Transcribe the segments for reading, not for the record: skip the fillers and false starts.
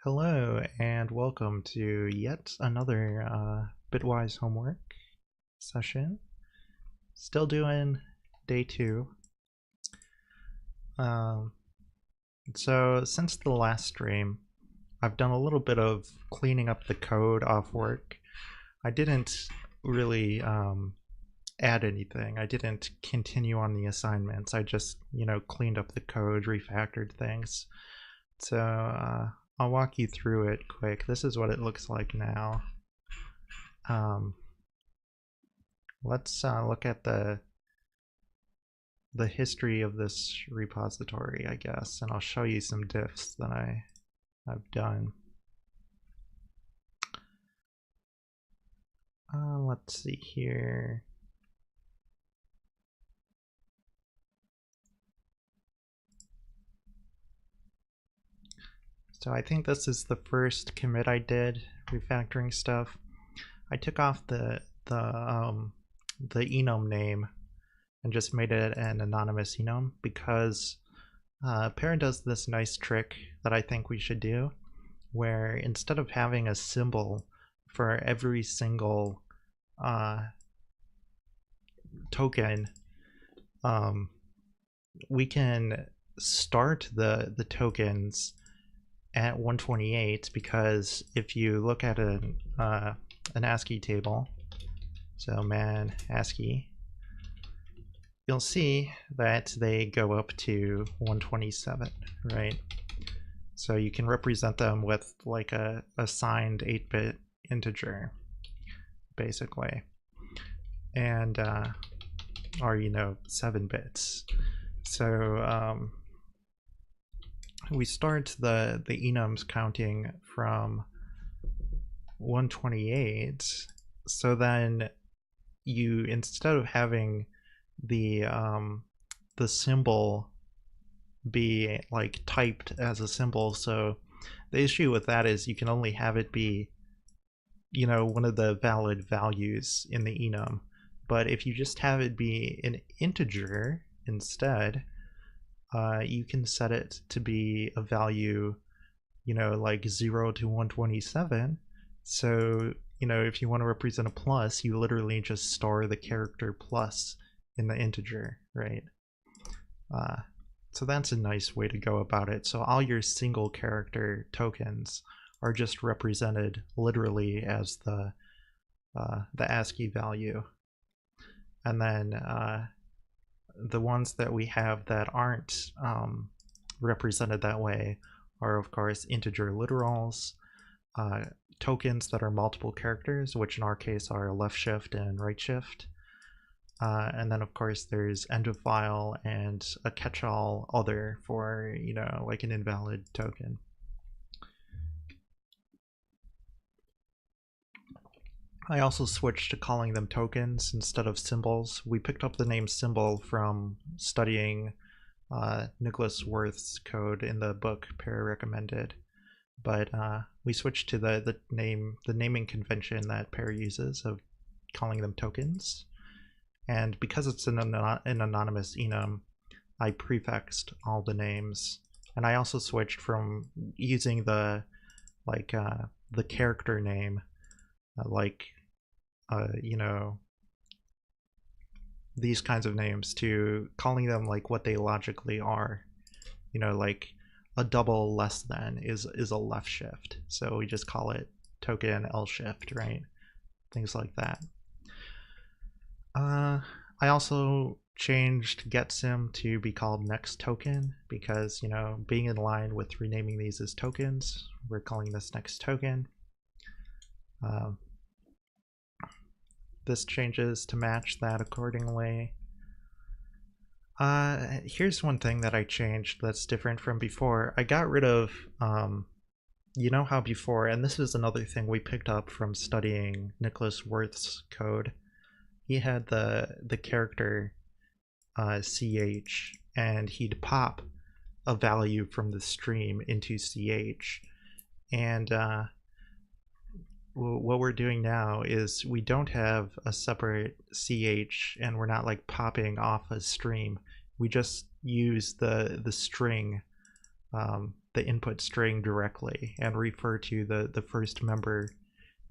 Hello and welcome to yet another Bitwise Homework session. Still doing day 2. Um, so since the last stream, I've done a little bit of cleaning up the code off work. I didn't really add anything. I didn't continue on the assignments. I just, cleaned up the code, refactored things. So I'll walk you through it quick. This is what it looks like now. Let's look at the history of this repository, I guess, and I'll show you some diffs that I've done. Let's see here. So I think this is the first commit I did, refactoring stuff. I took off the enum name and just made it an anonymous enum because Parent does this nice trick that I think we should do, where instead of having a symbol for every single token, we can start the tokens at 128, because if you look at an ASCII table, so man ASCII, you'll see that they go up to 127, right? So you can represent them with like a signed 8-bit integer, basically, and or 7 bits. So we start the enums counting from 128. So then you, instead of having the symbol be like typed as a symbol, so the issue with that is you can only have it be one of the valid values in the enum. But if you just have it be an integer instead, you can set it to be a value, like 0 to 127. So, if you want to represent a plus, you literally just store the character plus in the integer, right? So that's a nice way to go about it. So all your single character tokens are just represented literally as the ASCII value. And then the ones that we have that aren't represented that way are, of course, integer literals, tokens that are multiple characters, which in our case are left shift and right shift. And then, of course, there's end of file and a catch-all other for, like an invalid token. I also switched to calling them tokens instead of symbols. We picked up the name symbol from studying Nicholas Worth's code in the book Perry recommended, but we switched to the naming convention that Perry uses of calling them tokens. And because it's an anonymous enum, I prefixed all the names, and I also switched from using the character name, these kinds of names, to calling them like what they logically are. Like a double less than is a left shift, so we just call it token L shift, right? Things like that. I also changed getSym to be called next token because, being in line with renaming these as tokens, we're calling this next token. This changes to match that accordingly. Here's one thing that I changed that's different from before. I got rid of, how before, and this is another thing we picked up from studying Nicholas Worth's code. He had the character ch, and he'd pop a value from the stream into ch, and what we're doing now is we don't have a separate ch, and we're not like popping off a stream. We just use the string the input string directly and refer to the first member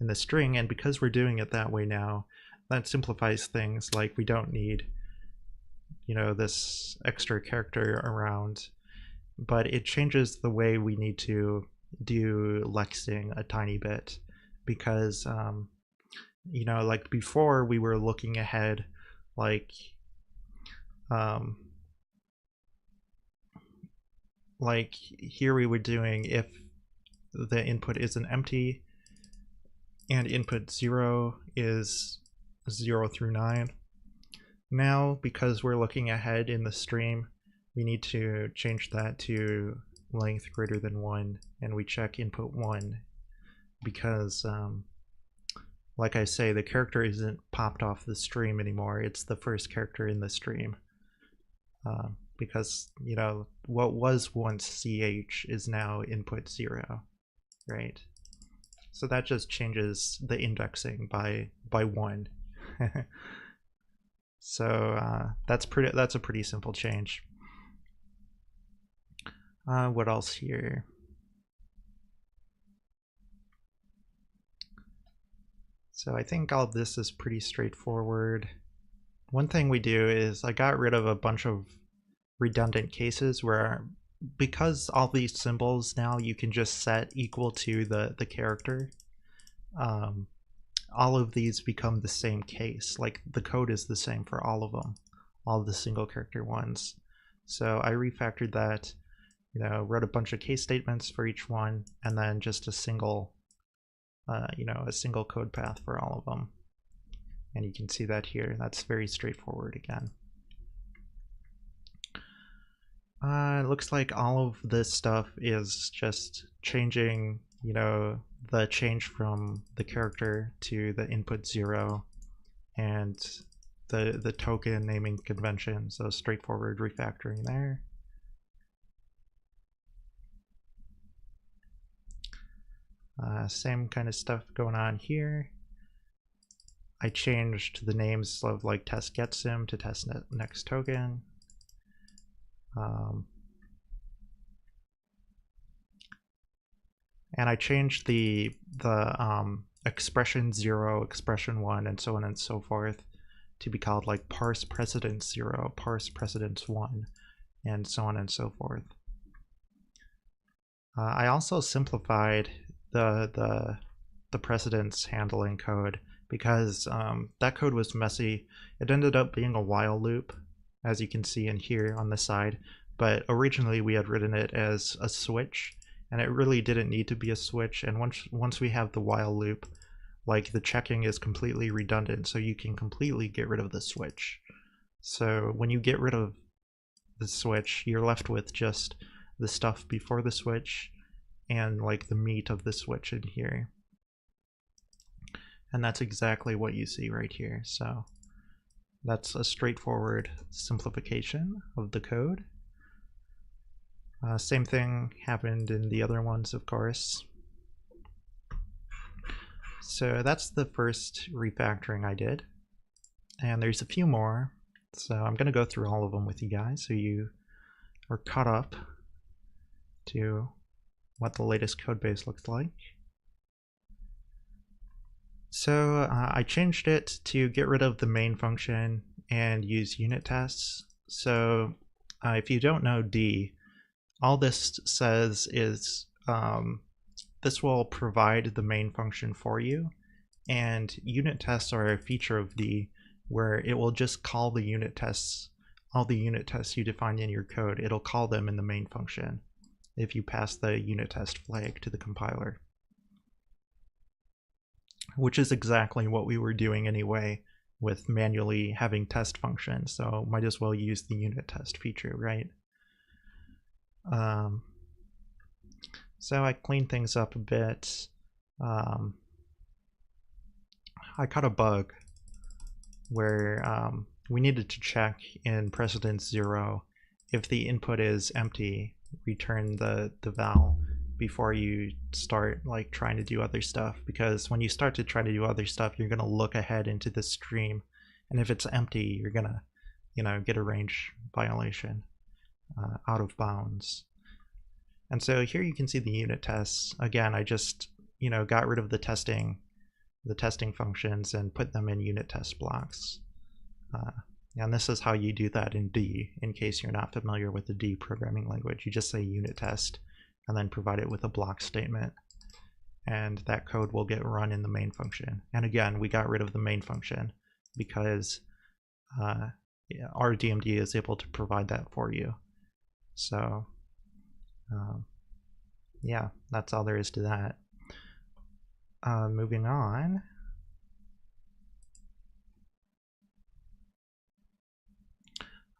in the string. And because we're doing it that way now, that simplifies things. Like we don't need, you know, this extra character around, but it changes the way we need to do lexing a tiny bit, because you know, like before we were looking ahead, like here we were doing if the input isn't empty and input 0 is 0 through 9. Now, because we're looking ahead in the stream, we need to change that to length greater than 1, and we check input 1 because like I say, the character isn't popped off the stream anymore. It's the first character in the stream. Because, you know, what was once CH is now input 0, right? So that just changes the indexing by 1. So that's a pretty simple change. What else here? So I think all of this is pretty straightforward. One thing we do is I got rid of a bunch of redundant cases where, because all these symbols now you can just set equal to the character, all of these become the same case. Like the code is the same for all of them, all of the single character ones. So I refactored that, you know, wrote a bunch of case statements for each one, and then just a single you know, a single code path for all of them. And you can see that here. That's very straightforward again. It looks like all of this stuff is just changing, you know, the change from the character to the input 0 and the token naming convention. So straightforward refactoring there. Same kind of stuff going on here. I changed the names of like test get sim to test next token. And I changed the expression 0, expression 1, and so on and so forth to be called like Parse Precedence 0, Parse Precedence 1, and so on and so forth. I also simplified the precedence handling code because that code was messy. It ended up being a while loop, as you can see in here on the side, but originally we had written it as a switch, and it really didn't need to be a switch. And once we have the while loop, like the checking is completely redundant, so you can completely get rid of the switch. So when you get rid of the switch, you're left with just the stuff before the switch and like the meat of the switch in here. And that's exactly what you see right here. So that's a straightforward simplification of the code. Same thing happened in the other ones, of course. So that's the first refactoring I did. And there's a few more. So I'm going to go through all of them with you guys so you are caught up to what the latest code base looks like. So I changed it to get rid of the main function and use unit tests. So if you don't know D, all this says is this will provide the main function for you, and unit tests are a feature of D where it will just call the unit tests, all the unit tests you define in your code, it'll call them in the main function if you pass the unit test flag to the compiler. Which is exactly what we were doing anyway with manually having test functions, so might as well use the unit test feature, right? So I cleaned things up a bit. I caught a bug where we needed to check in precedence 0 if the input is empty, return the val before you start like trying to do other stuff, because when you start to try to do other stuff, you're going to look ahead into the stream, and if it's empty, you're going to, you know, get a range violation, out of bounds. And so here you can see the unit tests. Again, I just, got rid of the testing functions and put them in unit test blocks. And this is how you do that in D, in case you're not familiar with the D programming language. You just say unit test and then provide it with a block statement. And that code will get run in the main function. And again, we got rid of the main function because our DMD is able to provide that for you. So yeah, that's all there is to that. Moving on.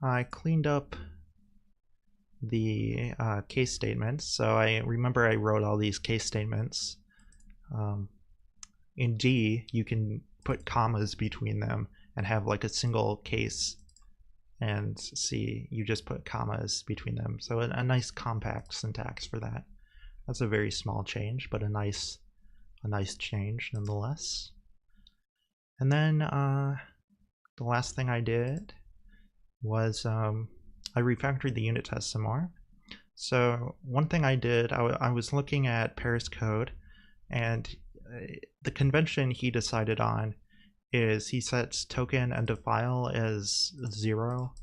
I cleaned up the case statements. So I remember I wrote all these case statements. In D, you can put commas between them and have like a single case, and C, you just put commas between them. So a nice compact syntax for that. That's a very small change, but a nice change nonetheless. And then the last thing I did was I refactored the unit test some more. So one thing I did, I was looking at Parse code, and the convention he decided on is he sets token end of file as 0,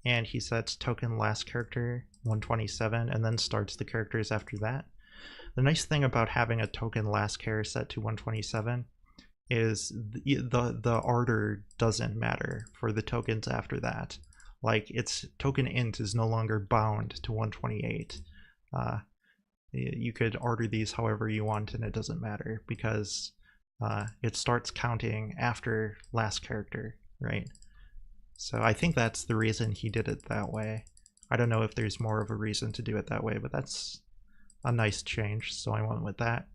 and he sets token last character 127, and then starts the characters after that. The nice thing about having a token last character set to 127 is the order doesn't matter for the tokens after that. Like, its token int is no longer bound to 128. You could order these however you want and it doesn't matter, because it starts counting after last character, right? So I think that's the reason he did it that way. I don't know if there's more of a reason to do it that way, but that's a nice change, so I went with that.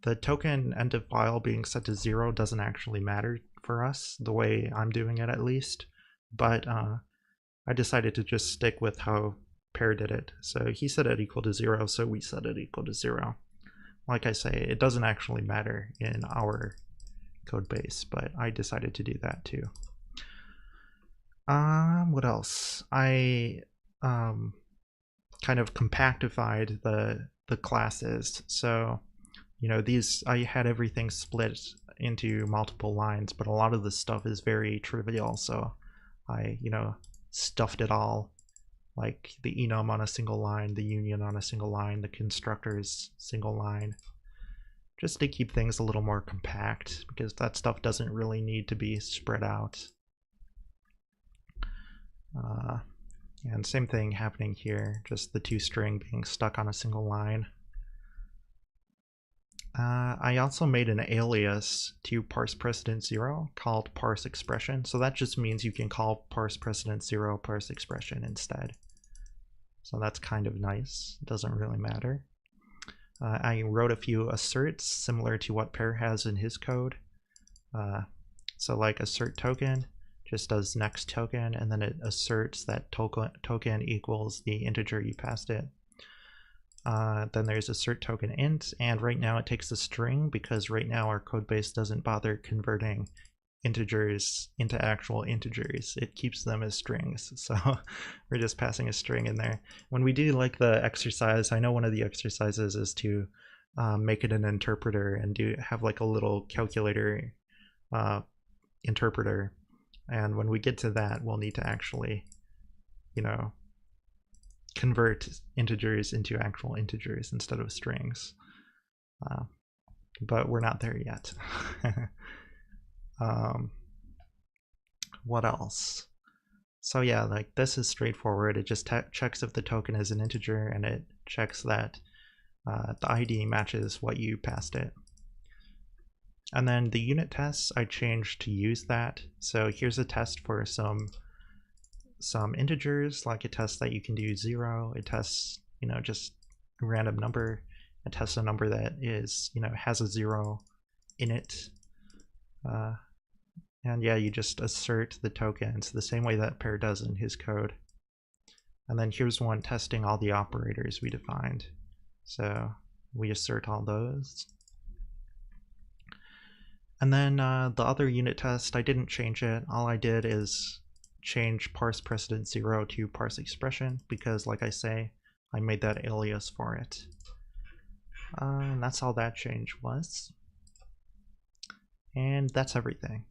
The token end of file being set to 0 doesn't actually matter for us, the way I'm doing it at least, but I decided to just stick with how Pear did it. So he set it equal to 0, so we set it equal to 0. Like I say, it doesn't actually matter in our code base, but I decided to do that too. What else? I kind of compactified the classes. So, these, I had everything split into multiple lines, but a lot of the stuff is very trivial, so I, stuffed it all, like the enum on a single line, the union on a single line, the constructors single line, just to keep things a little more compact, because that stuff doesn't really need to be spread out. And same thing happening here, just the toString being stuck on a single line. I also made an alias to Parse Precedence 0 called Parse Expression. So that just means you can call Parse Precedence 0 Parse Expression instead. So that's kind of nice. It doesn't really matter. I wrote a few asserts similar to what Pear has in his code. So like assert token just does next token, and then it asserts that token equals the integer you passed it. Then there's assert token int, and right now it takes a string because right now our code base doesn't bother converting integers into actual integers. It keeps them as strings, so we're just passing a string in there. When we do like the exercise, I know one of the exercises is to make it an interpreter and have like a little calculator interpreter, and when we get to that, we'll need to actually, convert integers into actual integers instead of strings. But we're not there yet. What else? So yeah, like this is straightforward. It just checks if the token is an integer, and it checks that the ID matches what you passed it. And then the unit tests, I changed to use that. So here's a test for some integers, like a test that you can do 0. It tests, just a random number. It tests a number that is, has a 0 in it. And yeah, you just assert the tokens the same way that Pear does in his code. And then here's one testing all the operators we defined. So we assert all those. And then the other unit test, I didn't change it. All I did is change Parse Precedence 0 to Parse Expression, because like I say, I made that alias for it. And that's all that change was. And that's everything.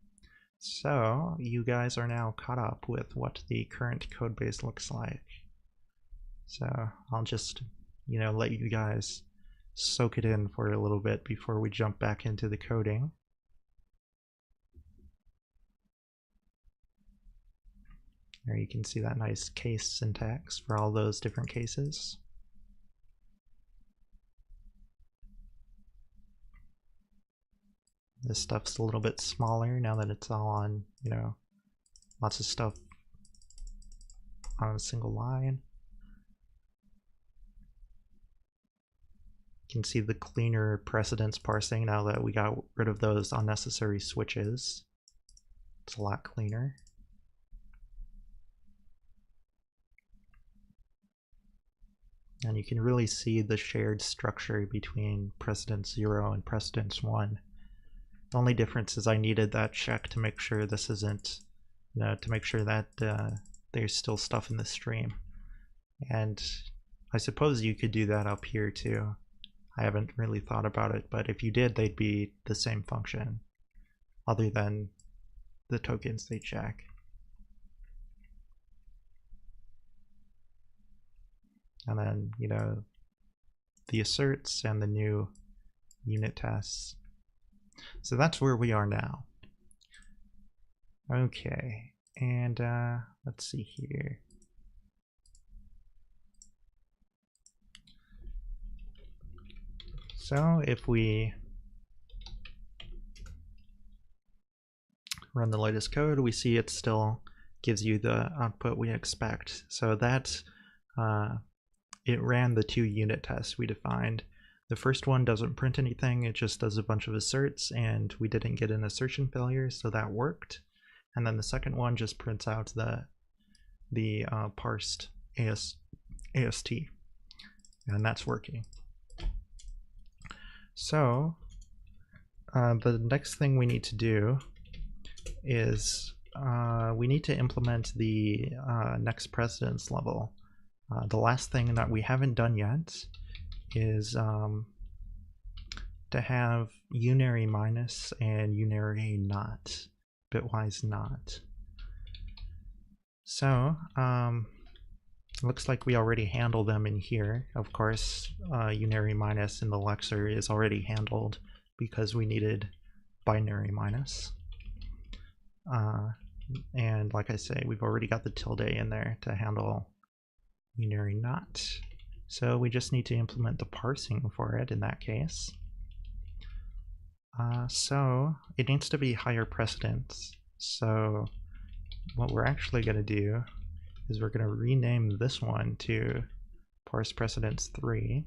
So you guys are now caught up with what the current codebase looks like. So I'll just, let you guys soak it in for a little bit before we jump back into the coding. There you can see that nice case syntax for all those different cases. This stuff's a little bit smaller now that it's all on, lots of stuff on a single line. You can see the cleaner precedence parsing now that we got rid of those unnecessary switches. It's a lot cleaner. And you can really see the shared structure between precedence 0 and precedence 1. The only difference is I needed that check to make sure this isn't, to make sure that there's still stuff in the stream. And I suppose you could do that up here too. I haven't really thought about it, but if you did, they'd be the same function, other than the tokens they check. And then, the asserts and the new unit tests. So that's where we are now. Okay, and let's see here. So if we run the latest code, we see it still gives you the output we expect. So that it ran the 2 unit tests we defined. The first one doesn't print anything, it just does a bunch of asserts, and we didn't get an assertion failure, so that worked. And then the second one just prints out the parsed AST, and that's working. So the next thing we need to do is we need to implement the next precedence level. The last thing that we haven't done yet is to have unary minus and unary not, bitwise not. So looks like we already handle them in here. Of course, unary minus in the lexer is already handled because we needed binary minus. And like I say, we've already got the tilde in there to handle unary not. So we just need to implement the parsing for it in that case. So it needs to be higher precedence. So what we're actually going to do is we're going to rename this one to Parse Precedence 3.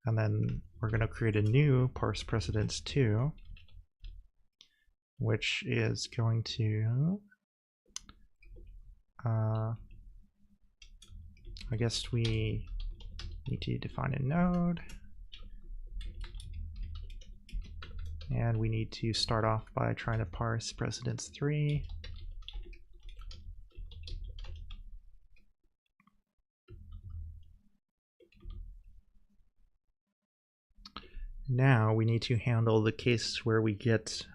And then we're going to create a new Parse Precedence 2, which is going to, I guess we need to define a node. And we need to start off by trying to parse precedence 3. Now we need to handle the case where we get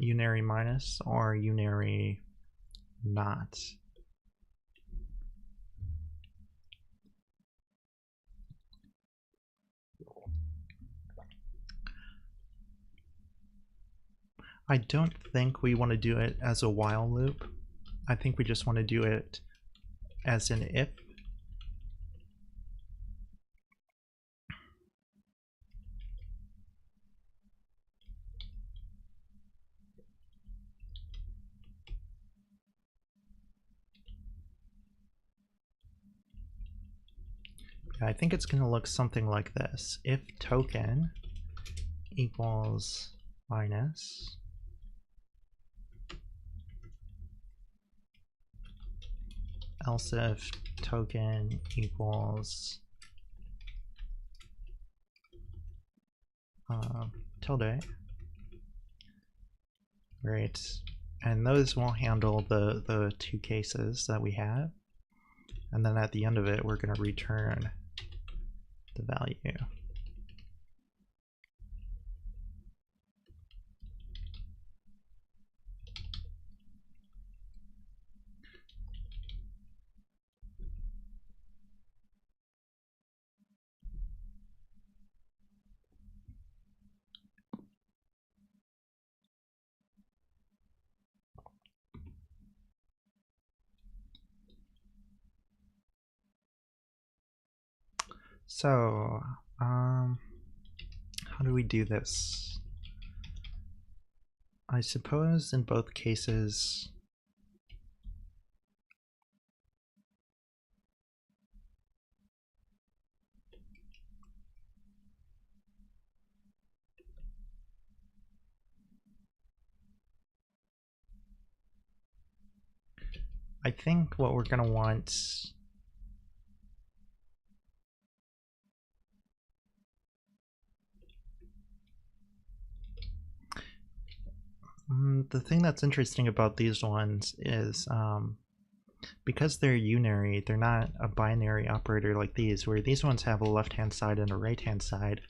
unary minus or unary not. I don't think we want to do it as a while loop. I think we just want to do it as an if. I think it's going to look something like this. If token equals minus else if token equals tilde. Right, and those will handle the two cases that we have. And then at the end of it, we're going to return the value. So, how do we do this? I suppose in both cases, I think what we're going to want the thing that's interesting about these ones is because they're unary, they're not a binary operator like these, where these ones have a left-hand side and a right-hand side.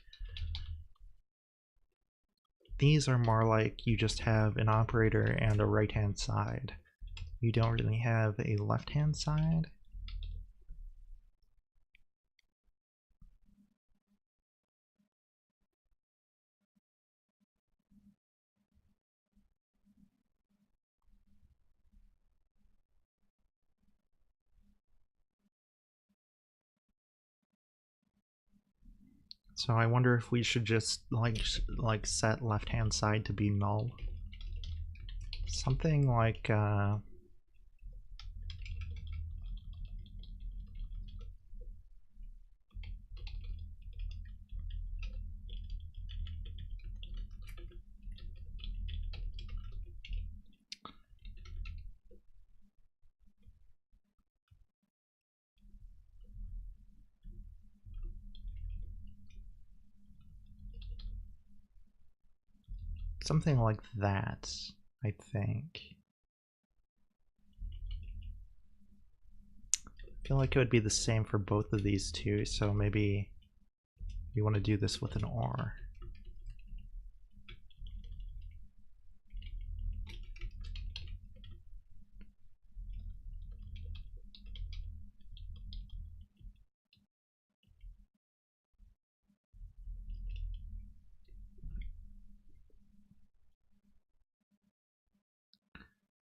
These are more like you just have an operator and a right-hand side. You don't really have a left-hand side. So I wonder if we should just like set left-hand side to be null. Something like something like that, I think. I feel like it would be the same for both of these two, so maybe we want to do this with an R.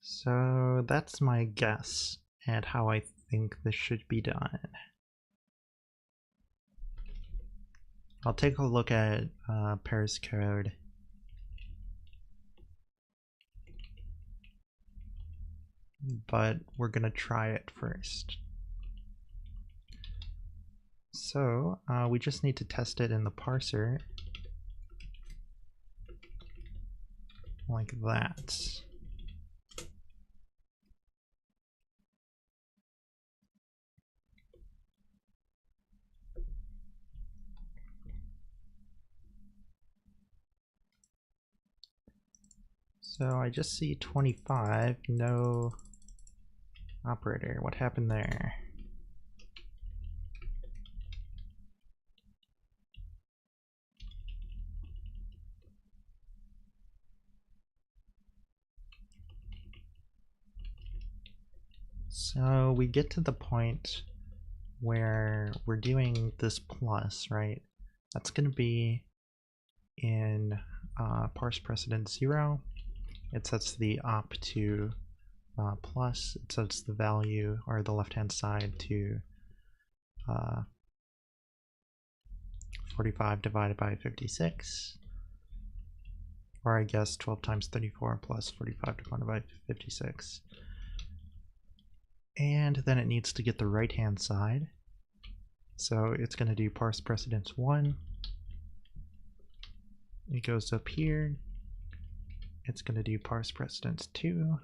So that's my guess at how I think this should be done. I'll take a look at Parse code. But we're gonna try it first. So we just need to test it in the parser like that. So I just see 25, no operator. What happened there? So we get to the point where we're doing this plus, right? That's going to be in Parse Precedence 0. It sets the op to plus. It sets the value, or the left-hand side, to 45 divided by 56. Or I guess 12 times 34 plus 45 divided by 56. And then it needs to get the right-hand side. So it's going to do Parse Precedence 1. It goes up here. It's going to do Parse Precedence 2.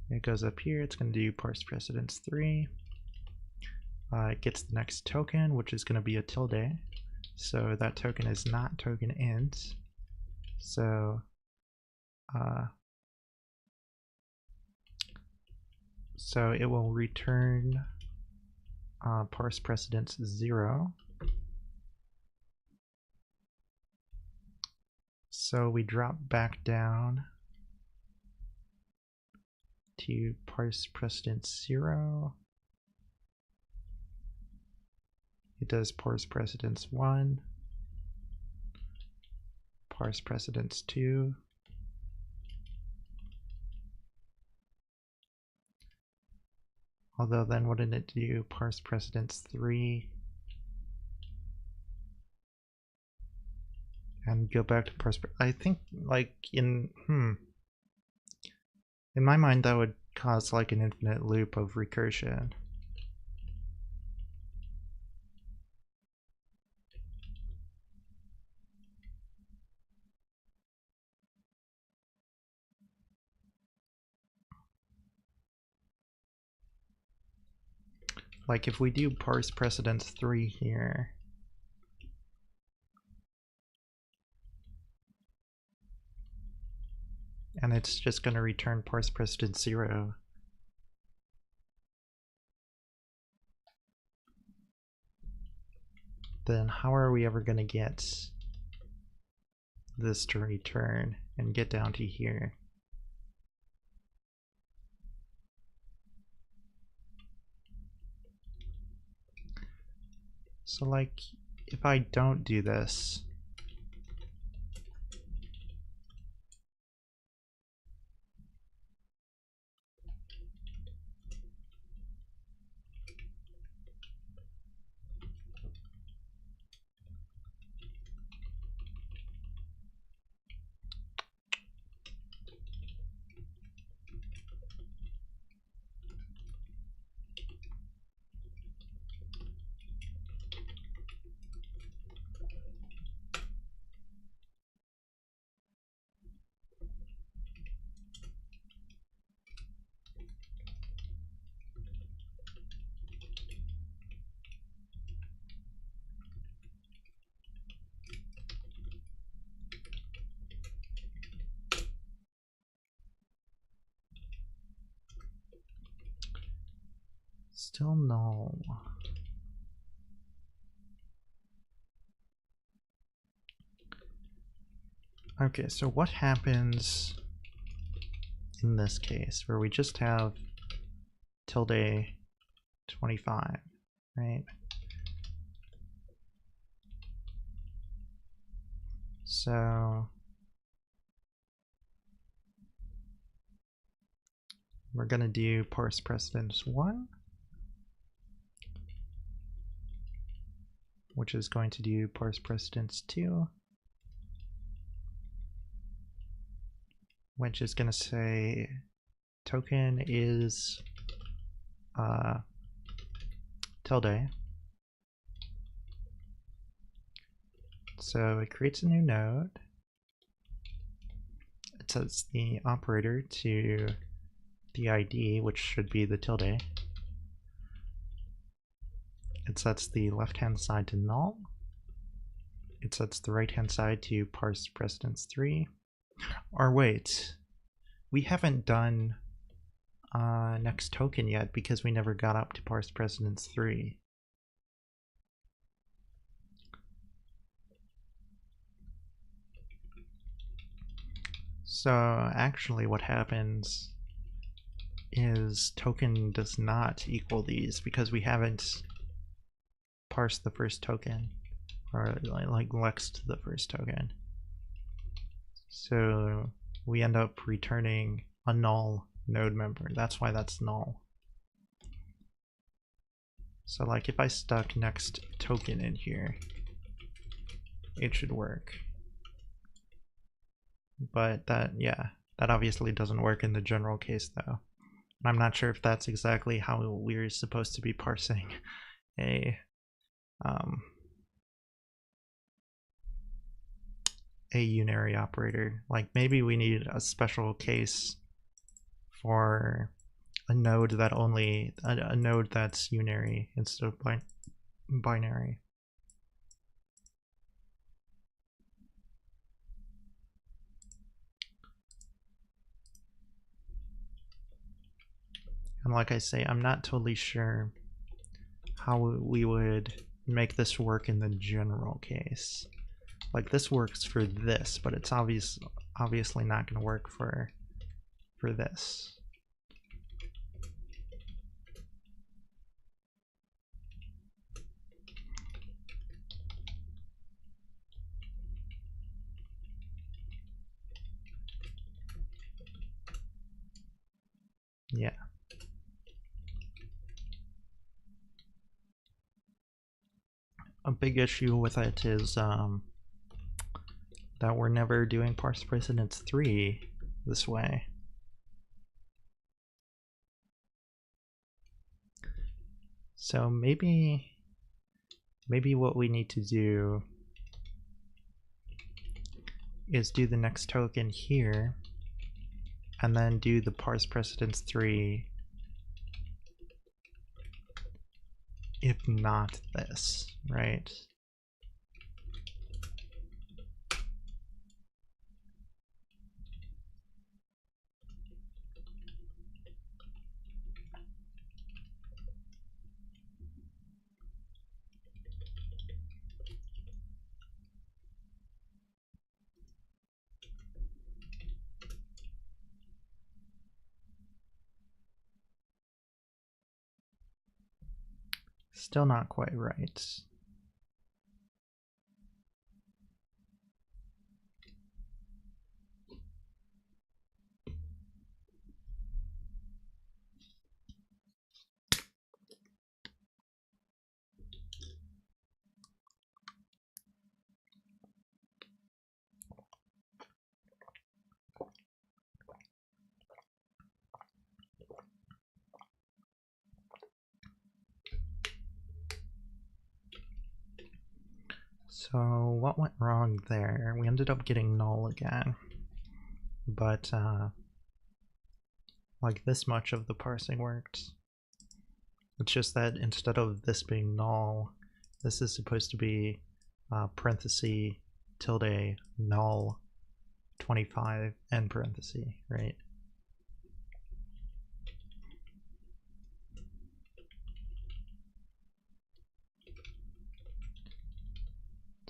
It goes up here. It's going to do Parse Precedence 3. It gets the next token, which is going to be a tilde. So that token is not token int. So so it will return parse precedence 0. So we drop back down to parse precedence 0. It does parse precedence 1, parse precedence 2, although then wouldn't it do parse precedence 3 and go back to parse? I think like in my mind that would cause like an infinite loop of recursion. Like if we do parse precedence 3 here, and it's just going to return parse precedence 0. Then how are we ever going to get this to return and get down to here? So like if I don't do this, still null. Okay, so what happens in this case where we just have tilde 25, right? So we're going to do parse precedence 1, which is going to do parse precedence 2, which is going to say token is tilde. So it creates a new node. It sets the operator to the ID, which should be the tilde. It sets the left-hand side to null. It sets the right-hand side to parse precedence 3. Or wait, we haven't done next token yet because we never got up to parse precedence 3. So actually what happens is token does not equal these because we haven't parsed the first token, or like lexed the first token. So we end up returning a null node member. That's why that's null. So like if I stuck next token in here, it should work. But that, yeah, that obviously doesn't work in the general case though. I'm not sure if that's exactly how we're supposed to be parsing a unary operator. Like maybe we need a special case for a node that only a node that's unary instead of binary. And like I say, I'm not totally sure how we would make this work in the general case. Like this works for this, but it's obviously not going to work for this. Yeah. A big issue with it is that we're never doing Parse Precedence 3 this way. So maybe what we need to do is do the next token here, and then do the Parse Precedence 3 if not this, right? Still not quite right. So what went wrong there? We ended up getting null again, but like this much of the parsing worked. It's just that instead of this being null, this is supposed to be parenthesis tilde null 25 end parenthesis, right?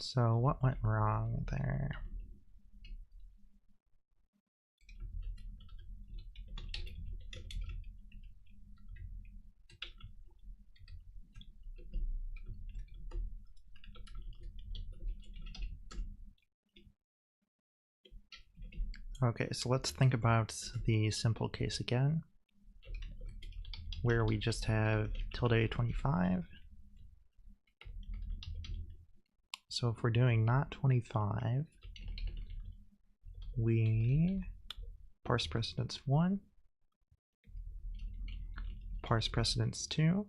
So what went wrong there? Okay, so let's think about the simple case again, where we just have tilde 25. So if we're doing not 25, we parse precedence 1, parse precedence 2.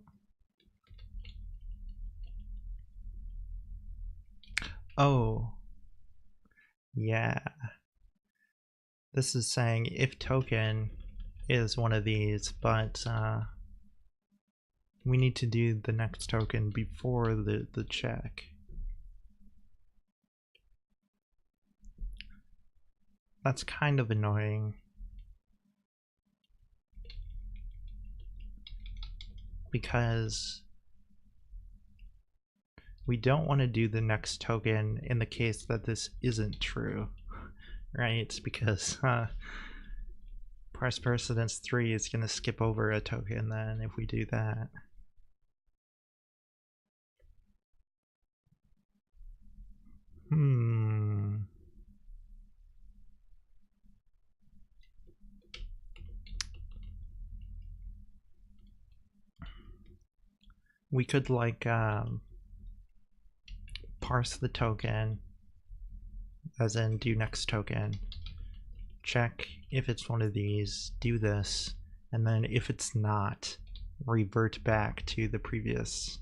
Oh, yeah. This is saying if token is one of these, but we need to do the next token before the check. That's kind of annoying. Because we don't want to do the next token in the case that this isn't true, right? Because Parse Precedence 3 is going to skip over a token then if we do that. We could like parse the token, as in do next token, check if it's one of these, do this, and then if it's not, revert back to the previous.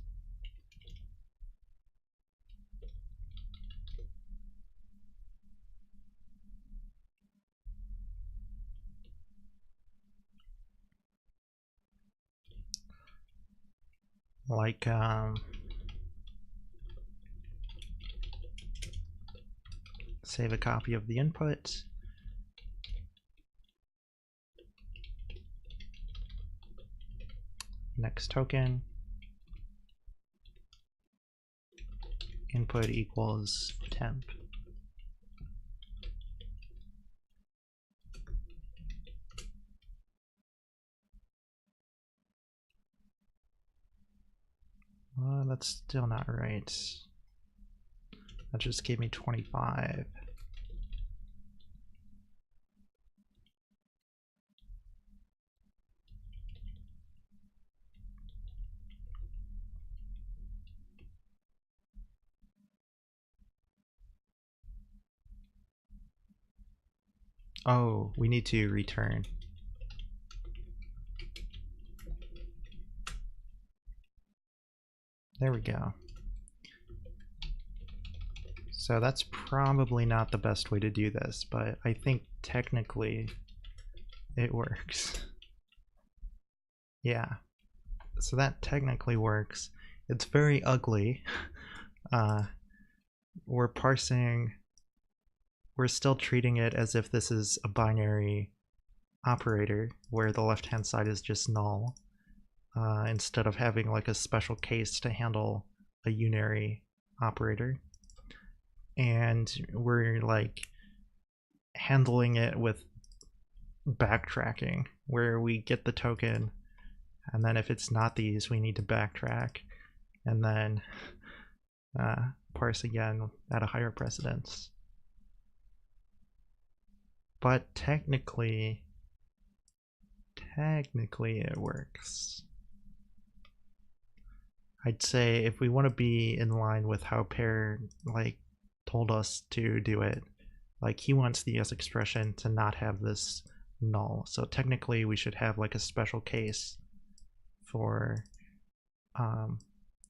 Like save a copy of the input, next token, input equals temp. That's still not right. That just gave me 25. Oh, we need to return. There we go. So that's probably not the best way to do this, but I think technically it works. Yeah, so that technically works. It's very ugly. We're parsing, we're still treating it as if this is a binary operator where the left hand side is just null, instead of having like a special case to handle a unary operator. And we're like handling it with backtracking, where we get the token, and then if it's not these, we need to backtrack, and then parse again at a higher precedence. But technically it works. I'd say if we want to be in line with how Pear like told us to do it, like he wants the yes expression to not have this null. So technically we should have like a special case for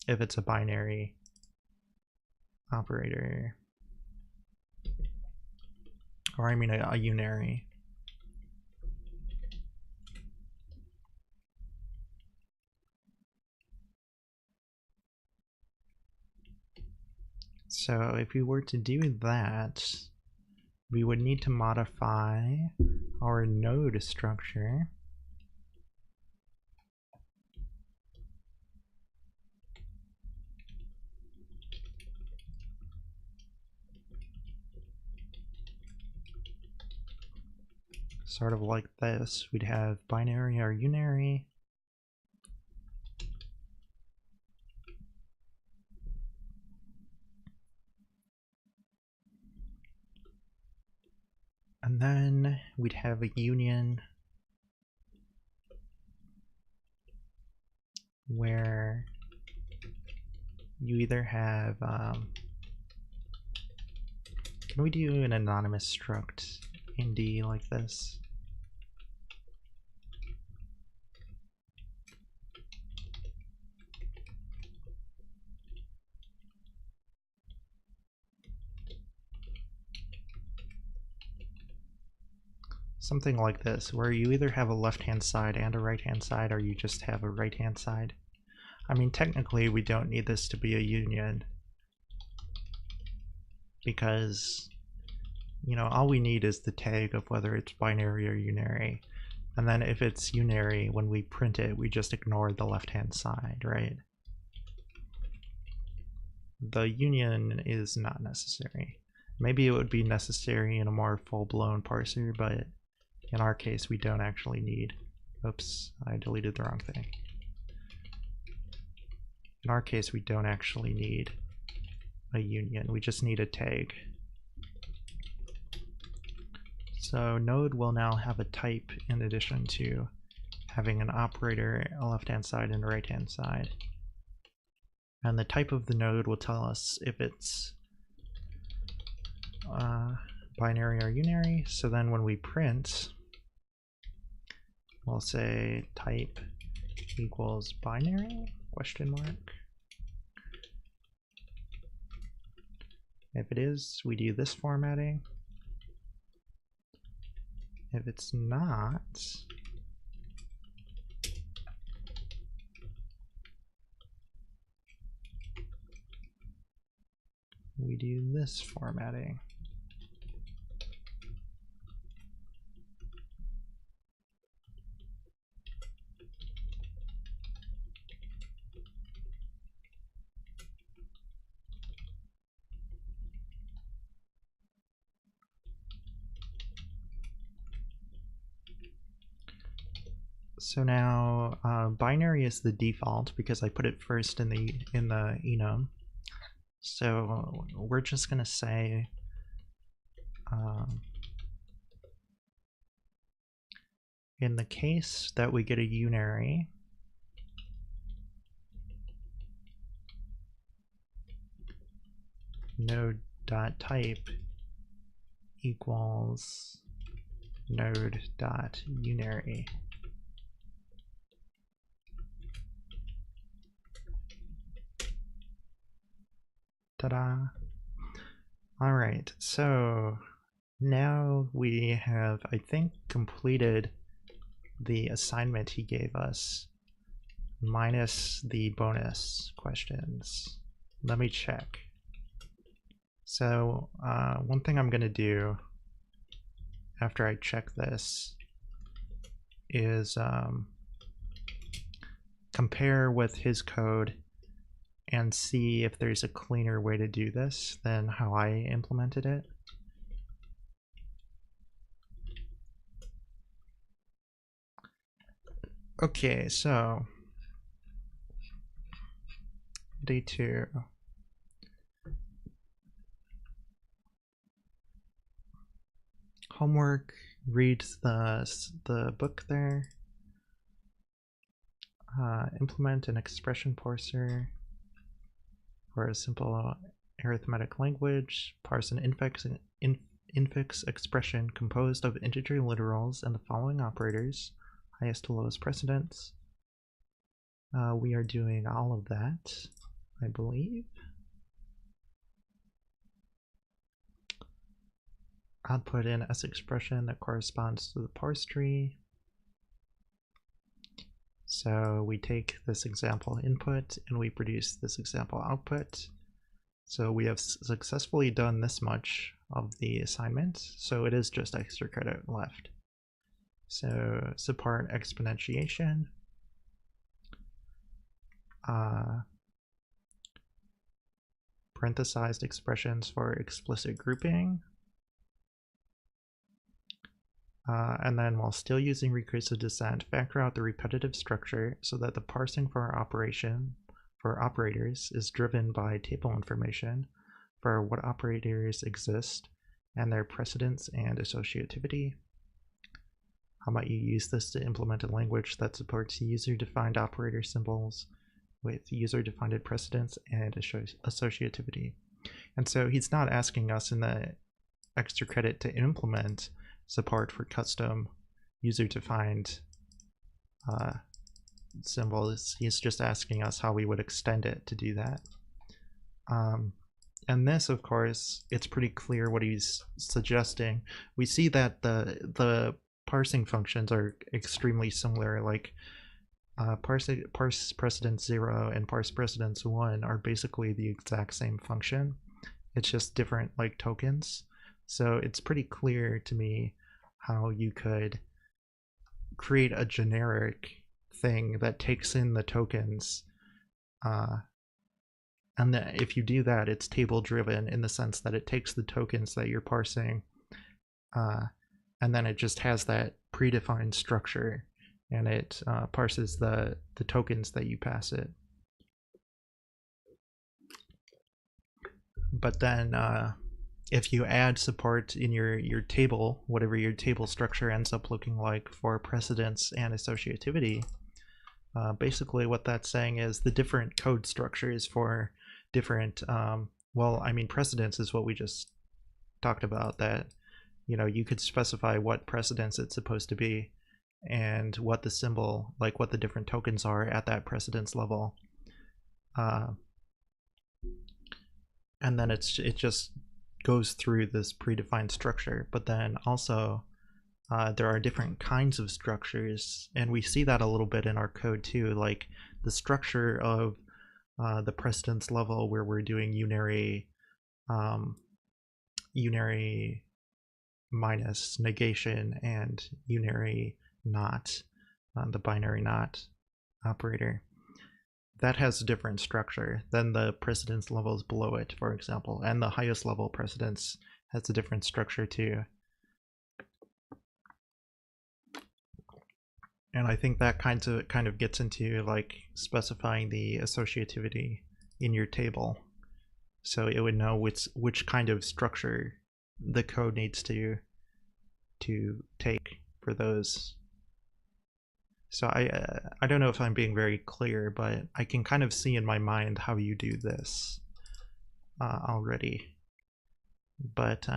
if it's a binary operator, or I mean a unary. So if we were to do that, we would need to modify our node structure. Sort of like this. We'd have binary or unary. And then we'd have a union where you either have, can we do an anonymous struct in D like this? Something like this, where you either have a left-hand side and a right-hand side, or you just have a right-hand side. I mean, technically, we don't need this to be a union, because, you know, all we need is the tag of whether it's binary or unary. And then if it's unary, when we print it, we just ignore the left-hand side, right? The union is not necessary. Maybe it would be necessary in a more full-blown parser, but in our case, we don't actually need. Oops, I deleted the wrong thing. In our case, we don't actually need a union. We just need a tag. So node will now have a type in addition to having an operator, a left-hand side, and a right-hand side. And the type of the node will tell us if it's binary or unary. So then when we print, we'll say type equals binary, question mark. If it is, we do this formatting. If it's not, we do this formatting. So now binary is the default because I put it first in the enum. So we're just gonna say in the case that we get a unary, node.type equals node.unary. Ta-da! All right, so now we have, I think, completed the assignment he gave us, minus the bonus questions. Let me check. So one thing I'm going to do after I check this is compare with his code and see if there's a cleaner way to do this than how I implemented it. Okay, so day 2. Homework, read the book there. Implement an expression parser for a simple arithmetic language. Parse an infix expression composed of integer literals and the following operators, highest to lowest precedence. We are doing all of that, I believe. Output an S expression that corresponds to the parse tree. So we take this example input and we produce this example output. So we have successfully done this much of the assignment, so it is just extra credit left. So support exponentiation. Parenthesized expressions for explicit grouping. And then while still using recursive descent, factor out the repetitive structure so that the parsing for our operation for operators is driven by table information for what operators exist and their precedence and associativity. How about you use this to implement a language that supports user-defined operator symbols with user-defined precedence and associativity. And so he's not asking us in the extra credit to implement support for custom user-defined symbols. He's just asking us how we would extend it to do that. And this, of course, it's pretty clear what he's suggesting. We see that the parsing functions are extremely similar. Like parse precedence 0 and parse precedence 1 are basically the exact same function. It's just different like tokens. So it's pretty clear to me how you could create a generic thing that takes in the tokens. And if you do that, it's table driven in the sense that it takes the tokens that you're parsing and then it just has that predefined structure and it parses the tokens that you pass it. But then if you add support in your table, whatever your table structure ends up looking like for precedence and associativity, basically what that's saying is the different code structures for different, well, I mean, precedence is what we just talked about, that, you know, you could specify what precedence it's supposed to be and what the symbol, like what the different tokens are at that precedence level. And then it just goes through this predefined structure. But then also there are different kinds of structures, and we see that a little bit in our code too, like the structure of the precedence level where we're doing unary minus negation and unary not, the binary not operator. That has a different structure than the precedence levels below it, for example, and the highest level precedence has a different structure too. And I think that kind of gets into like specifying the associativity in your table, so it would know which kind of structure the code needs to take for those. So I don't know if I'm being very clear, but I can kind of see in my mind how you do this already. But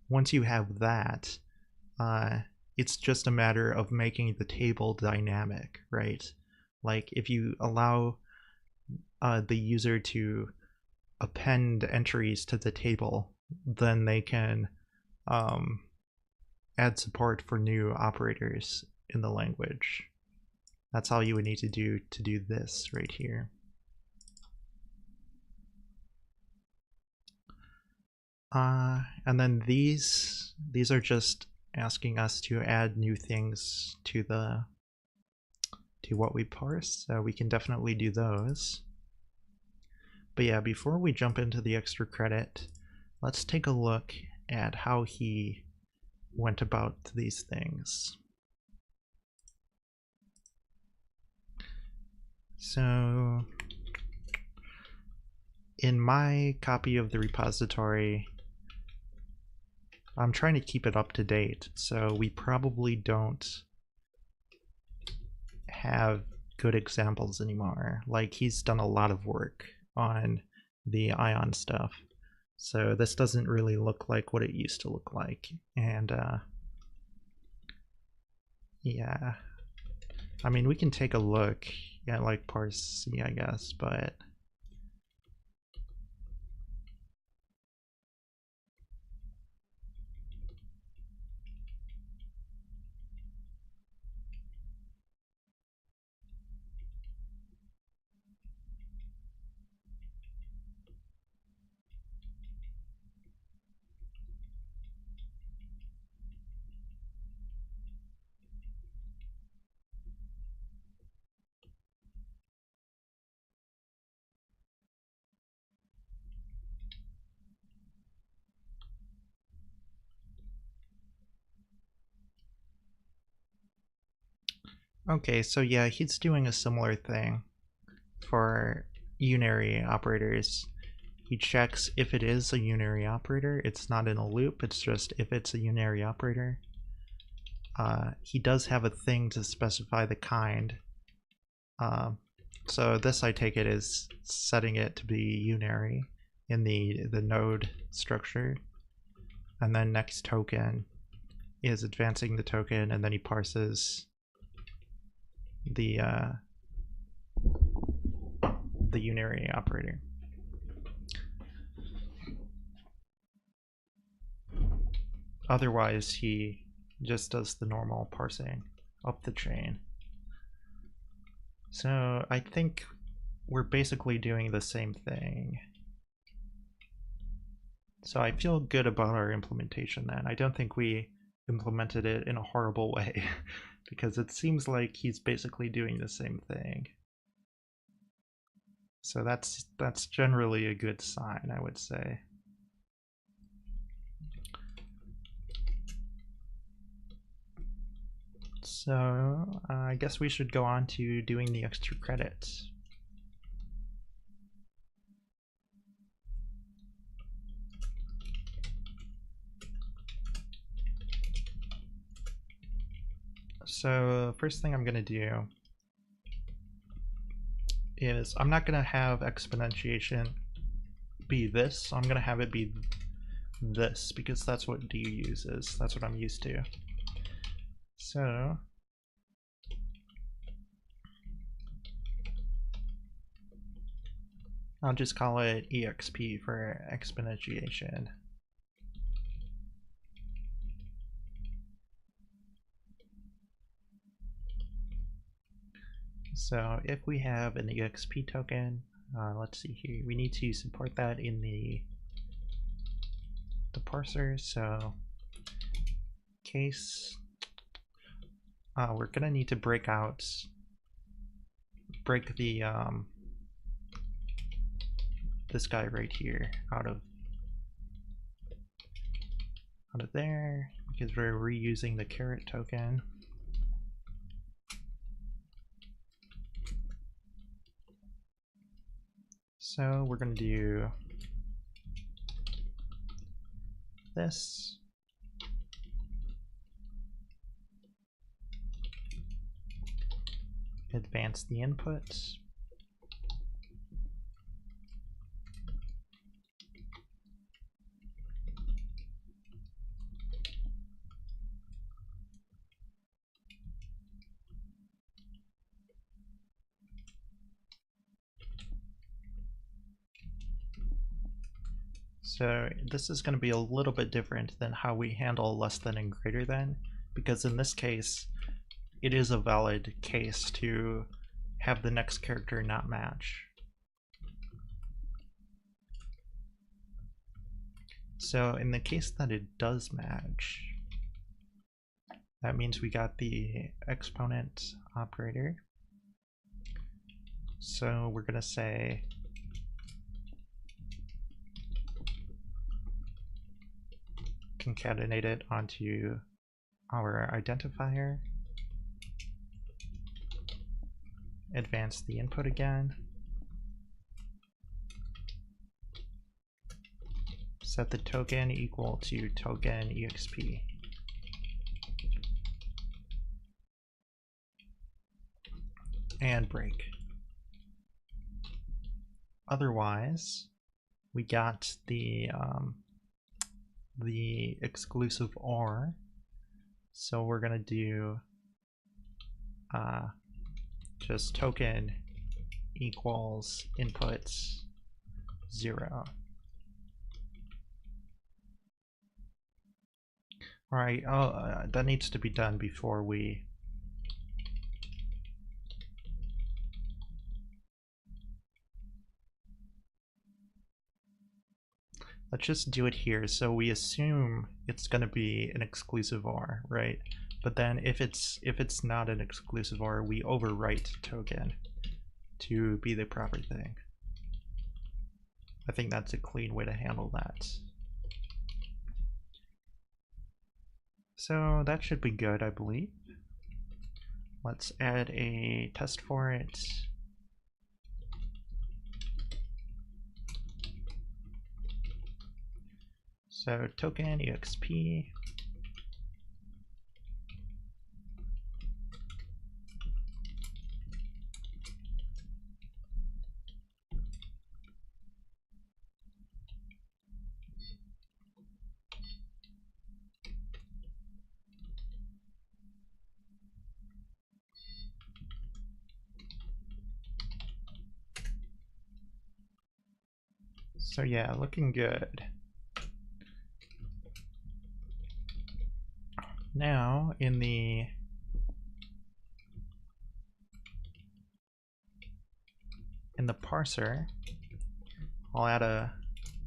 once you have that, it's just a matter of making the table dynamic, right? Like if you allow the user to append entries to the table, then they can add support for new operators in the language. That's all you would need to do this right here. And then these are just asking us to add new things to what we parse, so we can definitely do those. But yeah, before we jump into the extra credit, let's take a look at how he went about these things. So in my copy of the repository, I'm trying to keep it up to date, so we probably don't have good examples anymore. Like, he's done a lot of work on the ion stuff, so this doesn't really look like what it used to look like. And yeah, I mean, we can take a look at like parse C, I guess, but okay, so yeah, he's doing a similar thing for unary operators. He checks if it is a unary operator. It's not in a loop, it's just if it's a unary operator. He does have a thing to specify the kind. So this, I take it, is setting it to be unary in the node structure. And then next token is advancing the token, and then he parses the unary operator. Otherwise, he just does the normal parsing up the chain. So I think we're basically doing the same thing. So I feel good about our implementation then. I don't think we implemented it in a horrible way because it seems like he's basically doing the same thing. So that's generally a good sign, I would say. So I guess we should go on to doing the extra credits. So first thing I'm going to do is I'm not going to have exponentiation be this. I'm going to have it be this because that's what do uses. That's what I'm used to. So I'll just call it exp for exponentiation. So if we have an exp token, let's see here, we need to support that in the parser. So case, we're gonna need to break the this guy right here out of there because we're reusing the caret token. So we're going to do this. Advance the input. So this is going to be a little bit different than how we handle less than and greater than, because in this case, it is a valid case to have the next character not match. So in the case that it does match, that means we got the exponent operator. So we're going to say concatenate it onto our identifier, advance the input again, set the token equal to token exp. And break. Otherwise, we got the exclusive OR, so we're gonna do just token equals input 0. All right, that needs to be done before we let's just do it here. So we assume it's going to be an exclusive OR, right? But then if it's not an exclusive OR, we overwrite token to be the proper thing. I think that's a clean way to handle that. So that should be good, I believe. Let's add a test for it. So token exp. So yeah, looking good. Now in the parser, I'll add a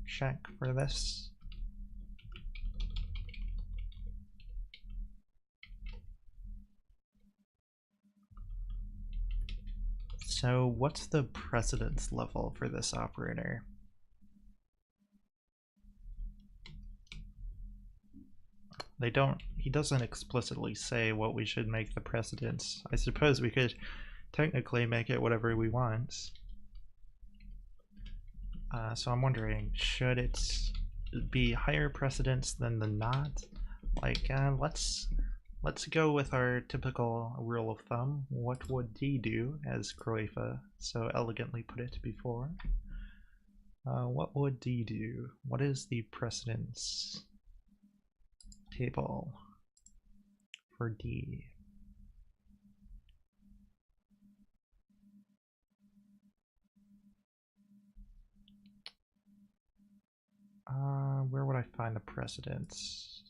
check for this. So what's the precedence level for this operator? He doesn't explicitly say what we should make the precedence. I suppose we could technically make it whatever we want. So I'm wondering, should it be higher precedence than the not? Like, let's go with our typical rule of thumb. What would D do, as Croifa so elegantly put it before? What would D do? What is the precedence table for D? Where would I find the precedence?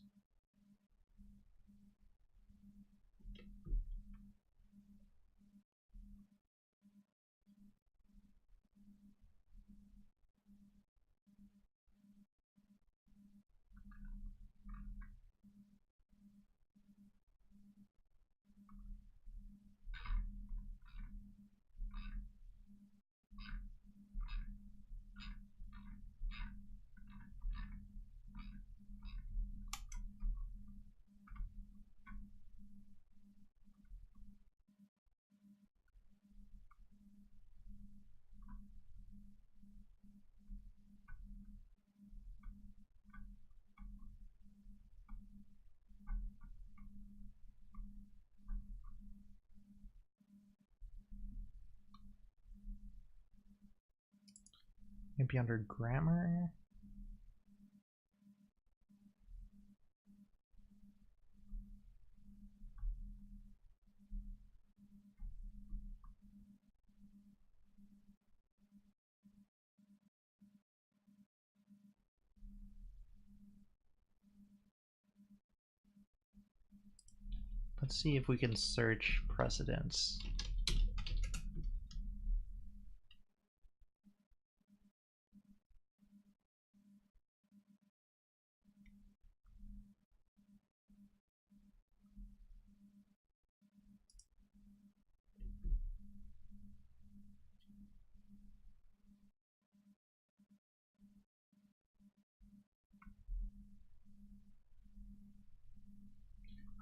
maybe under grammar. Let's see if we can search precedence.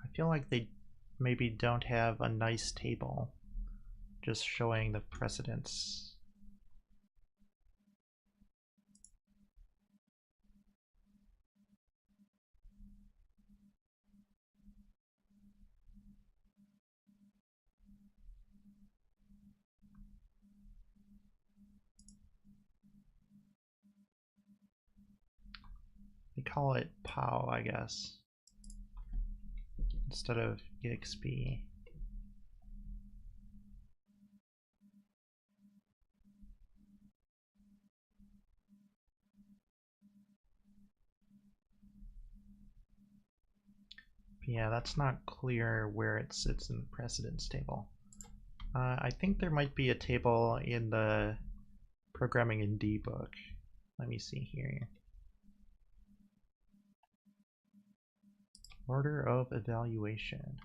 I feel like they maybe don't have a nice table just showing the precedence. They call it POW, I guess, instead of EXP. Yeah, that's not clear where it sits in the precedence table. I think there might be a table in the Programming in D book. Let me see here. Order of evaluation.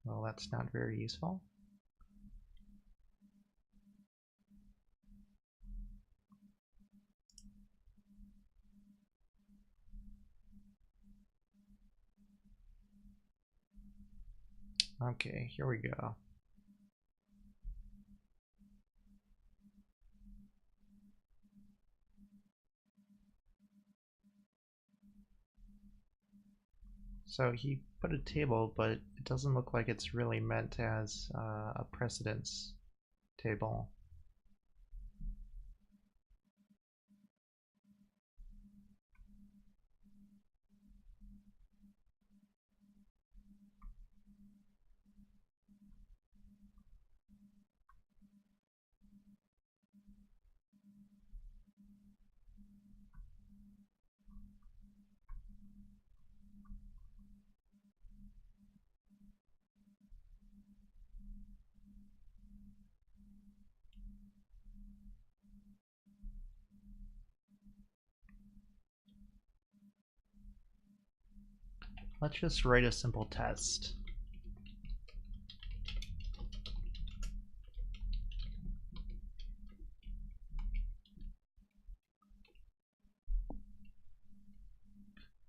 Well, that's not very useful. Okay, here we go. So he put a table, but it doesn't look like it's really meant as a precedence table. Let's just write a simple test.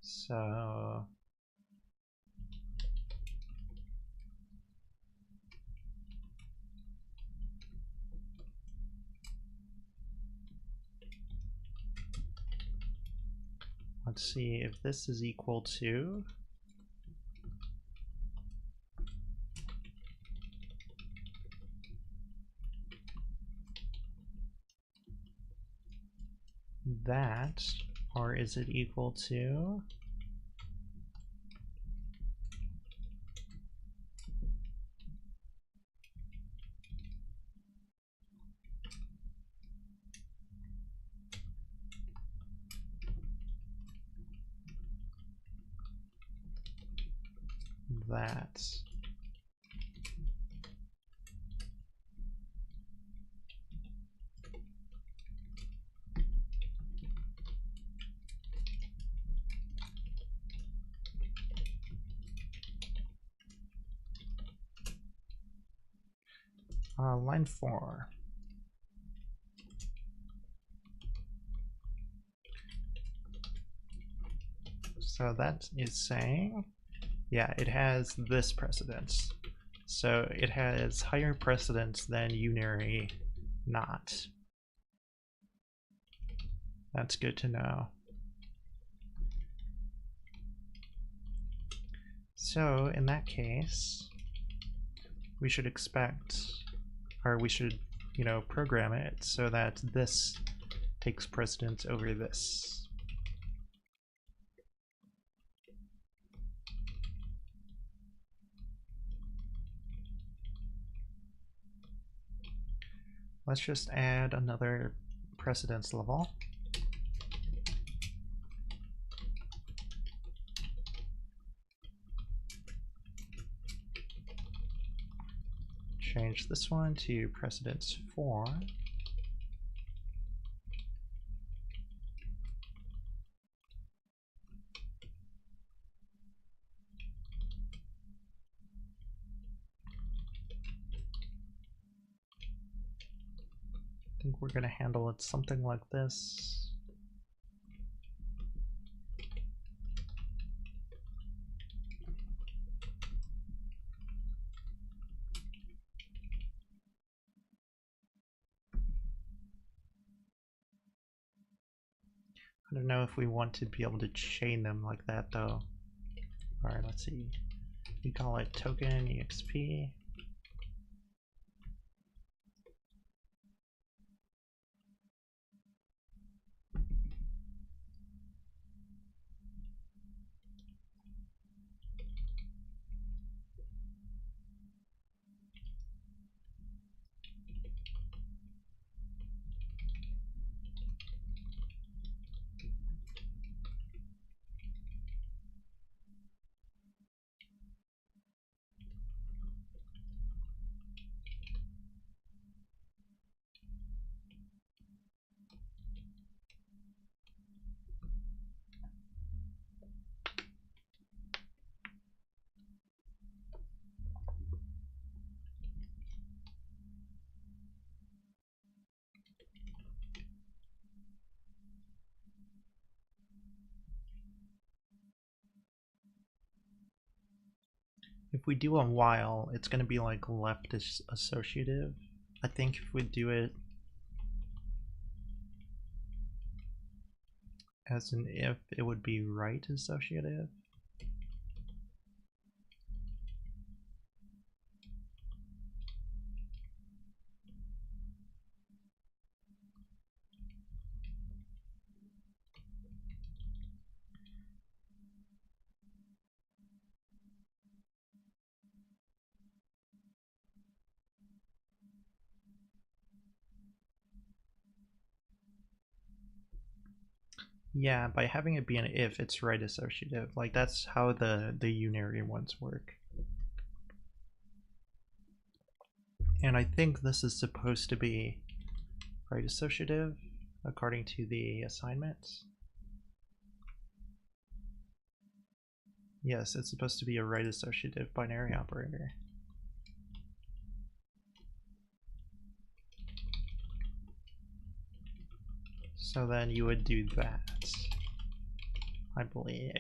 So let's see if this is equal to that, or is it equal to that. Line 4. So that is saying, yeah, it has this precedence. So it has higher precedence than unary not. That's good to know. So in that case, we should expect, or we should, you know, program it so that this takes precedence over this. Let's just add another precedence level. Change this one to precedence 4. I think we're going to handle it something like this. I don't know if we want to be able to chain them like that though. Alright, let's see. We call it token exp. If we do a while, it's going to be like left associative. I think if we do it as an if, it would be right associative. Yeah, by having it be an if, it's right associative. Like that's how the unary ones work. And I think this is supposed to be right associative according to the assignment. Yes, it's supposed to be a right associative binary operator. So then you would do that, I believe.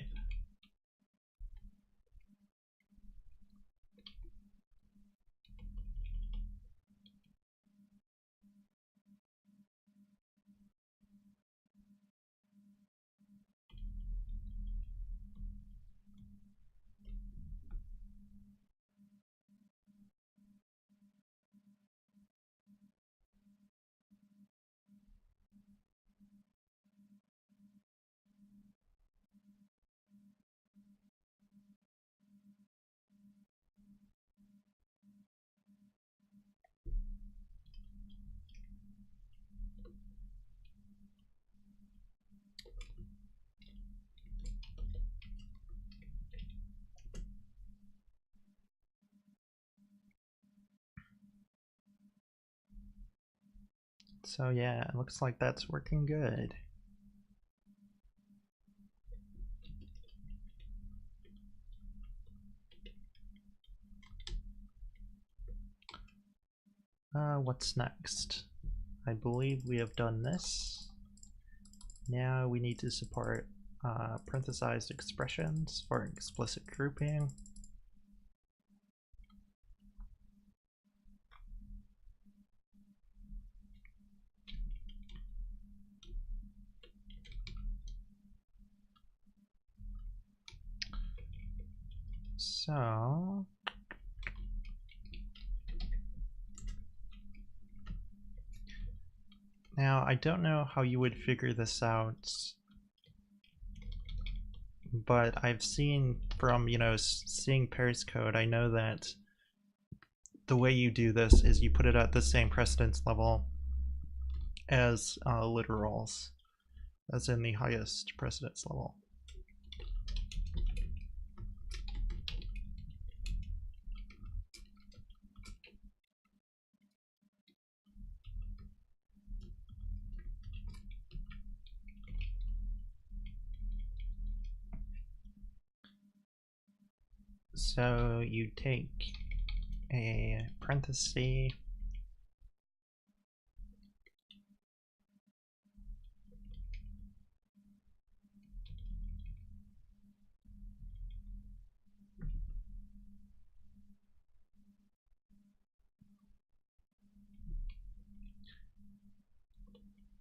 So yeah, it looks like that's working good. What's next? I believe we have done this. Now we need to support parenthesized expressions for explicit grouping. So now I don't know how you would figure this out, but I've seen from, seeing Parse code, I know that the way you do this is you put it at the same precedence level as literals, as in the highest precedence level. So you take a parenthesis,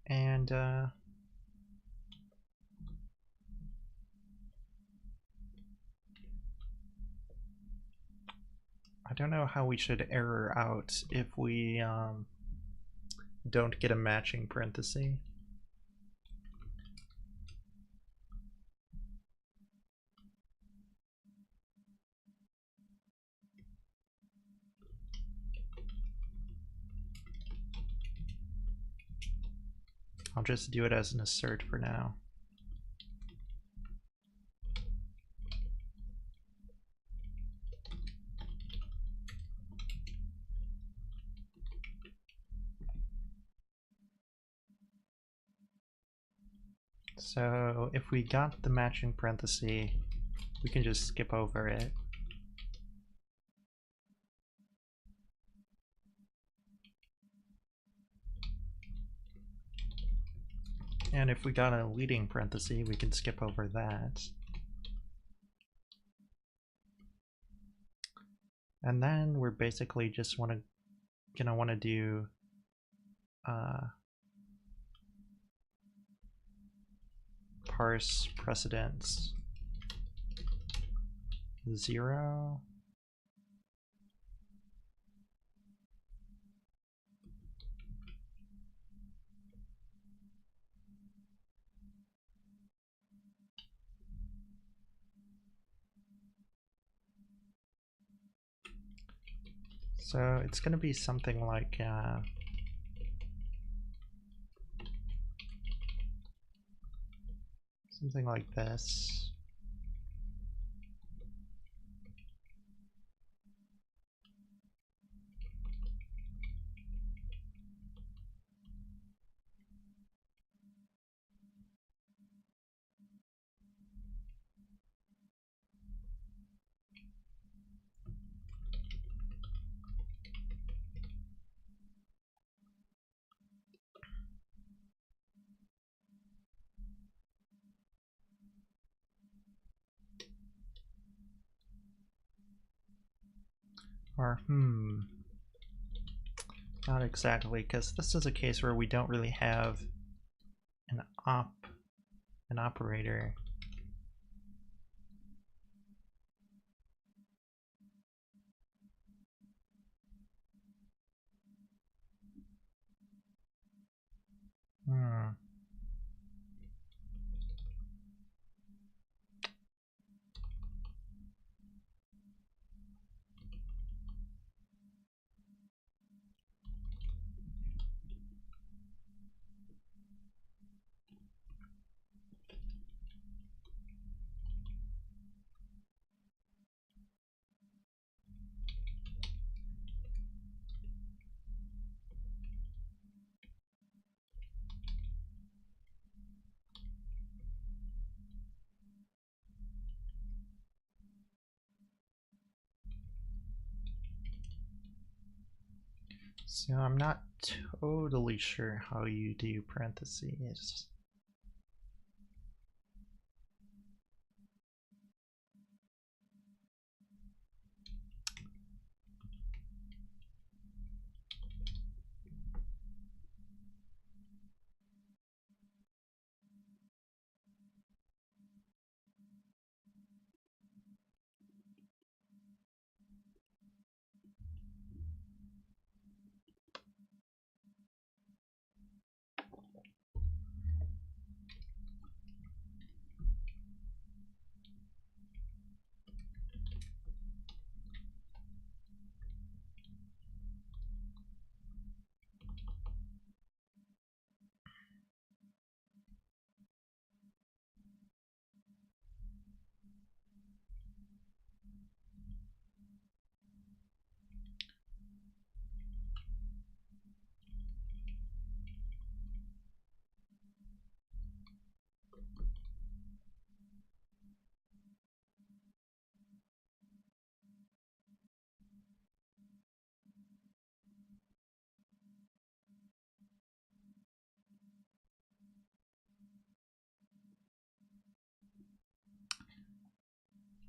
and I don't know how we should error out if we don't get a matching parenthesis. I'll just do it as an assert for now. So if we got the matching parenthesis, we can just skip over it. And if we got a leading parenthesis, we can skip over that. And then we're basically just gonna want to do parse precedence 0. So it's going to be something like this. Or, not exactly, because this is a case where we don't really have an operator. So I'm not totally sure how you do parentheses.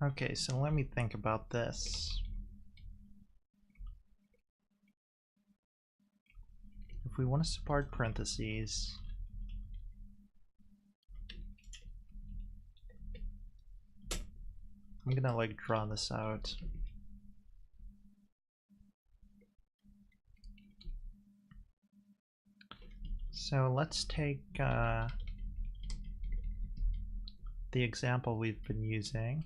Okay, so let me think about this. If we want to support parentheses, I'm gonna like draw this out. So let's take the example we've been using.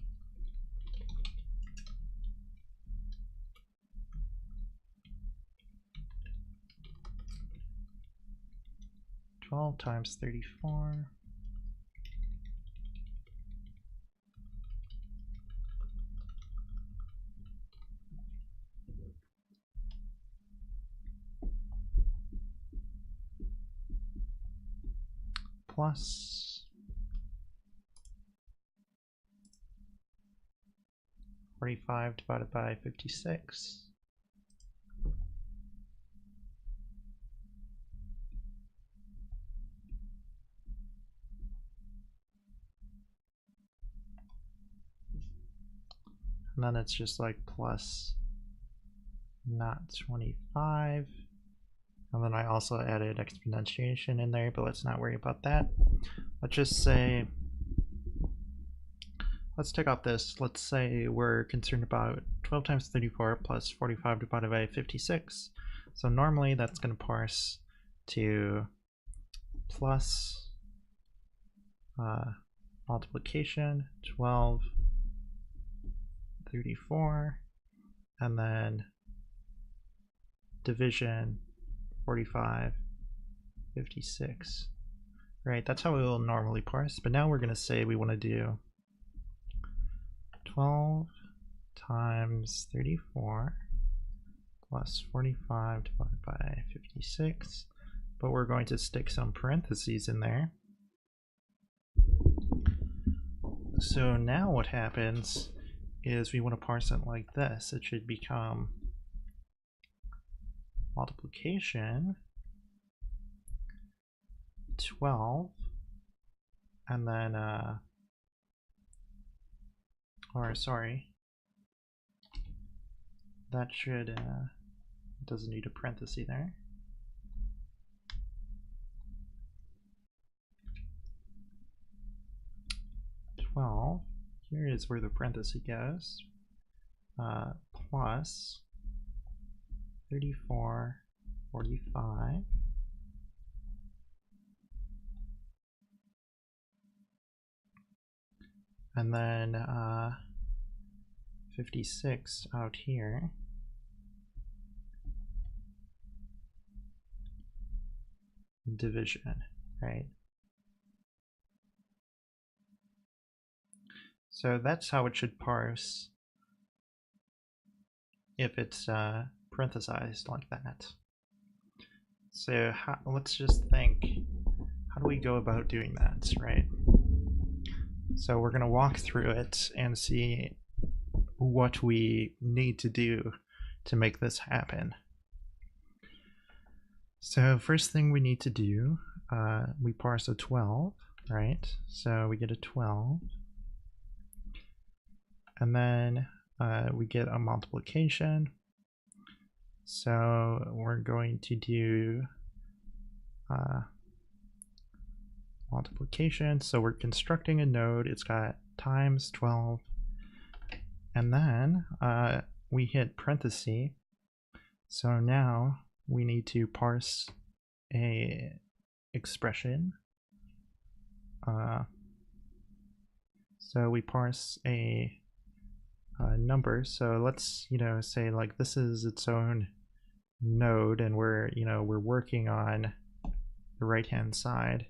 Twelve times 34. Plus 45 divided by 56. And then it's just like plus not 25. And then I also added exponentiation in there, but let's not worry about that. Let's just say, let's take out this. Let's say we're concerned about 12 times 34 plus 45 divided by 56. So normally that's going to parse to plus multiplication 12, 34, and then division 45, 56. Right, that's how we will normally parse, but now we're going to say we want to do 12 times 34 plus 45 divided by 56, but we're going to stick some parentheses in there. So now what happens is we want to parse it like this. It should become multiplication 12, and then or sorry, that should doesn't need a parenthesis there. Here is where the parenthesis goes, plus 34, 45, and then 56 out here. Division, right? So that's how it should parse if it's parenthesized like that. So let's just think, how do we go about doing that, right? So we're going to walk through it and see what we need to do to make this happen. So first thing we need to do, we parse a 12, right? So we get a 12. And then we get a multiplication. So we're going to do multiplication. So we're constructing a node. It's got times 12. And then we hit parenthesis. So now we need to parse a expression. So we parse a number. So let's say like this is its own node, and we're working on the right hand side,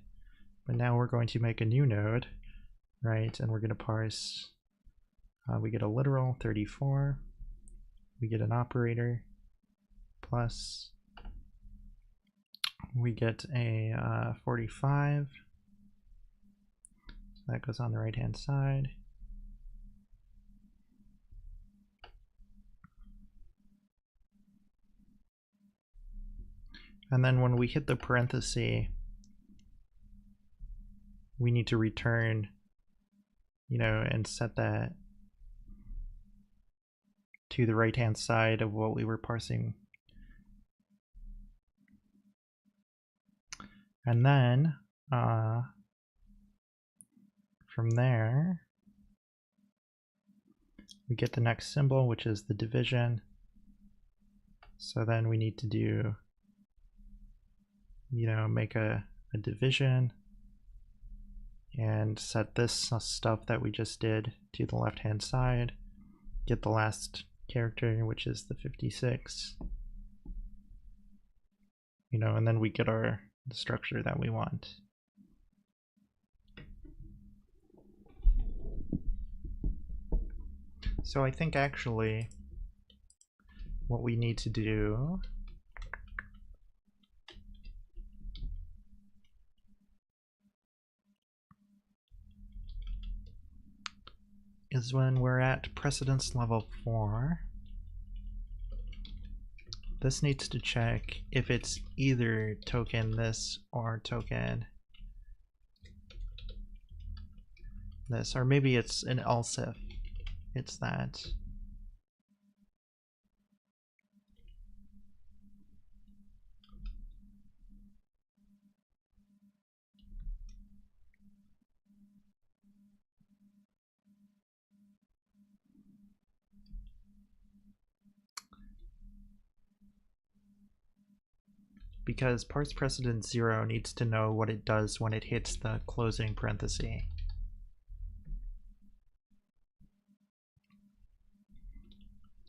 but now we're going to make a new node, right? And we're going to parse. We get a literal 34. We get an operator plus. We get a 45. So that goes on the right hand side. And then when we hit the parenthesis, we need to return, and set that to the right hand side of what we were parsing. And then from there we get the next symbol, which is the division. So then we need to do, make a division and set this stuff that we just did to the left hand side, get the last character, which is the 56, and then we get the structure that we want. So I think actually what we need to do is when we're at precedence level 4, this needs to check if it's either token this or token this, or maybe it's an else if it's that. Because parse precedence 0 needs to know what it does when it hits the closing parenthesis.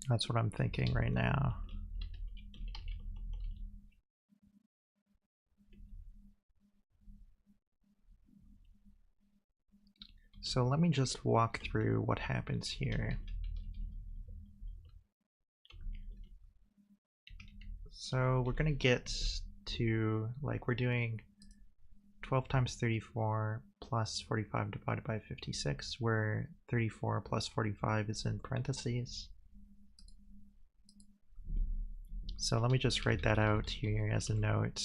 That's what I'm thinking right now. So let me just walk through what happens here. So we're going to get to, like, we're doing 12 times 34 plus 45 divided by 56, where 34 plus 45 is in parentheses. So let me just write that out here as a note.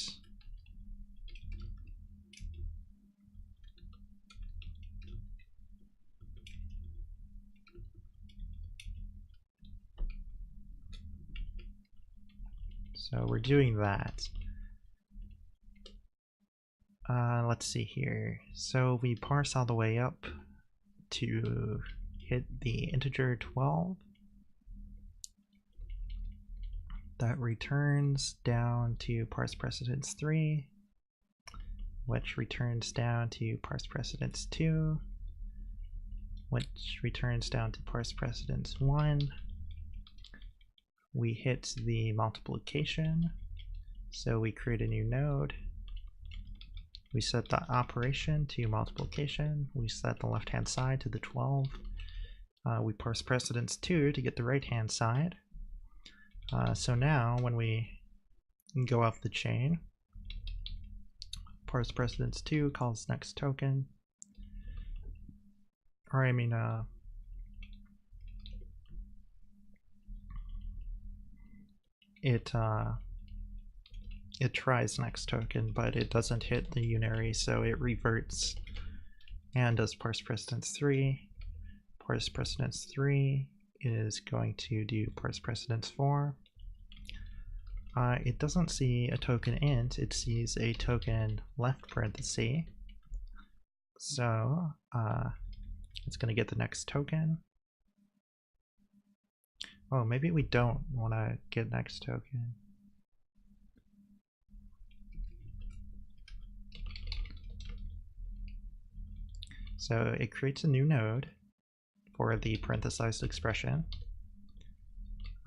So we're doing that. Let's see here. So we parse all the way up to hit the integer 12. That returns down to parse precedence 3, which returns down to parse precedence 2, which returns down to parse precedence 1. We hit the multiplication, so we create a new node. We set the operation to multiplication. We set the left-hand side to the 12. We parse precedence 2 to get the right-hand side. So now when we go off the chain, parse precedence 2 calls next token, or I mean it tries next token, but it doesn't hit the unary, so it reverts and does parse precedence 3. Parse precedence 3 is going to do parse precedence 4. It doesn't see a token int, it sees a token left parenthesis. So it's going to get the next token. Oh, maybe we don't want to get next token. So it creates a new node for the parenthesized expression.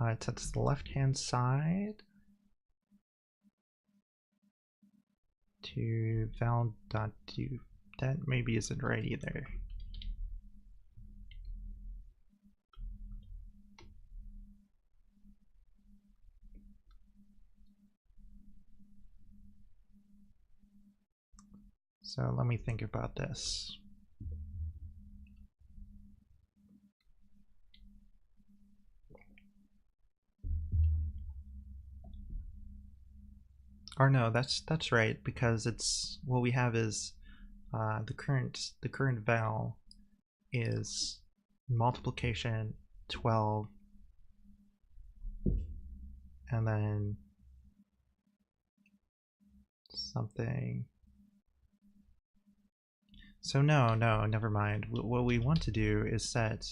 It sets the left-hand side to val.do. That maybe isn't right either. So let me think about this. Or no, that's right, because it's what we have is the current val is multiplication 12 and then something. So no, never mind. What we want to do is set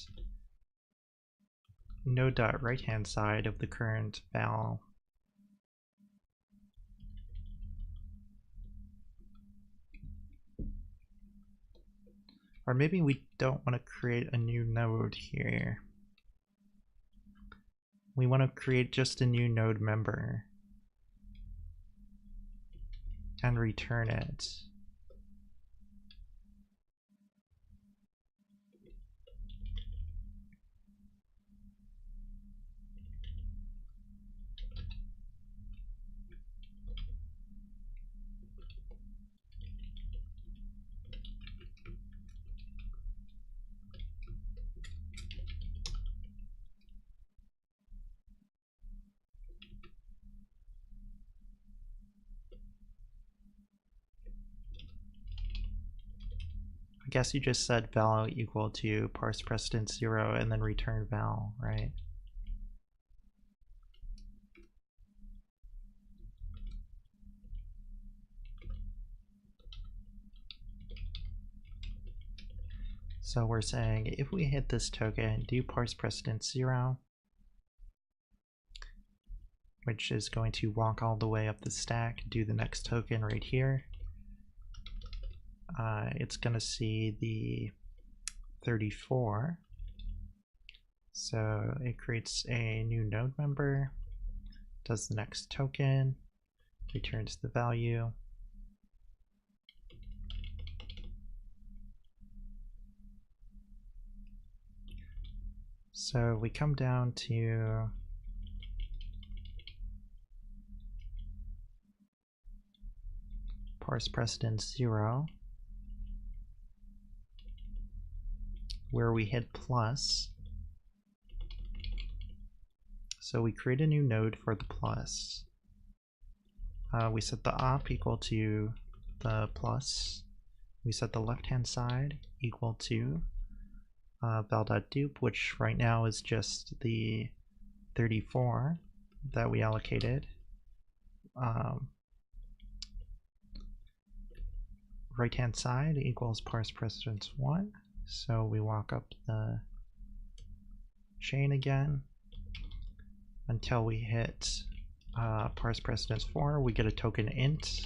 node.right hand side of the current val. Or maybe we don't want to create a new node here. We want to create just a new node member and return it. I guess you just set val equal to parse precedence 0 and then return val, right? So we're saying if we hit this token, do parse precedence 0, which is going to walk all the way up the stack, do the next token right here. It's going to see the 34. So it creates a new node member, does the next token, returns the value. So we come down to parse precedence 0, where we hit plus. So we create a new node for the plus. We set the op equal to the plus. We set the left-hand side equal to val.dupe, which right now is just the 34 that we allocated. Right-hand side equals parse precedence 1. So we walk up the chain again until we hit parse precedence 4. We get a token int.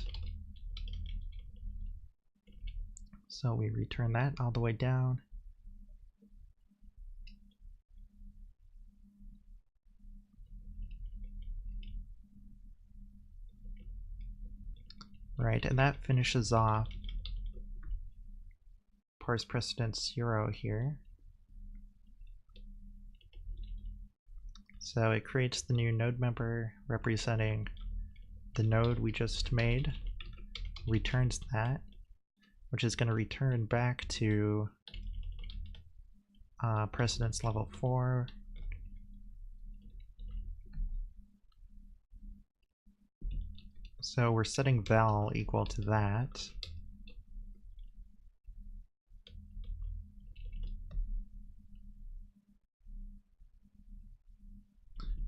So we return that all the way down. Right, and that finishes off parse precedence 0 here. So it creates the new node member representing the node we just made, returns that, which is going to return back to precedence level 4. So we're setting val equal to that.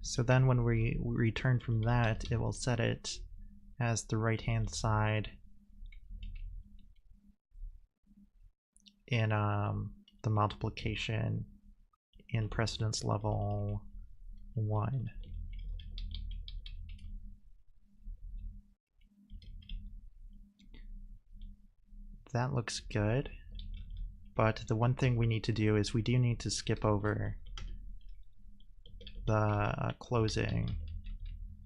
So then when we return from that, it will set it as the right-hand side in the multiplication in precedence level 1. That looks good, but the one thing we need to do is we do need to skip over the closing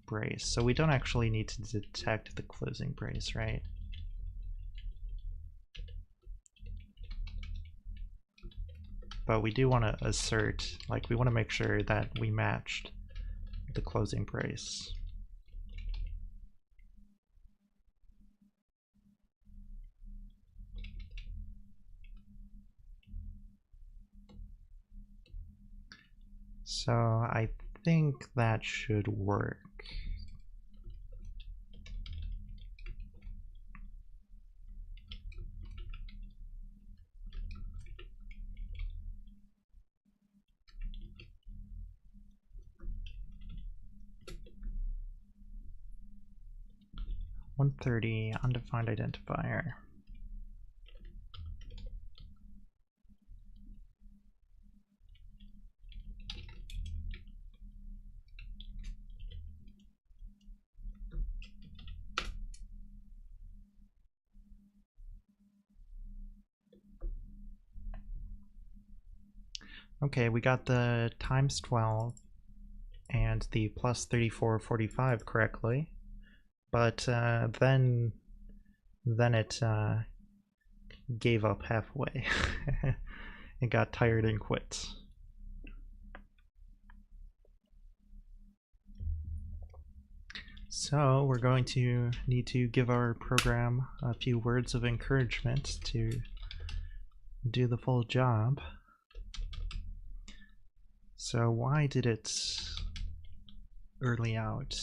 brace. So we don't actually need to detect the closing brace, right? But we do want to assert, like we want to make sure that we matched the closing brace. So I think that should work. 130, undefined identifier. Okay, we got the times 12 and the plus 3445 correctly, but then it gave up halfway. It got tired and quit. So we're going to need to give our program a few words of encouragement to do the full job. So why did it early out?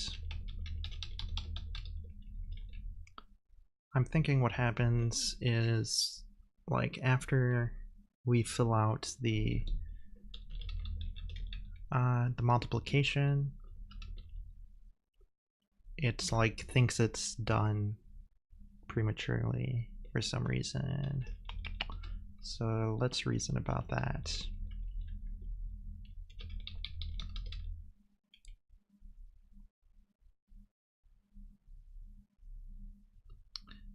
I'm thinking what happens is, like, after we fill out the multiplication, it's like thinks it's done prematurely for some reason. So let's reason about that.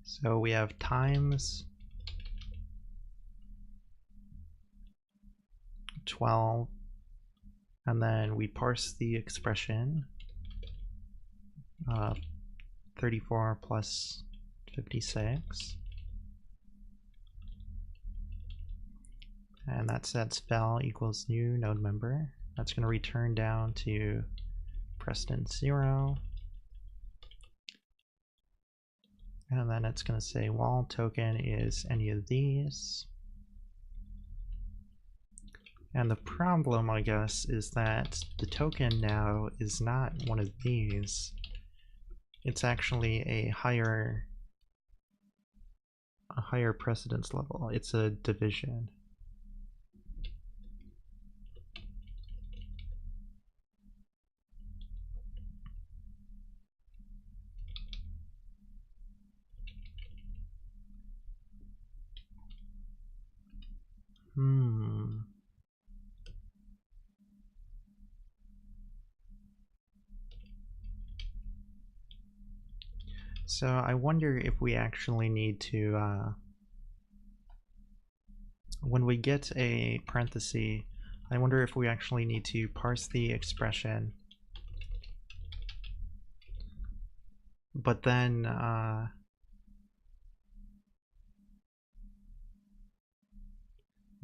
So we have times 12, and then we parse the expression 34 plus 56, and that sets val equals new node member. That's going to return down to precedence 0, and then it's going to say wall token is any of these. And the problem, I guess, is that the token now is not one of these. It's actually a higher precedence level. It's a division. So I wonder if we actually need to, when we get a parenthesis, I wonder if we actually need to parse the expression, but then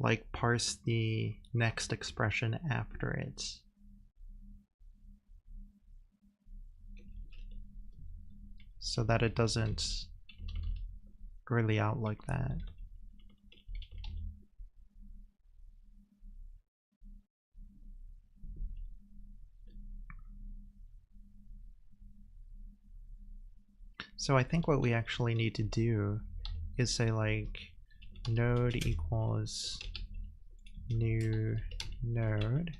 like parse the next expression after it. So that it doesn't early out like that. So I think what we actually need to do is say like node equals new node,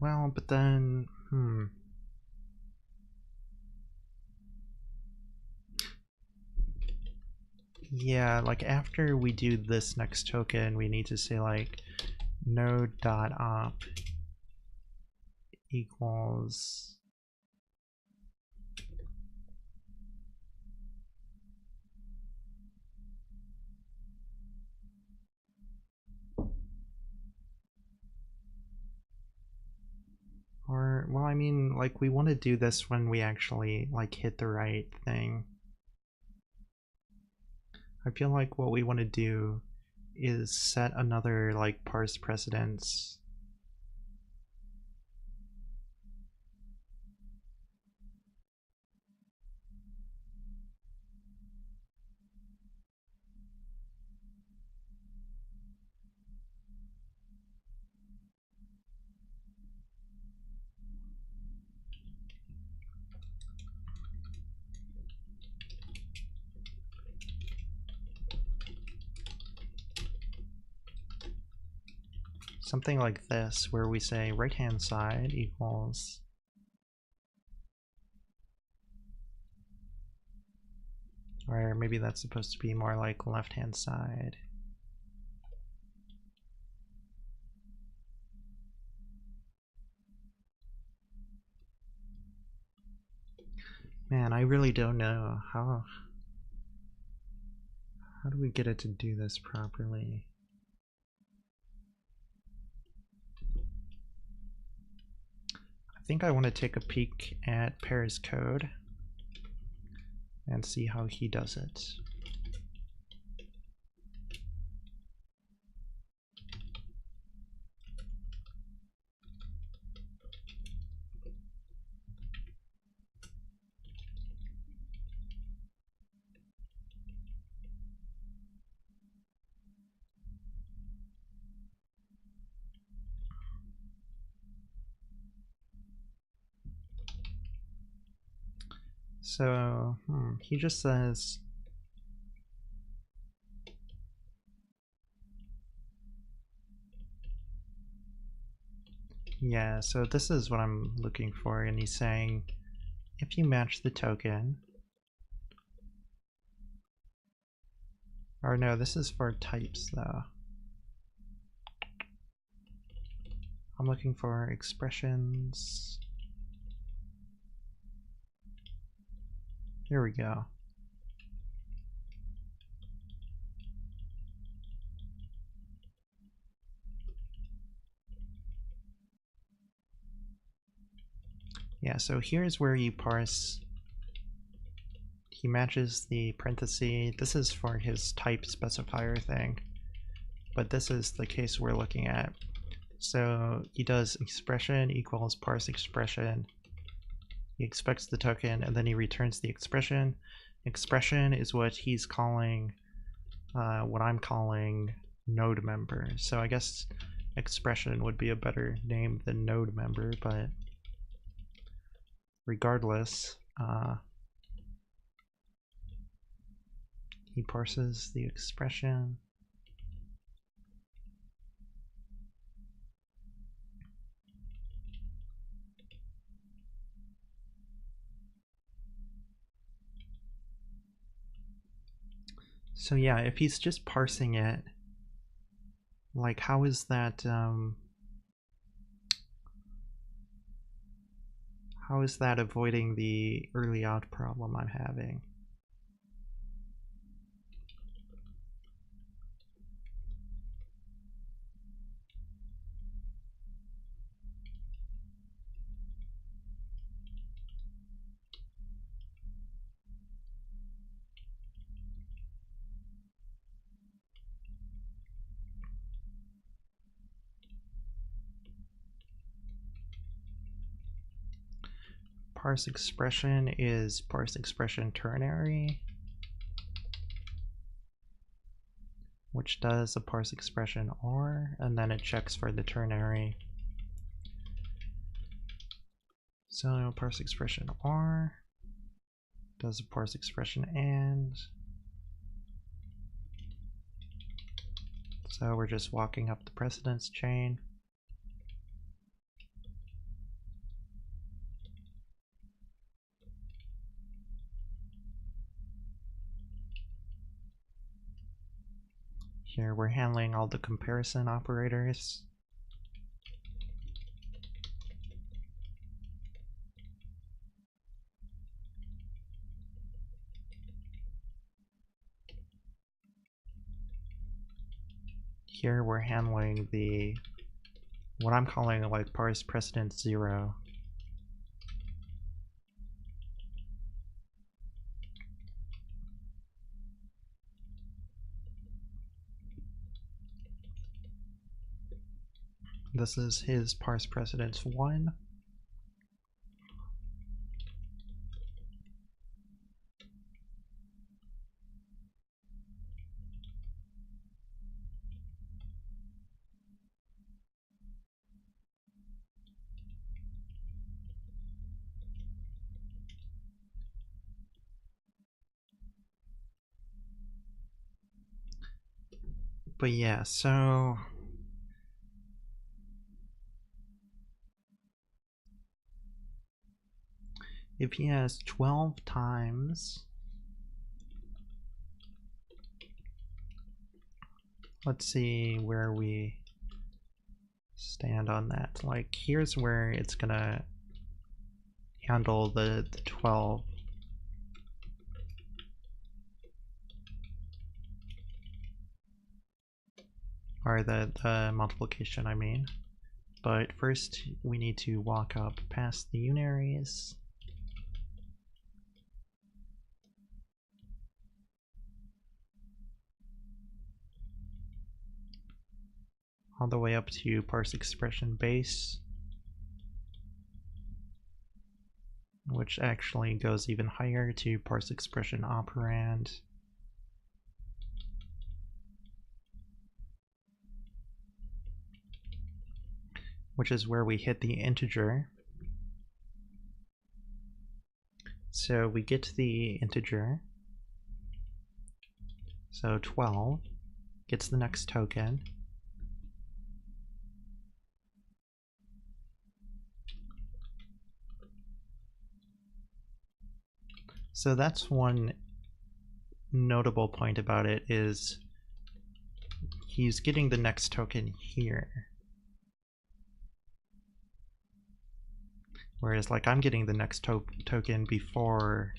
well, but then, yeah, like after we do this next token, we need to say like node.op equals or, well, I mean, like we want to do this when we actually like hit the right thing. I feel like what we want to do is set another like parse precedence. something like this, where we say right hand side equals or maybe that's supposed to be more like left hand side. Man, I really don't know how do we get it to do this properly? I think I want to take a peek at Pear's code and see how he does it. So, he just says yeah, so this is what I'm looking for, and he's saying if you match the token, or no, this is for types though. I'm looking for expressions. Here we go. Yeah, so here's where you parse. He matches the parenthesis. This is for his type specifier thing, but this is the case we're looking at. So he does expression equals parse expression. He expects the token and then he returns the expression. Expression is what he's calling, what I'm calling node member. So I guess expression would be a better name than node member, but regardless, he parses the expression. So yeah, if he's just parsing it, like how is that avoiding the early out problem I'm having? Parse expression is parse expression ternary, which does a parse expression or, and then it checks for the ternary. So parse expression or does a parse expression and. So we're just walking up the precedence chain. Here we're handling all the comparison operators. Here we're handling the, what I'm calling like parse precedence 0. This is his parse precedence 1. But yeah, so if he has 12 times, let's see where we stand on that. Like, here's where it's gonna handle the 12. Or the multiplication, I mean. But first, we need to walk up past the unaries. All the way up to parse expression base, which actually goes even higher to parse expression operand. Which is where we hit the integer. So we get the integer. So 12 gets the next token. So that's one notable point about it, is he's getting the next token here. Whereas like I'm getting the next token before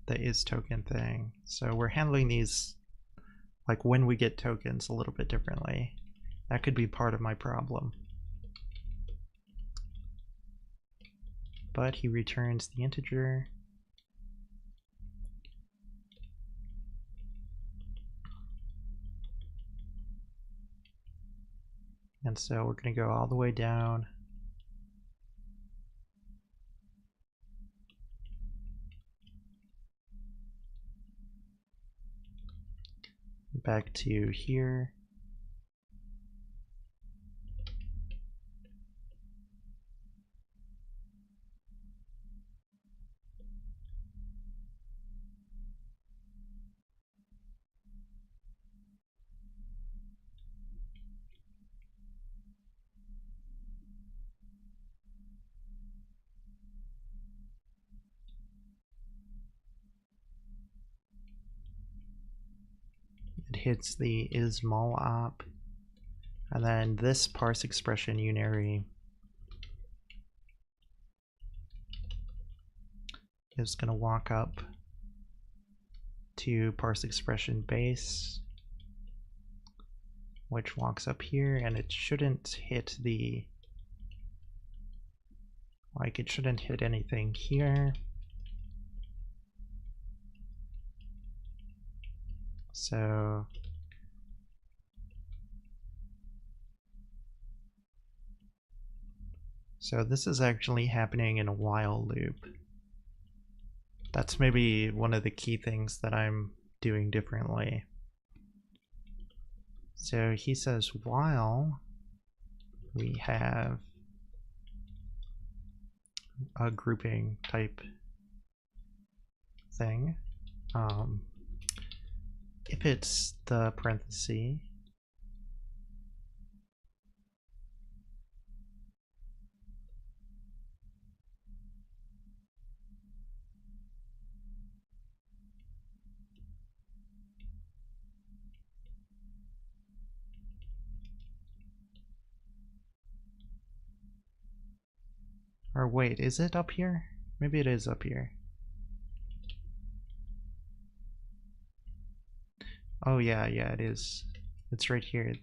the is token thing. So we're handling these, like when we get tokens, a little bit differently. That could be part of my problem. But he returns the integer. And so we're going to go all the way down. Back to here. It hits the ismul op, and then this parse expression unary is going to walk up to parse expression base, which walks up here, and it shouldn't hit the, like it shouldn't hit anything here. So this is actually happening in a while loop. That's maybe one of the key things that I'm doing differently. So he says while we have a grouping type thing, if it's the parenthesis, or wait, is it up here? Maybe it is up here. Oh yeah, it is. It's right here.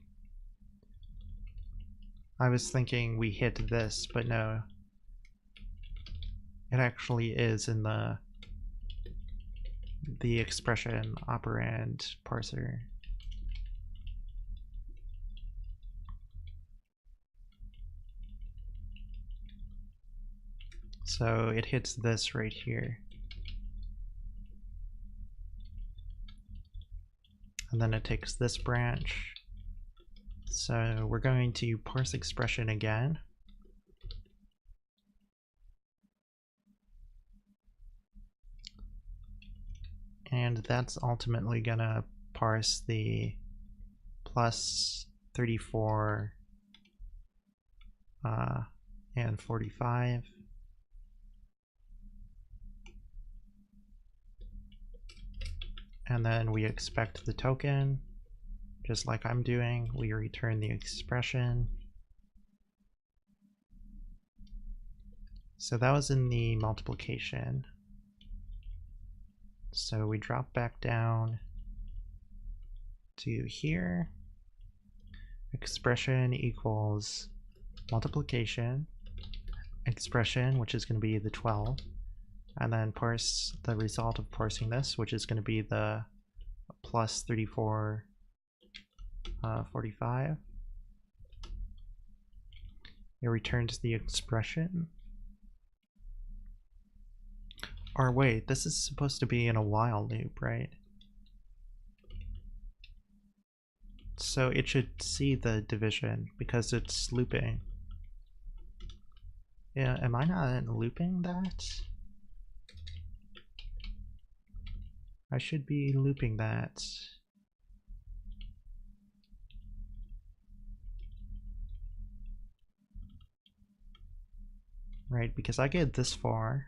I was thinking we hit this, but no. It actually is in the expression operand parser. So it hits this right here. And then it takes this branch. So we're going to parse expression again. And that's ultimately gonna parse the plus 34 and 45. and then we expect the token, just like I'm doing. We return the expression. So that was in the multiplication. So we drop back down to here. Expression equals multiplication, expression, which is going to be the 12, and then parse the result of parsing this, which is going to be the plus 34, 45. It returns the expression. Or wait, this is supposed to be in a while loop, right? So it should see the division because it's looping. Yeah, am I not looping that? I should be looping that. Right, because I get this far.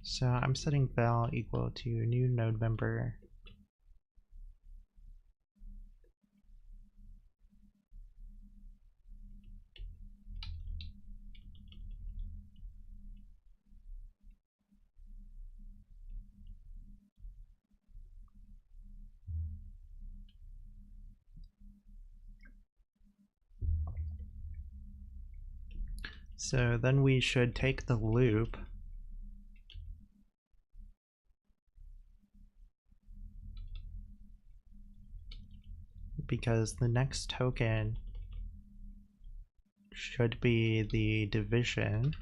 So I'm setting val equal to new node member. So then we should take the loop because the next token should be the division.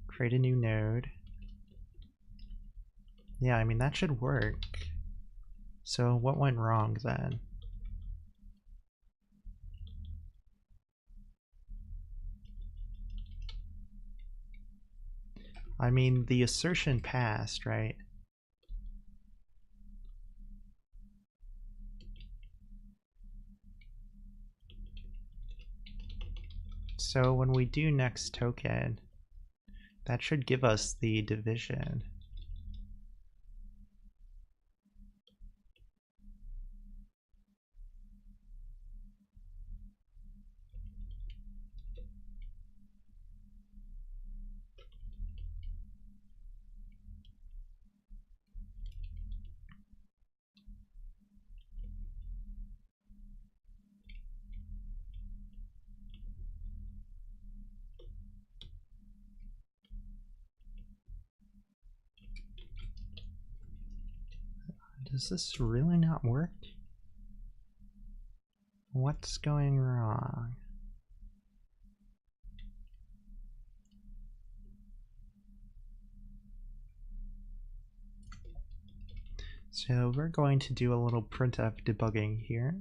Create a new node. Yeah, I mean, that should work. So what went wrong then? I mean, the assertion passed, right? So when we do next token, that should give us the division. Does this really not work? What's going wrong? So we're going to do a little printf debugging here.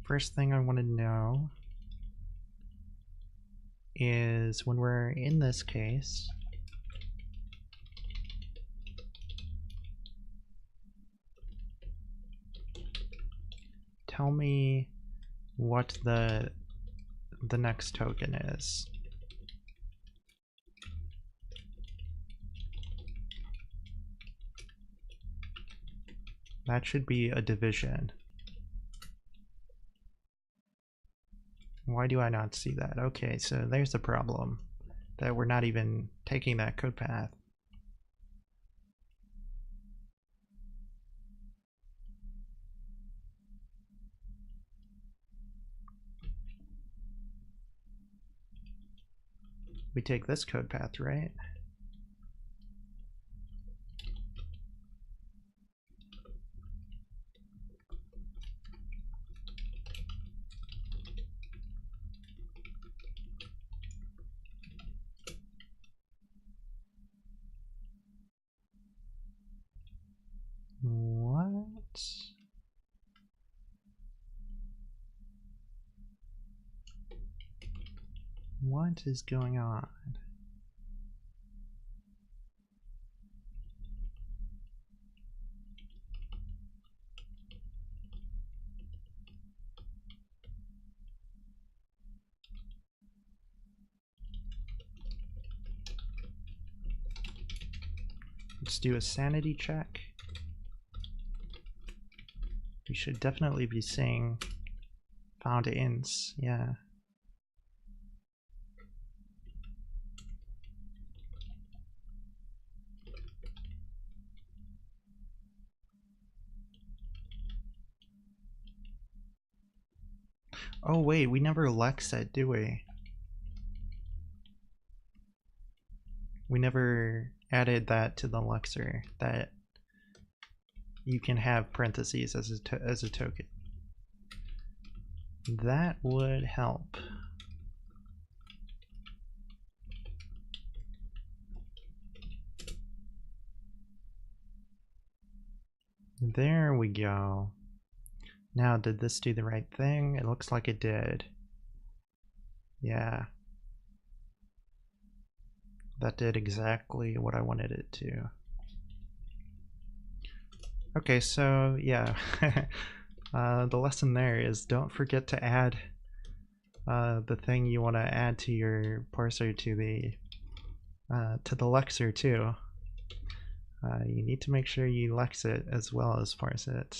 First thing I want to know is when we're in this case, tell me what the next token is. That should be a division. Why do I not see that? Okay, so there's the problem, that we're not even taking that code path. We take this code path, right? What? What is going on? Let's do a sanity check. We should definitely be seeing found ints, yeah. Oh wait, we never lex it, do we? We never added that to the lexer, that you can have parentheses as a token. That would help. There we go. Now, did this do the right thing? It looks like it did. Yeah. That did exactly what I wanted it to. Okay, so yeah. The lesson there is don't forget to add the thing you want to add to your parser to the lexer too. You need to make sure you lex it as well as parse it.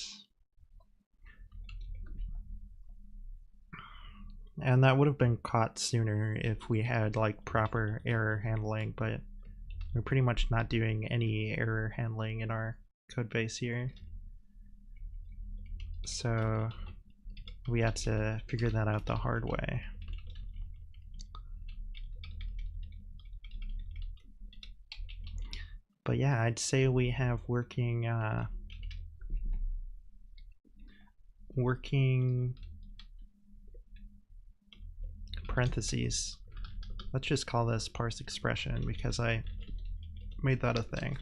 And that would have been caught sooner if we had like proper error handling, but we're pretty much not doing any error handling in our code base here. So we had to figure that out the hard way. But yeah, I'd say we have working parentheses. Let's just call this parse expression because I made that a thing.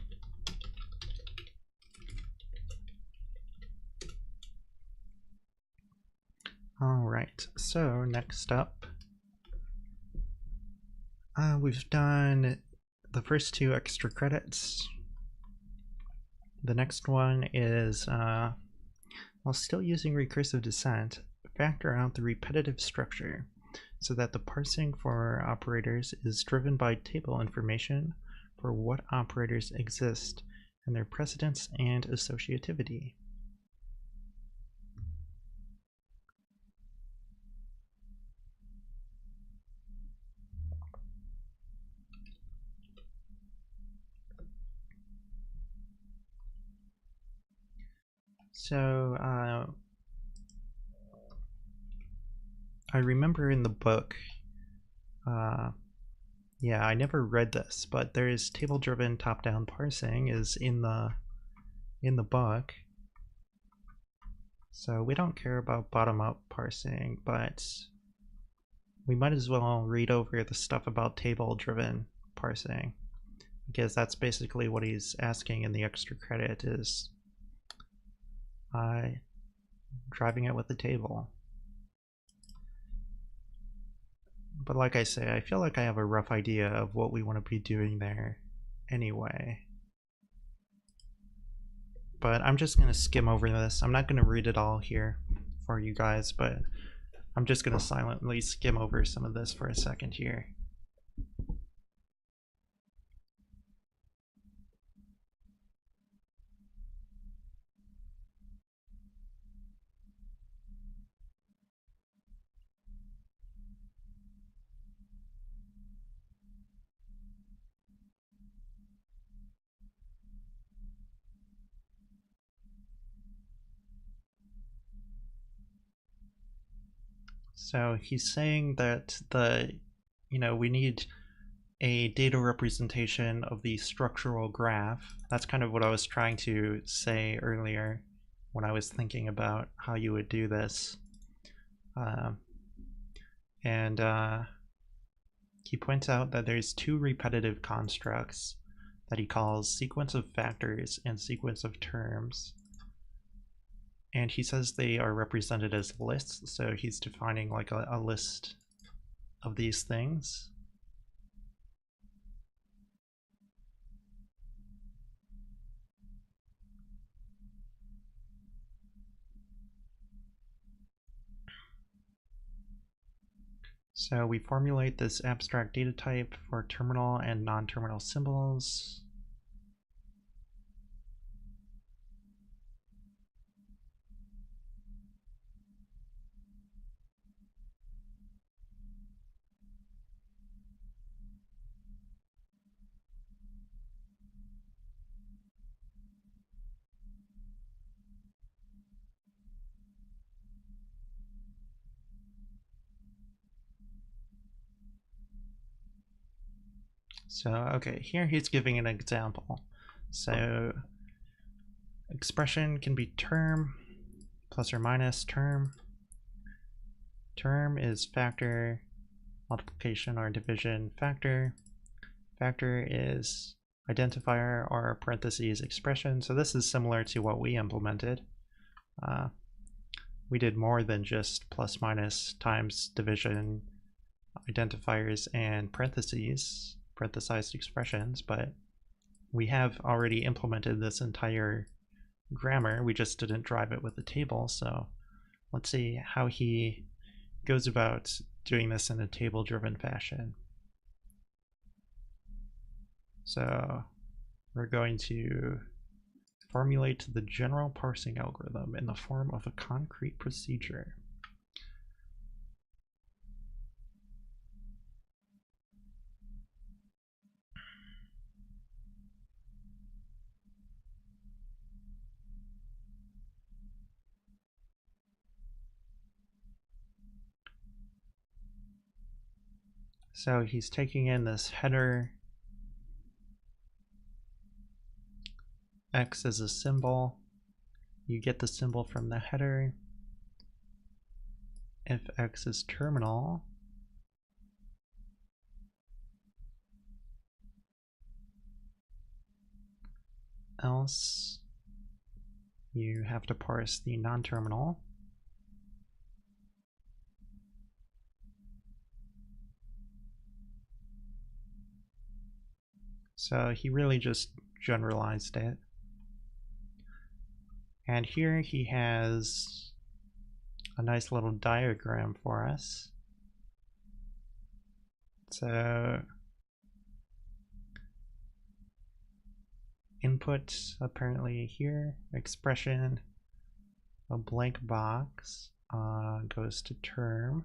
Alright, so next up, we've done the first two extra credits. The next one is, while still using recursive descent, factor out the repetitive structure so that the parsing for operators is driven by table information for what operators exist and their precedence and associativity. So I remember in the book, yeah, I never read this, but there is table-driven top-down parsing is in the book. So we don't care about bottom-up parsing, but we might as well read over the stuff about table-driven parsing, because that's basically what he's asking in the extra credit is driving it with a table. But like I say, I feel like I have a rough idea of what we want to be doing there anyway. But I'm just going to skim over this. I'm not going to read it all here for you guys, but I'm just going to silently skim over some of this for a second here. So he's saying that we need a data representation of the structural graph. That's kind of what I was trying to say earlier when I was thinking about how you would do this. He points out that there's two repetitive constructs that he calls sequence of factors and sequence of terms. And he says they are represented as lists, so he's defining like a list of these things. So we formulate this abstract data type for terminal and non-terminal symbols. So, okay, here he's giving an example. So, expression can be term, plus or minus term. Term is factor, multiplication or division factor. Factor is identifier or parentheses expression. So this is similar to what we implemented. We did more than just plus minus times division, identifiers, and parentheses, parenthesized expressions, but we have already implemented this entire grammar. We just didn't drive it with a table. So let's see how he goes about doing this in a table-driven fashion. So we're going to formulate the general parsing algorithm in the form of a concrete procedure. So he's taking in this header. X is a symbol. You get the symbol from the header. If X is terminal, else you have to parse the non-terminal. So he really just generalized it. And here he has a nice little diagram for us. So input apparently here, expression, a blank box goes to term,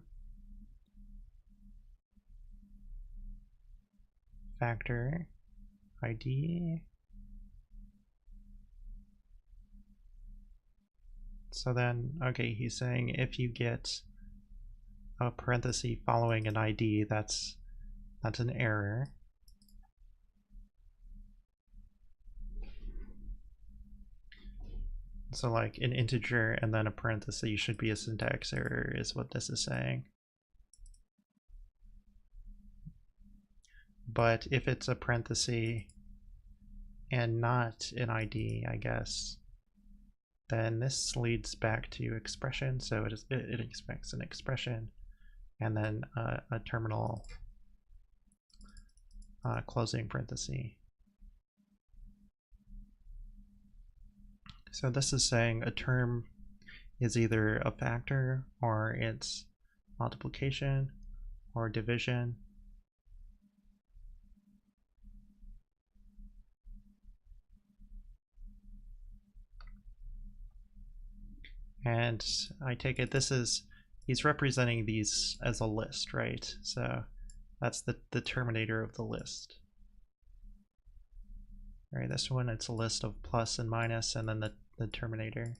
factor, ID. So then, okay, he's saying if you get a parenthesis following an ID, that's an error. So like an integer and then a parenthesis should be a syntax error is what this is saying. But if it's a parenthesis and not an ID, I guess, then this leads back to expression. So it expects an expression and then a terminal closing parenthesis. So this is saying a term is either a factor or it's multiplication or division. And I take it he's representing these as a list, right? So that's the terminator of the list. All right, this one, it's a list of plus and minus, and then the terminator.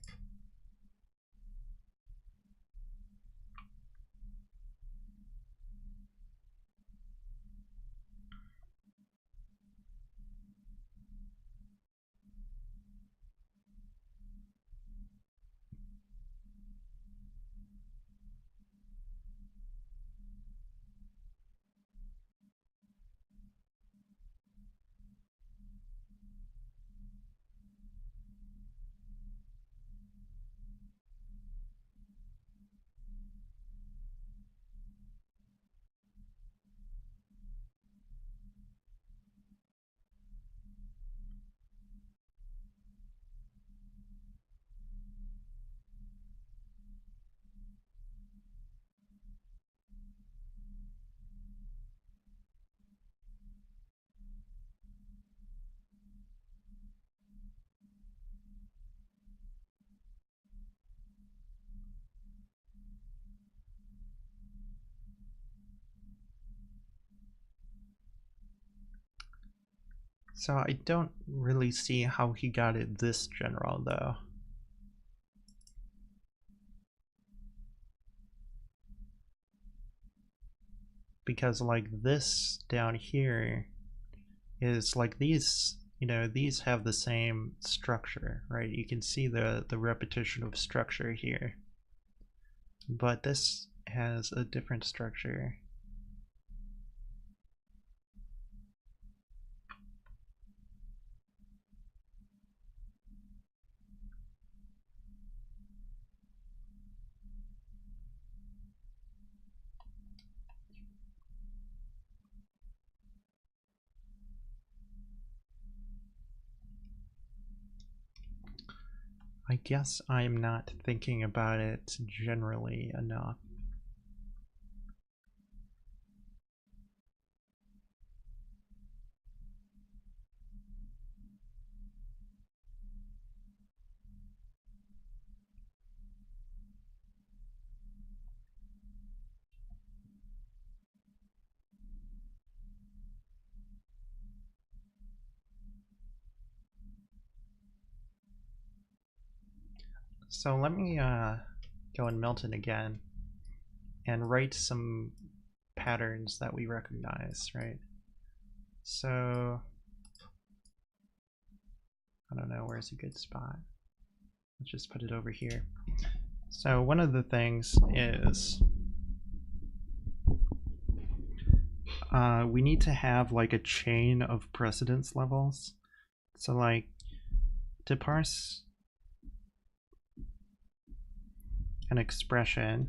So I don't really see how he got it this general though. Because like this down here is like these, you know, these have the same structure, right? You can see the repetition of structure here. But this has a different structure. I guess I'm not thinking about it generally enough. So let me go in Milton again and write some patterns that we recognize, right? So I don't know, where's a good spot? Let's just put it over here. So one of the things is we need to have like a chain of precedence levels. So like to parse an expression,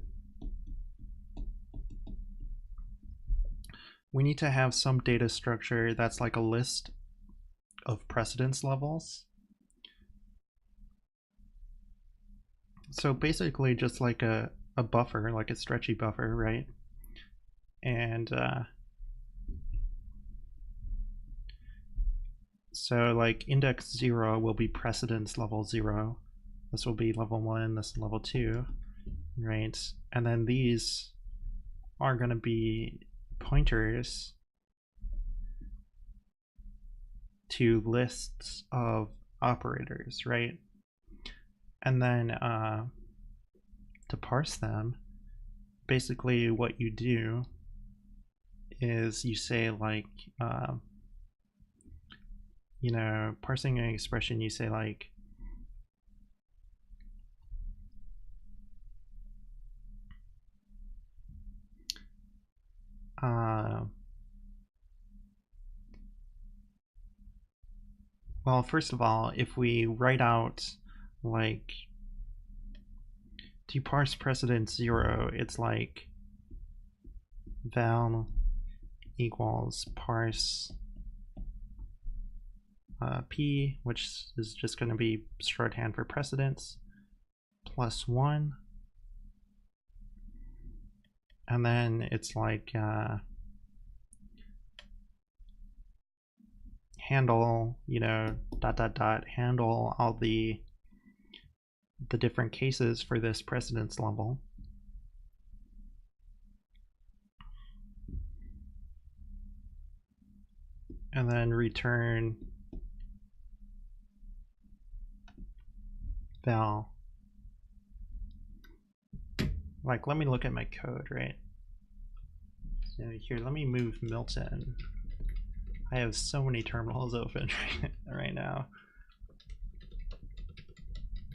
we need to have some data structure that's like a list of precedence levels. So basically just like a buffer, like a stretchy buffer, right? And so like index 0 will be precedence level 0. This will be level 1, this is level 2, right? And then these are going to be pointers to lists of operators, right? And then to parse them, basically what you do is you say like, you know, parsing an expression, you say like, well, first of all, if we write out like to parse precedence 0, it's like val equals parse p, which is just going to be shorthand for precedence, plus 1. And then it's like handle, you know, dot dot dot, handle all the different cases for this precedence level. And then return val. Like, let me look at my code, right? So here, let me move Milton. I have so many terminals open right now.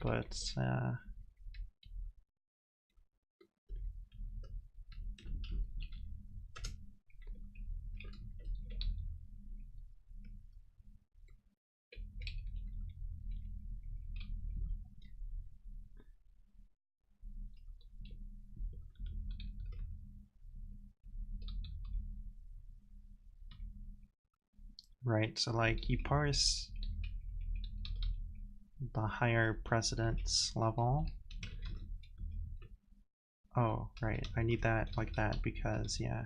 But right, so like you parse the higher precedence level. Oh, right, I need that like that because, yeah.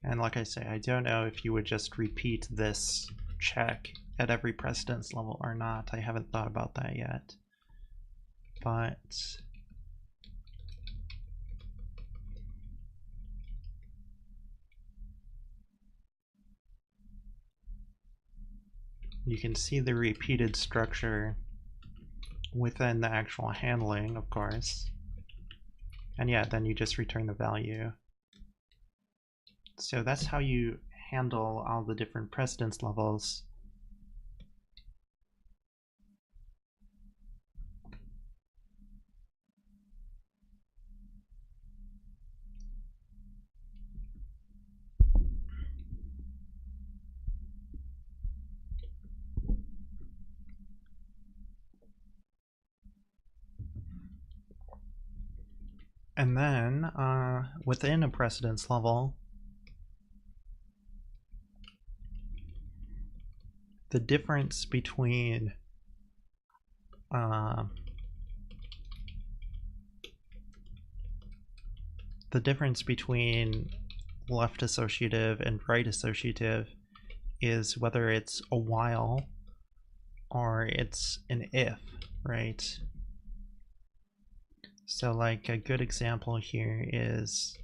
And like I say, I don't know if you would just repeat this check at every precedence level or not. I haven't thought about that yet. But you can see the repeated structure within the actual handling, of course. And yeah, then you just return the value. So that's how you handle all the different precedence levels. And then within a precedence level, the difference between left associative and right associative is whether it's a while or it's an if, right? So like a good example here is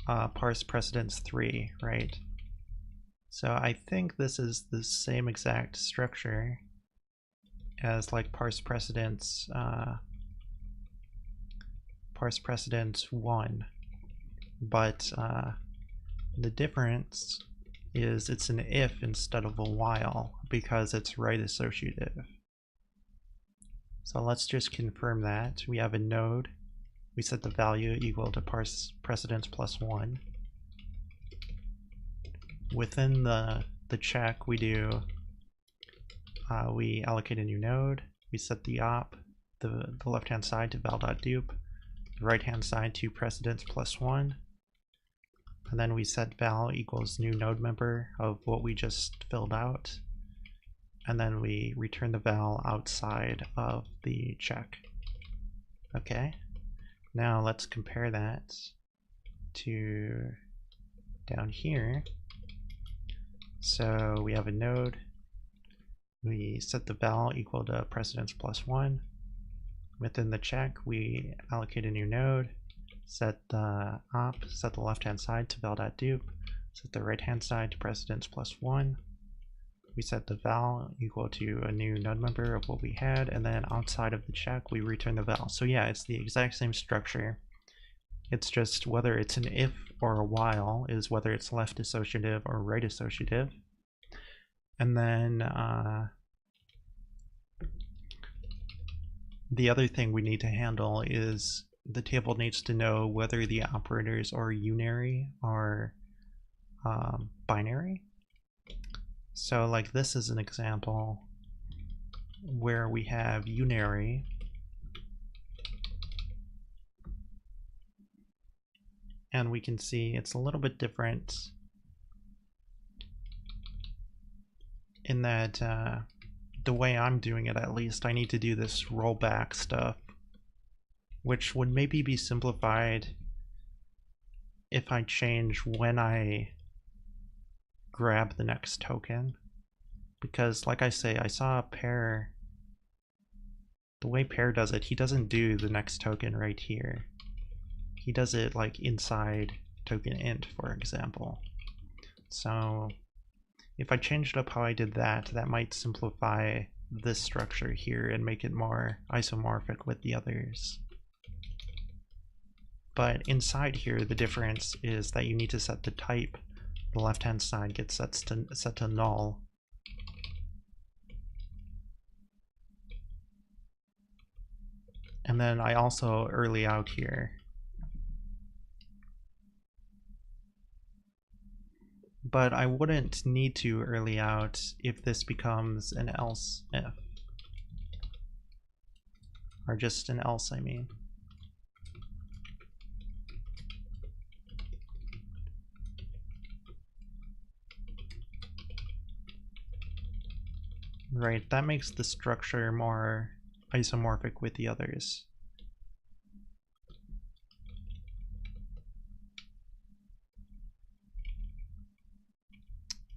Parse Precedence 3, right? So I think this is the same exact structure as like Parse Precedence 1, but the difference is it's an if instead of a while because it's right associative. So let's just confirm that. We have a node. We set the value equal to parse precedence plus 1. Within the check, we do we allocate a new node. We set the op, the left-hand side to val.dupe, the right-hand side to precedence plus 1. And then we set val equals new node member of what we just filled out. And then we return the val outside of the check. Okay, now let's compare that to down here. So we have a node. We set the val equal to precedence plus 1. Within the check, we allocate a new node, set the op, set the left-hand side to val.dupe, set the right-hand side to precedence plus 1. We set the val equal to a new node member of what we had, and then outside of the check, we return the val. So yeah, it's the exact same structure. It's just whether it's an if or a while is whether it's left associative or right associative. And then the other thing we need to handle is the table needs to know whether the operators are unary or binary. So like this is an example where we have unary and we can see it's a little bit different in that the way I'm doing it, at least, I need to do this rollback stuff, which would maybe be simplified if I change when I grab the next token. Because like I say, I saw Pair, the way Pair does it, he doesn't do the next token right here. He does it like inside token int, for example. So if I changed up how I did that, that might simplify this structure here and make it more isomorphic with the others. But inside here, the difference is that you need to set the type. The left-hand side gets set to null. And then I also early out here. But I wouldn't need to early out if this becomes an else if. Or just an else, I mean. Right, that makes the structure more isomorphic with the others.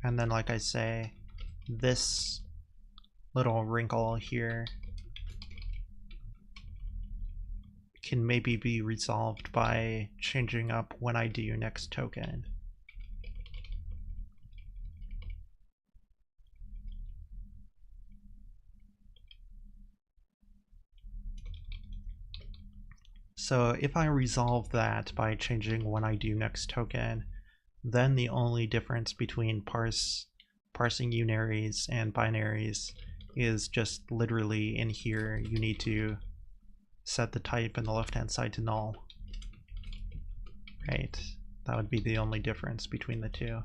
And then, like I say, this little wrinkle here can maybe be resolved by changing up when I do next token. So if I resolve that by changing when I do next token, then the only difference between parsing unaries and binaries is just literally in here you need to set the type in the left hand side to null. Right, that would be the only difference between the two.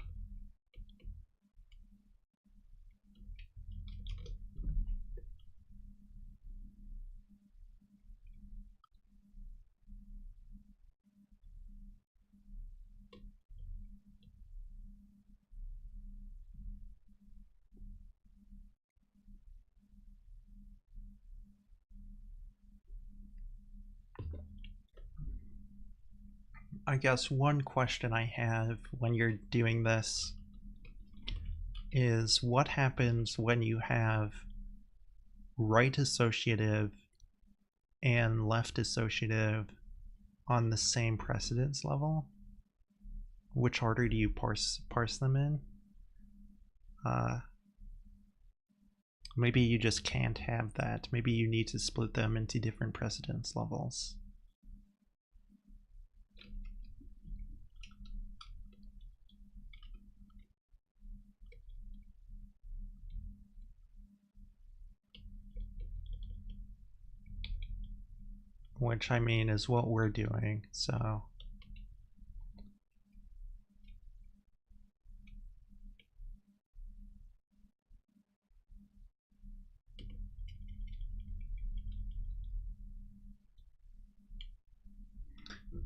I guess one question I have when you're doing this is what happens when you have right associative and left associative on the same precedence level? Which order do you parse them in? Maybe you just can't have that. Maybe you need to split them into different precedence levels. Which, I mean, is what we're doing, so.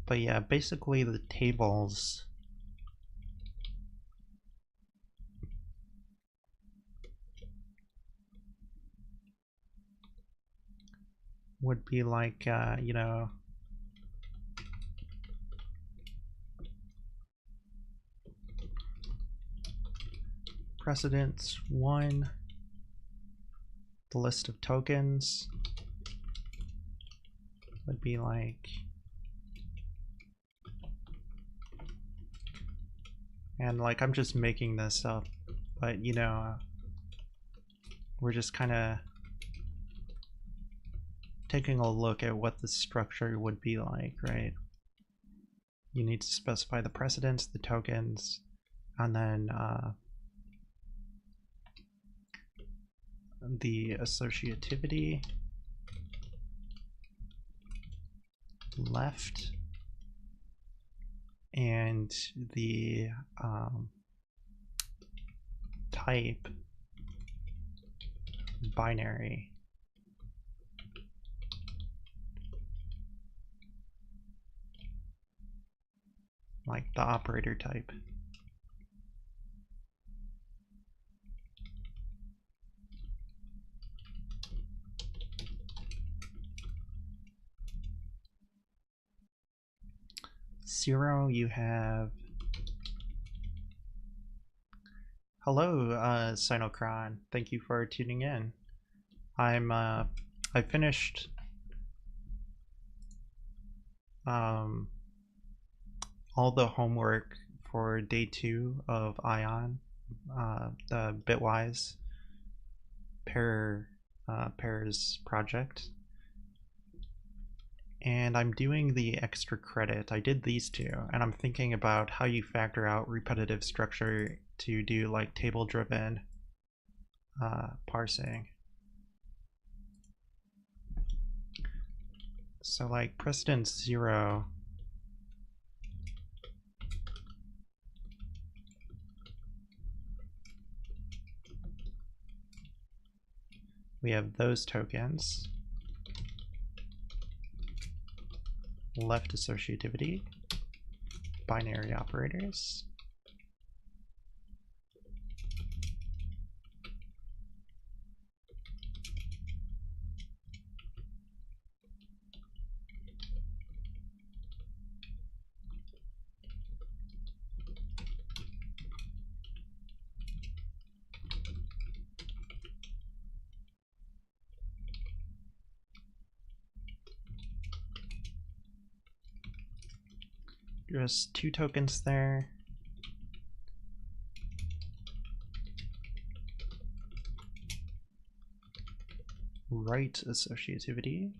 But yeah, basically the tables would be like, you know, precedence 1, the list of tokens would be like, and like I'm just making this up, but you know, we're just kind of taking a look at what the structure would be like, right? You need to specify the precedence, the tokens, and then the associativity, left, and the type, binary. Like the operator type. Zero, you have. Hello, Sinocron. Thank you for tuning in. I finished all the homework for day 2 of Ion, the Bitwise pairs project. And I'm doing the extra credit. I did these two, and I'm thinking about how you factor out repetitive structure to do like table-driven parsing. So like precedence 0, we have those tokens, left associativity, binary operators, just 2 tokens there. Right associativity.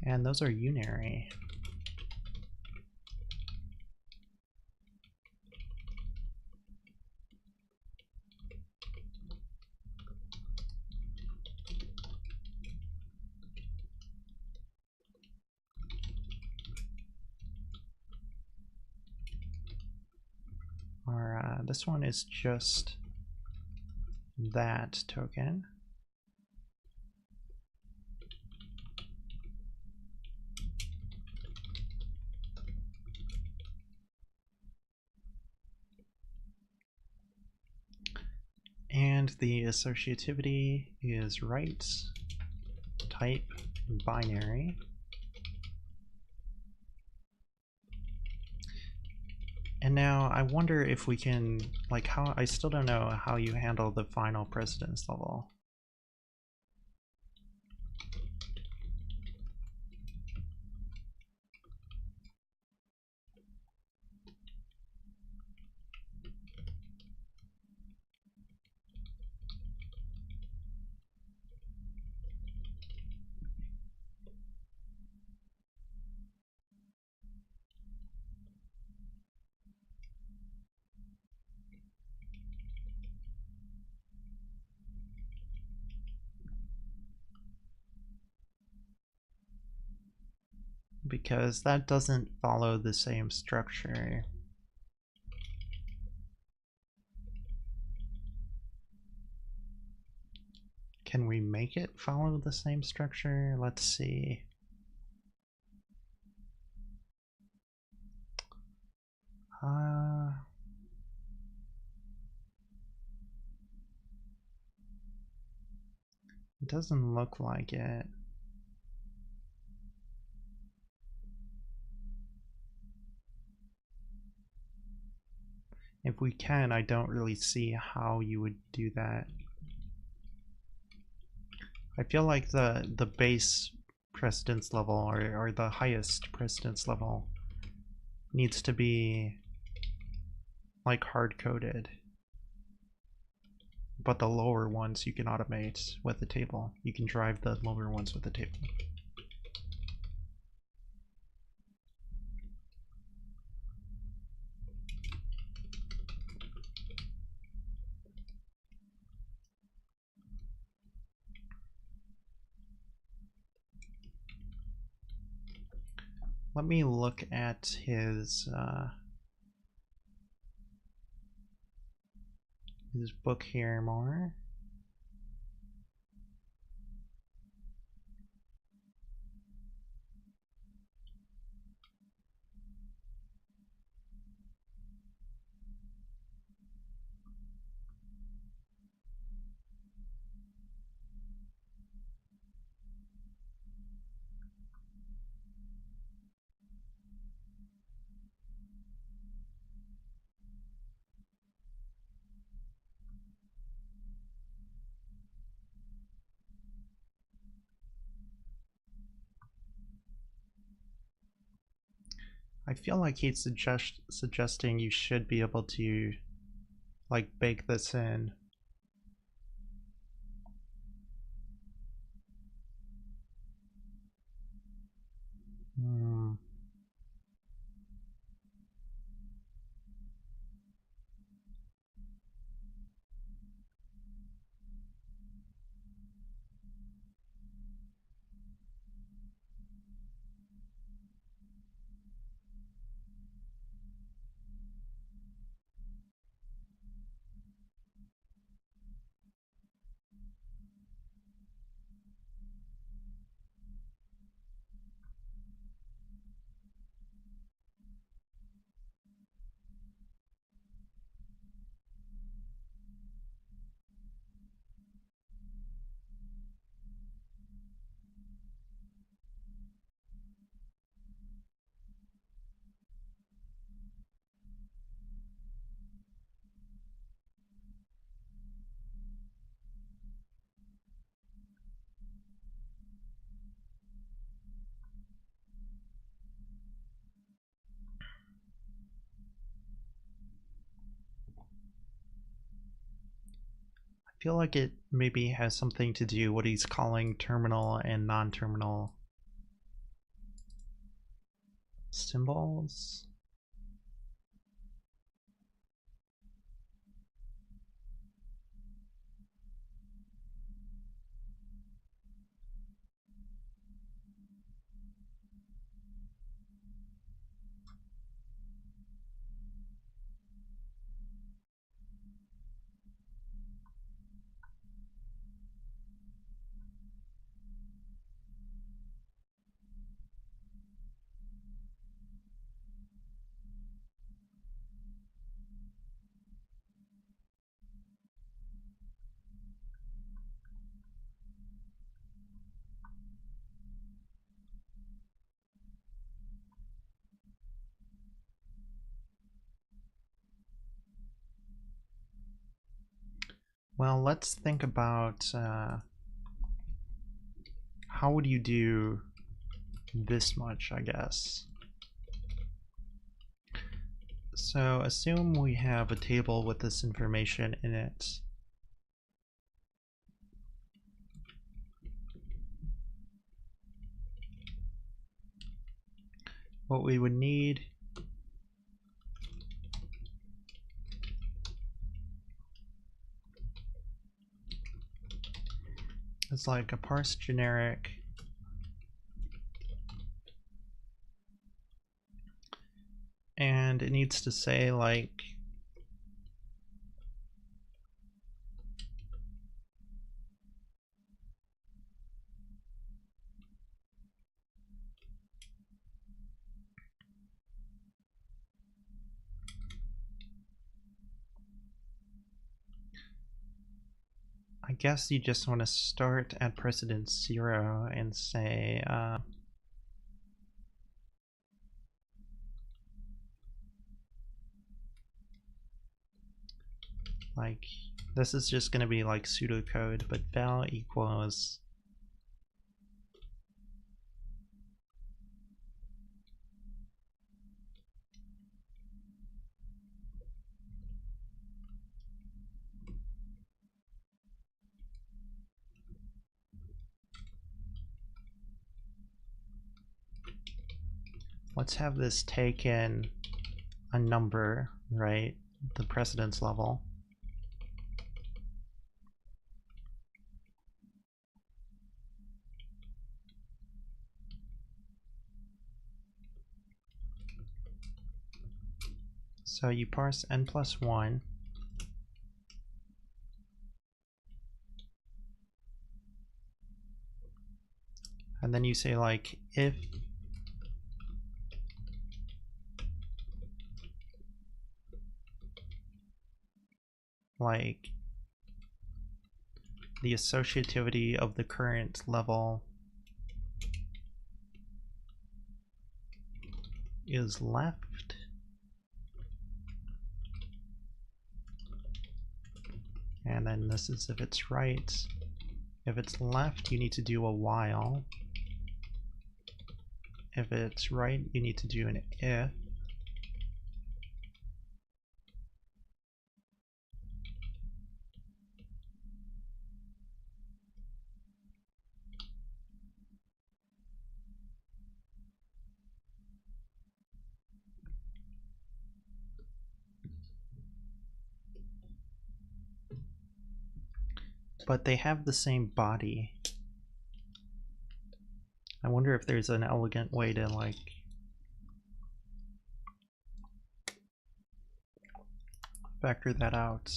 And those are unary. Or this one is just that token. And the associativity is right type binary. And now I wonder if we can, like, how, I still don't know how you handle the final precedence level. Because that doesn't follow the same structure. Can we make it follow the same structure? Let's see. It doesn't look like it. If we can, I don't really see how you would do that. I feel like the base precedence level or the highest precedence level needs to be like hard-coded. But the lower ones you can automate with the table. You can drive the lower ones with the table. Let me look at his book here more. I feel like he's suggesting you should be able to like bake this in. I feel like it maybe has something to do what he's calling terminal and non-terminal symbols. Well, let's think about how would you do this much, I guess. So assume we have a table with this information in it. What we would need is like a parse generic and it needs to say like I guess you just want to start at precedence 0 and say like this is just going to be like pseudocode, but val equals let's have this take in a number, right? The precedence level. So you parse n+1. And then you say like if like the associativity of the current level is left, and then this is if it's right. If it's left, you need to do a while. If it's right, you need to do an if. But they have the same body. I wonder if there's an elegant way to like factor that out.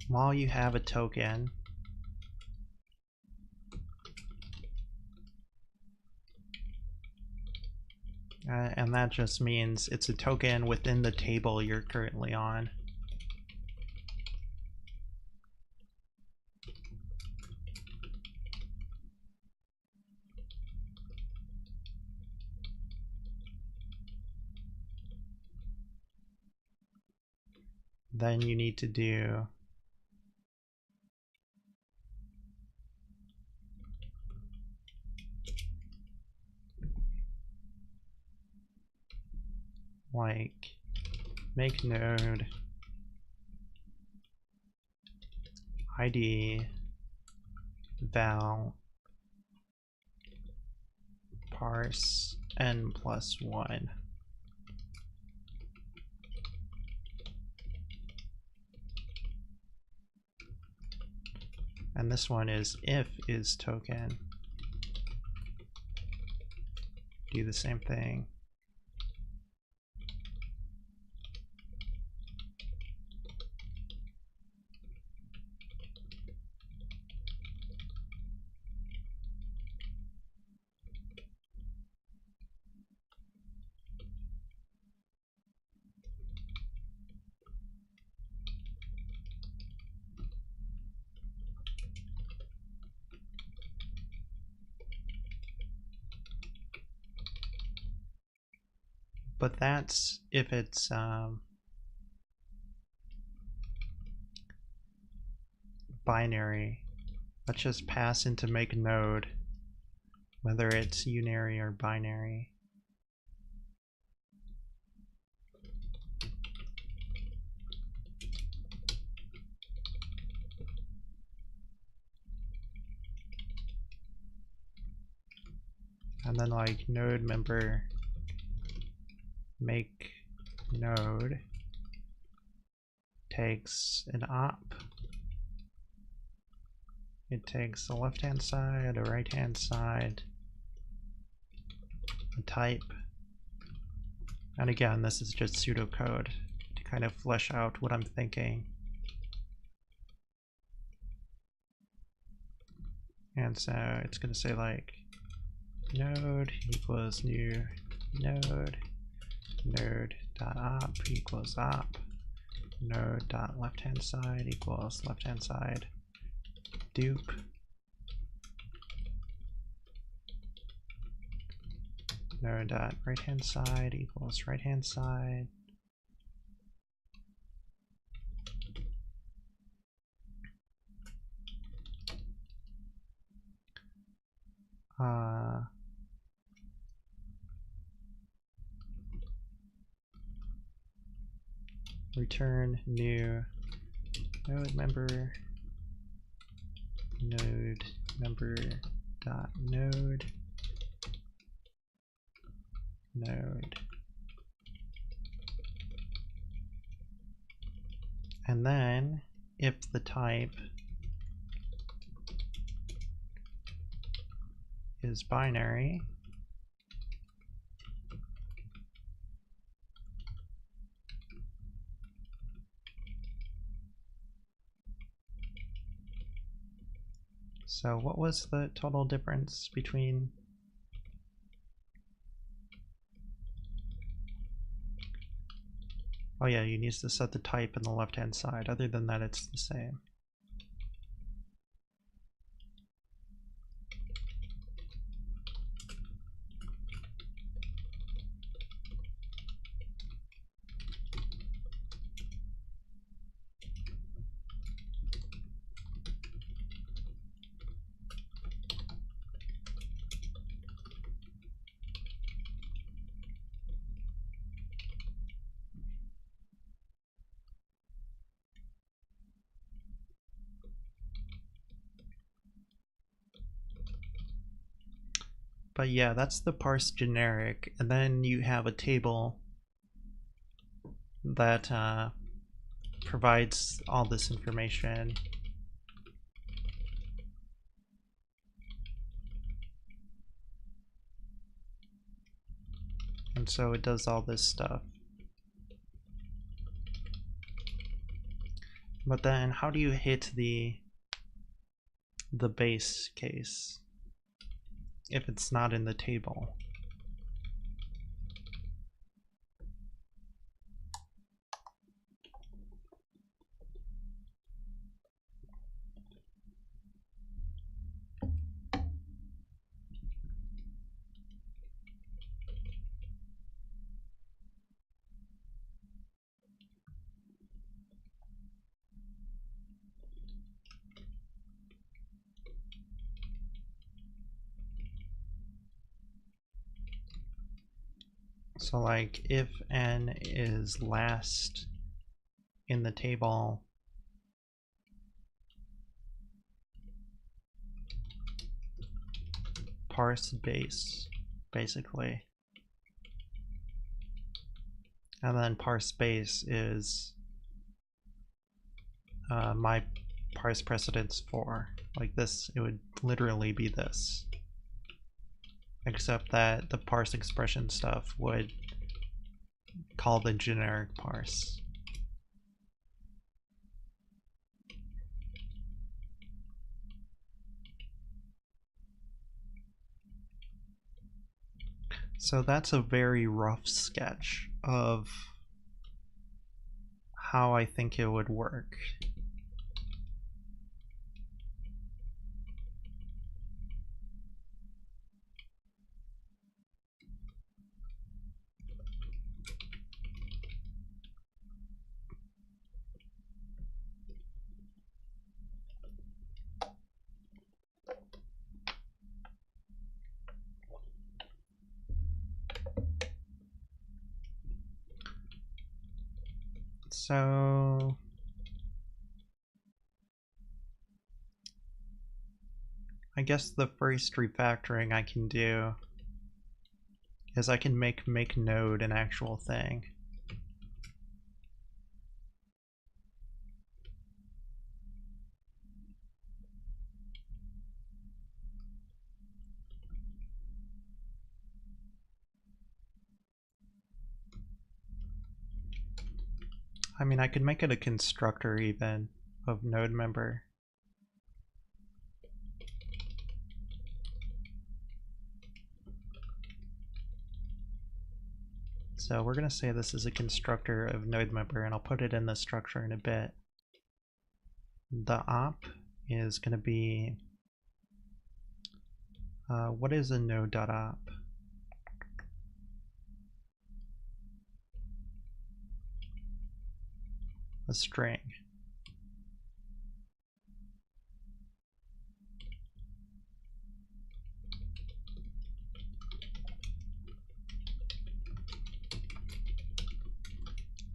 While you have a token, and that just means it's a token within the table you're currently on. Then you need to do like make node id val parse n+1. And this one is if is token. Do the same thing. But that's if it's binary. Let's just pass into make node whether it's unary or binary. And then like node member make node takes an op. It takes a left-hand side, a right-hand side, a type. And again, this is just pseudocode to kind of flesh out what I'm thinking. And so it's going to say like node equals new node, node.op equals op, node.left-hand side equals left-hand side, dupe, node.right-hand side equals right-hand side, return new node member dot node node, and then if the type is binary, so what was the total difference between oh yeah, you need to set the type in the left hand side. Other than that, it's the same. But yeah, that's the parse generic, and then you have a table that provides all this information. And so it does all this stuff. But then how do you hit the base case if it's not in the table? So like if n is last in the table, parse base, basically. And then parse base is my parse precedence for. Like this, it would literally be this. Except that the parse expression stuff would call the generic parse. So that's a very rough sketch of how I think it would work. So I guess the first refactoring I can do is I can make node an actual thing. I mean, I could make it a constructor even of node member. So we're going to say this is a constructor of node member, and I'll put it in the structure in a bit. The op is going to be, what is a node.op? A string.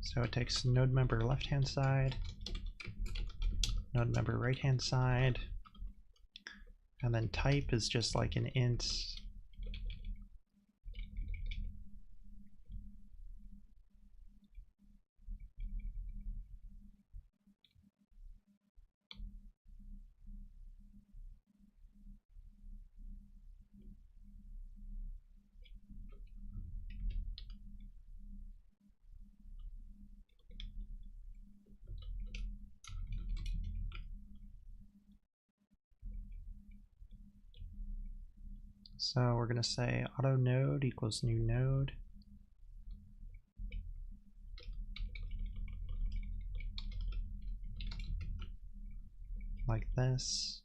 So it takes node member left hand side, node member right hand side, and then type is just like an int. So we're going to say auto node equals new node. Like this.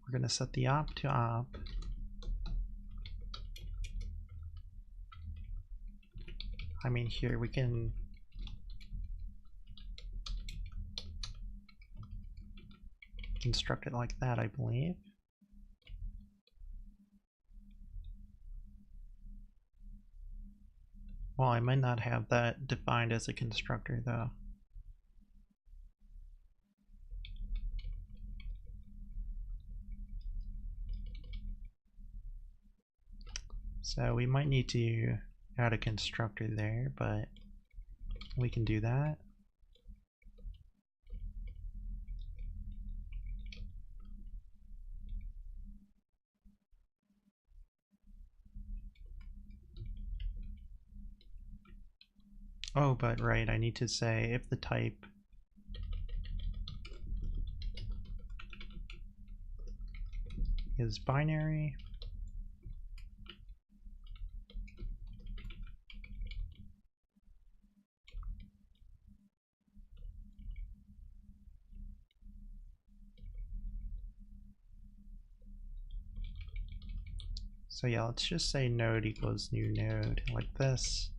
We're going to set the op to op. I mean, here we can construct it like that, I believe. Well, I might not have that defined as a constructor though. So we might need to add a constructor there, but we can do that. Oh, but right, I need to say if the type is binary, So yeah, let's just say node equals new node like this.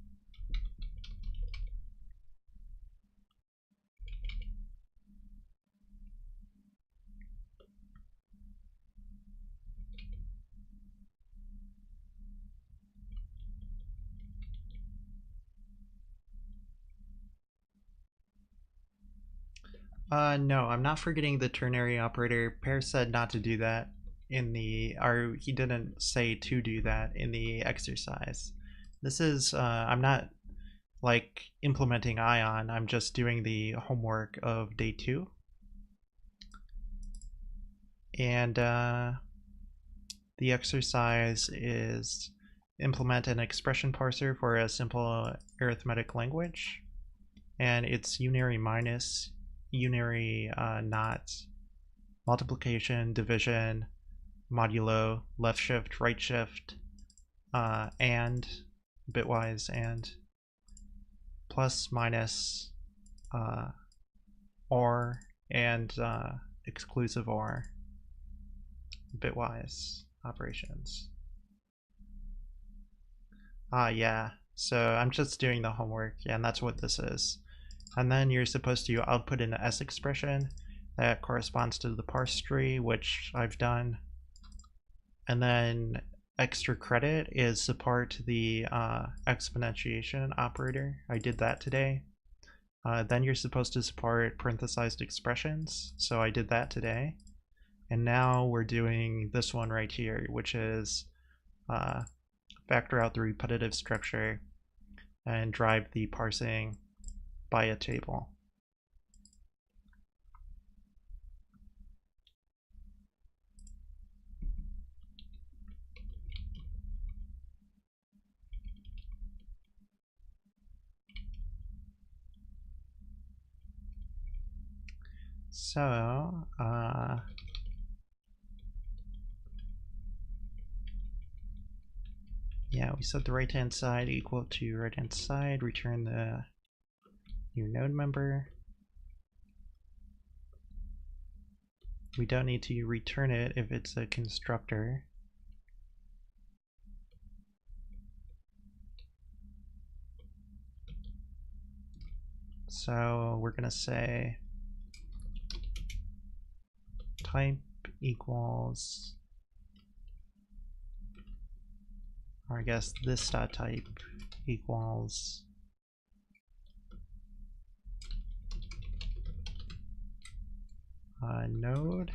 No, I'm not forgetting the ternary operator. Pear said not to do that in the, or he didn't say to do that in the exercise. This is, I'm not like implementing ion, I'm just doing the homework of day 2. And the exercise is implement an expression parser for a simple arithmetic language. And it's unary minus, unary not, multiplication, division, modulo, left shift, right shift, and bitwise and plus minus or and exclusive or bitwise operations. Yeah, so I'm just doing the homework. Yeah, and that's what this is. And then you're supposed to output an S expression that corresponds to the parse tree, which I've done. And then extra credit is support the exponentiation operator. I did that today. Then you're supposed to support parenthesized expressions, so I did that today. And now we're doing this one right here, which is factor out the repetitive structure and drive the parsing by a table. So, yeah, we set the right-hand side equal to right-hand side, return the new node member. We don't need to return it if it's a constructor. So we're going to say type equals, or I guess this dot type equals node.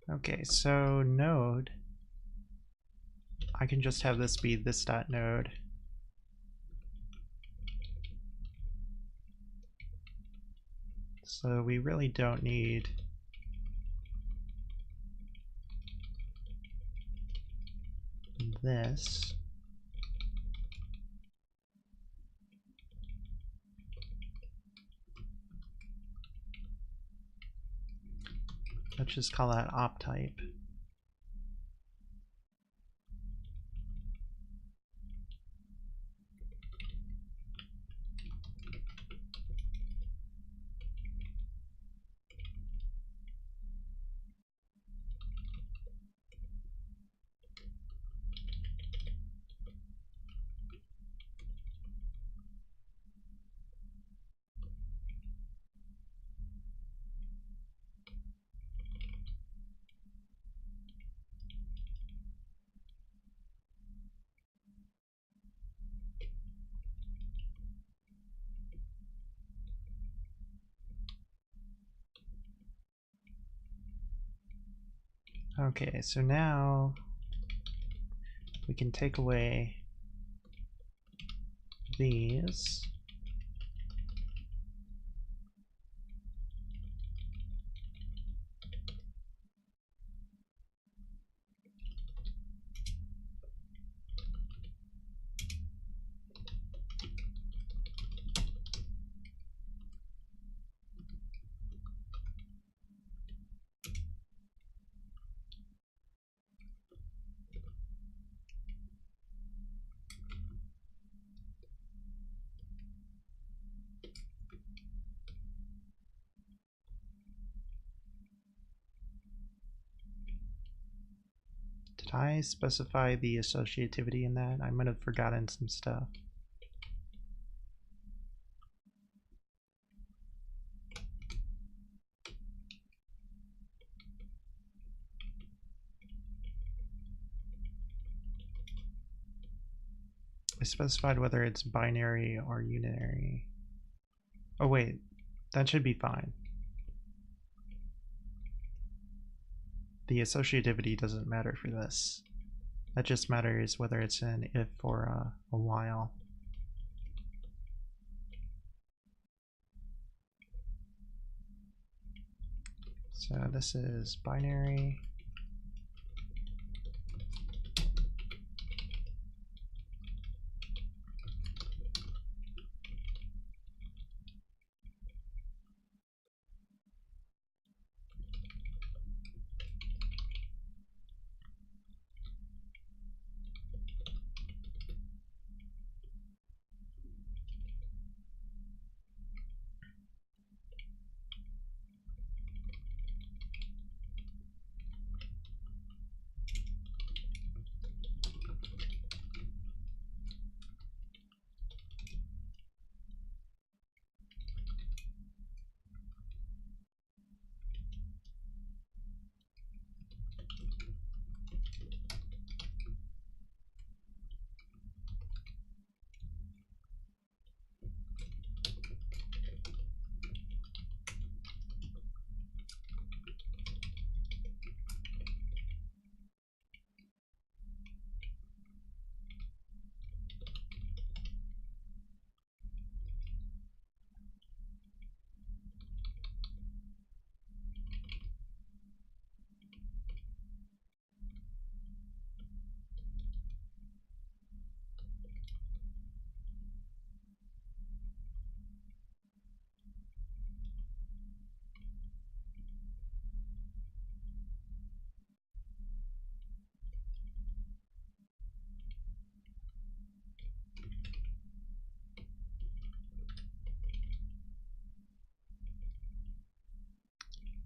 Okay, so node, I can just have this be this dot node. So we really don't need this. Let's just call that op type. Okay, so now we can take away these. Did I specify the associativity in that? I might have forgotten some stuff. I specified whether it's binary or unary. Oh wait, that should be fine. The associativity doesn't matter for this. That just matters whether it's an if or a while. So this is binary.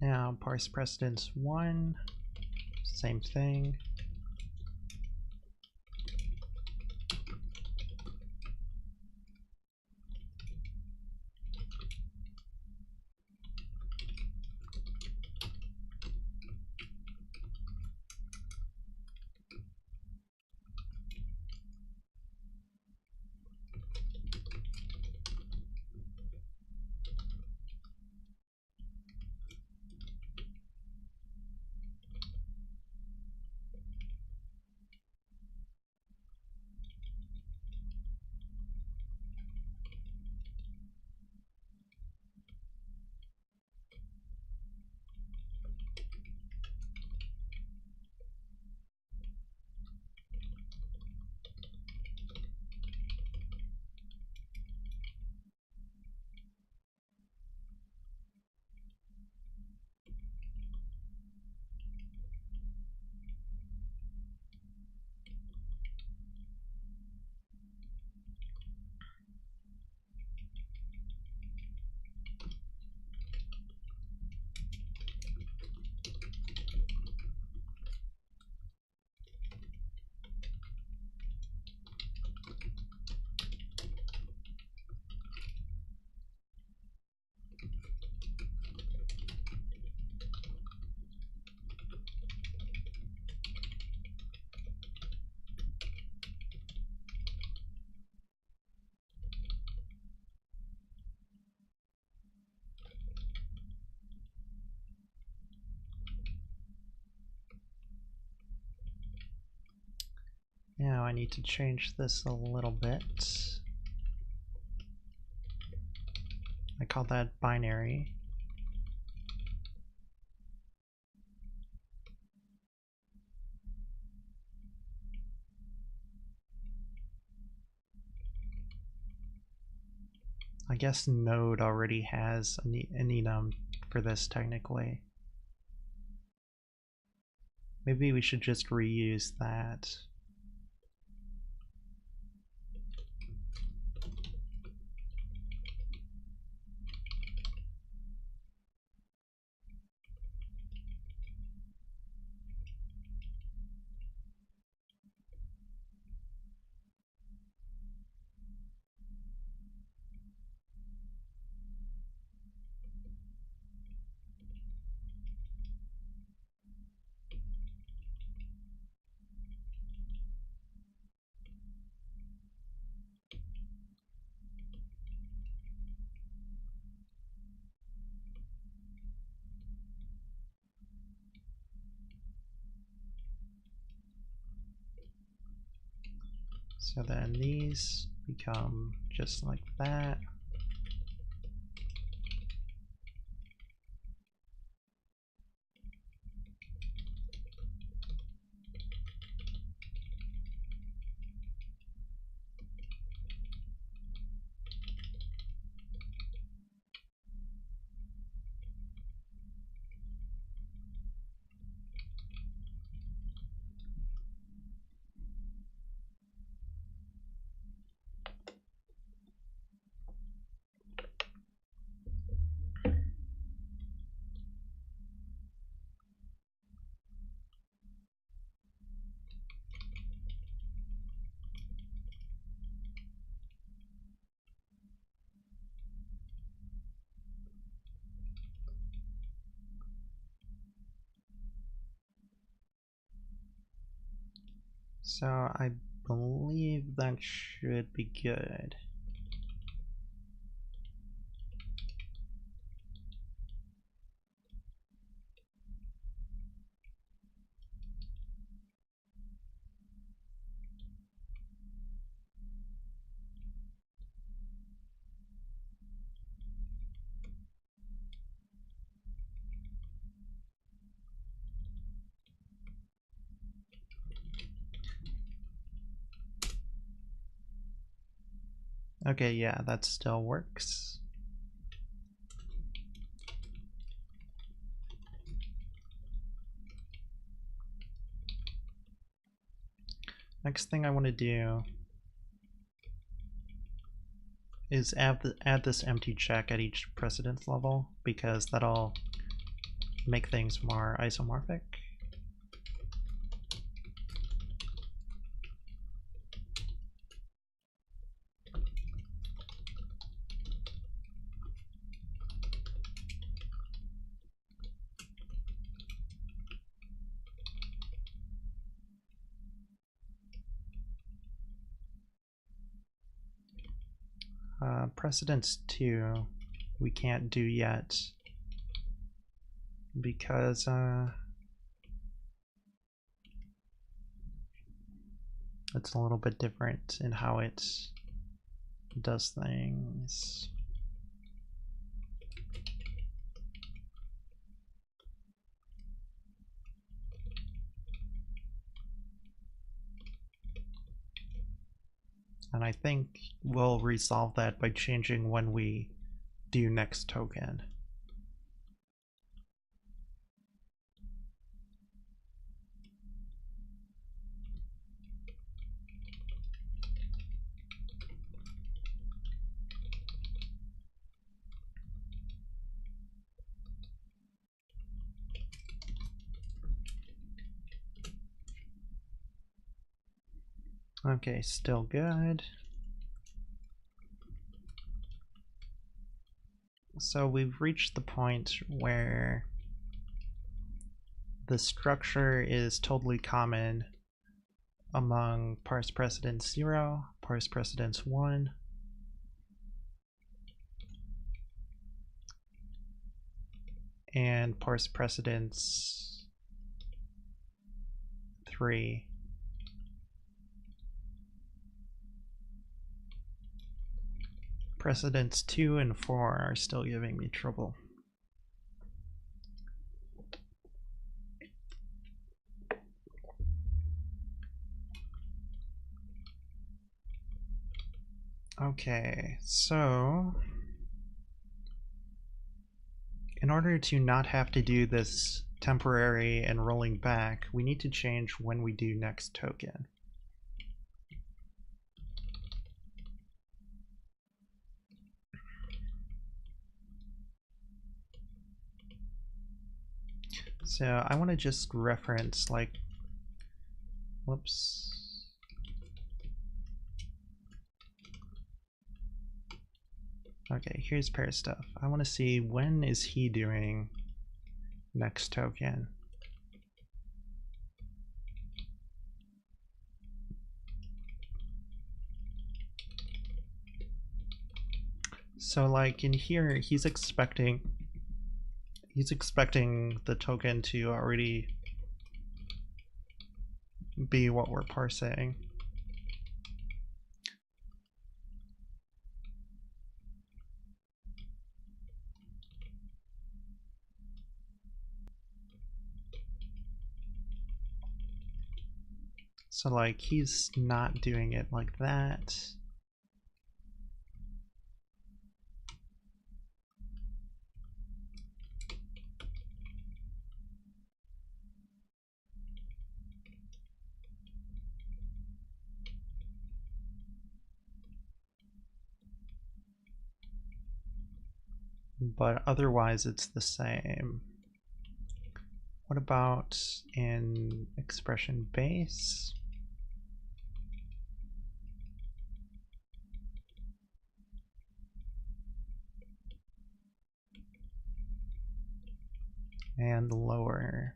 Now parse precedence 1, same thing. I need to change this a little bit. I call that binary. I guess Node already has an enum for this technically. Maybe we should just reuse that. So then these become just like that. So I believe that should be good. Okay, yeah, that still works. Next thing I want to do is add this empty check at each precedence level, because that'll make things more isomorphic. Precedence 2 we can't do yet because it's a little bit different in how it does things. And I think we'll resolve that by changing when we do next token. Okay, still good. So we've reached the point where the structure is totally common among Parse Precedence 0, Parse Precedence 1, and Parse Precedence 3. Precedents 2 and 4 are still giving me trouble. Okay, so in order to not have to do this temporary and rolling back, we need to change when we do next token. So I want to just reference like, whoops. Okay, here's pair stuff. I want to see when is he doing next token. So like in here, he's expecting the token to already be what we're parsing. So like he's not doing it like that. But otherwise it's the same. What about in expression base? And lower.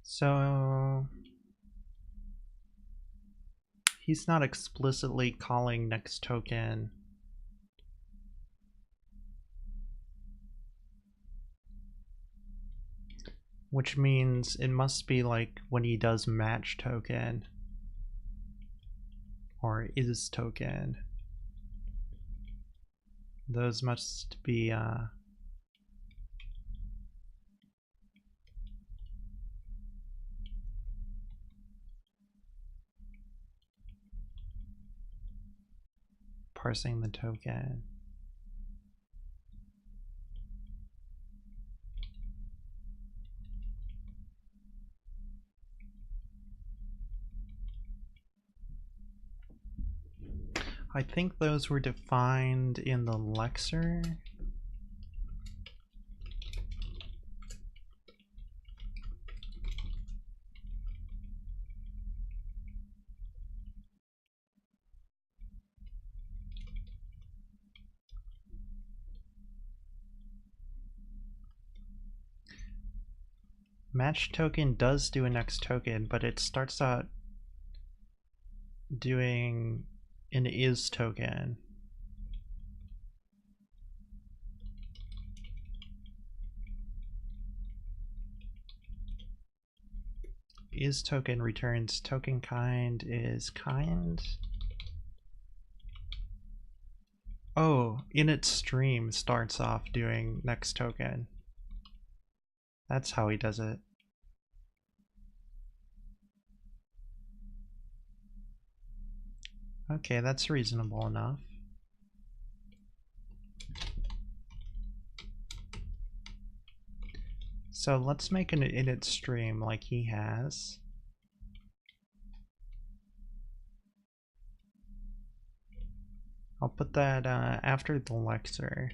So he's not explicitly calling next token. Which means it must be like when he does match token or is token. Those must be parsing the token. I think those were defined in the lexer. Match token does do a next token, but it starts out doing an is token. Is token returns token kind is kind. Oh, init stream starts off doing next token. That's how he does it. Okay, that's reasonable enough. So let's make an init stream like he has. I'll put that after the lecture.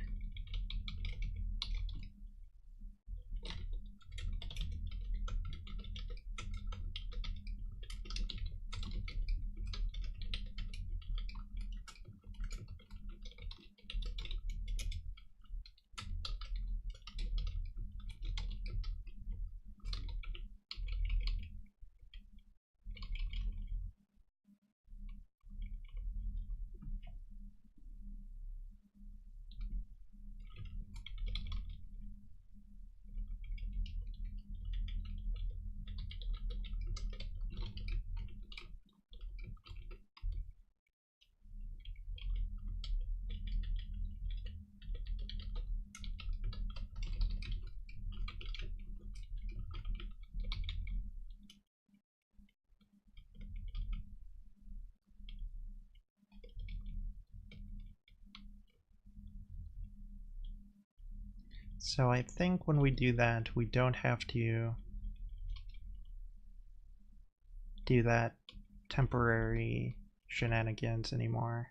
So I think when we do that, we don't have to do that temporary shenanigans anymore.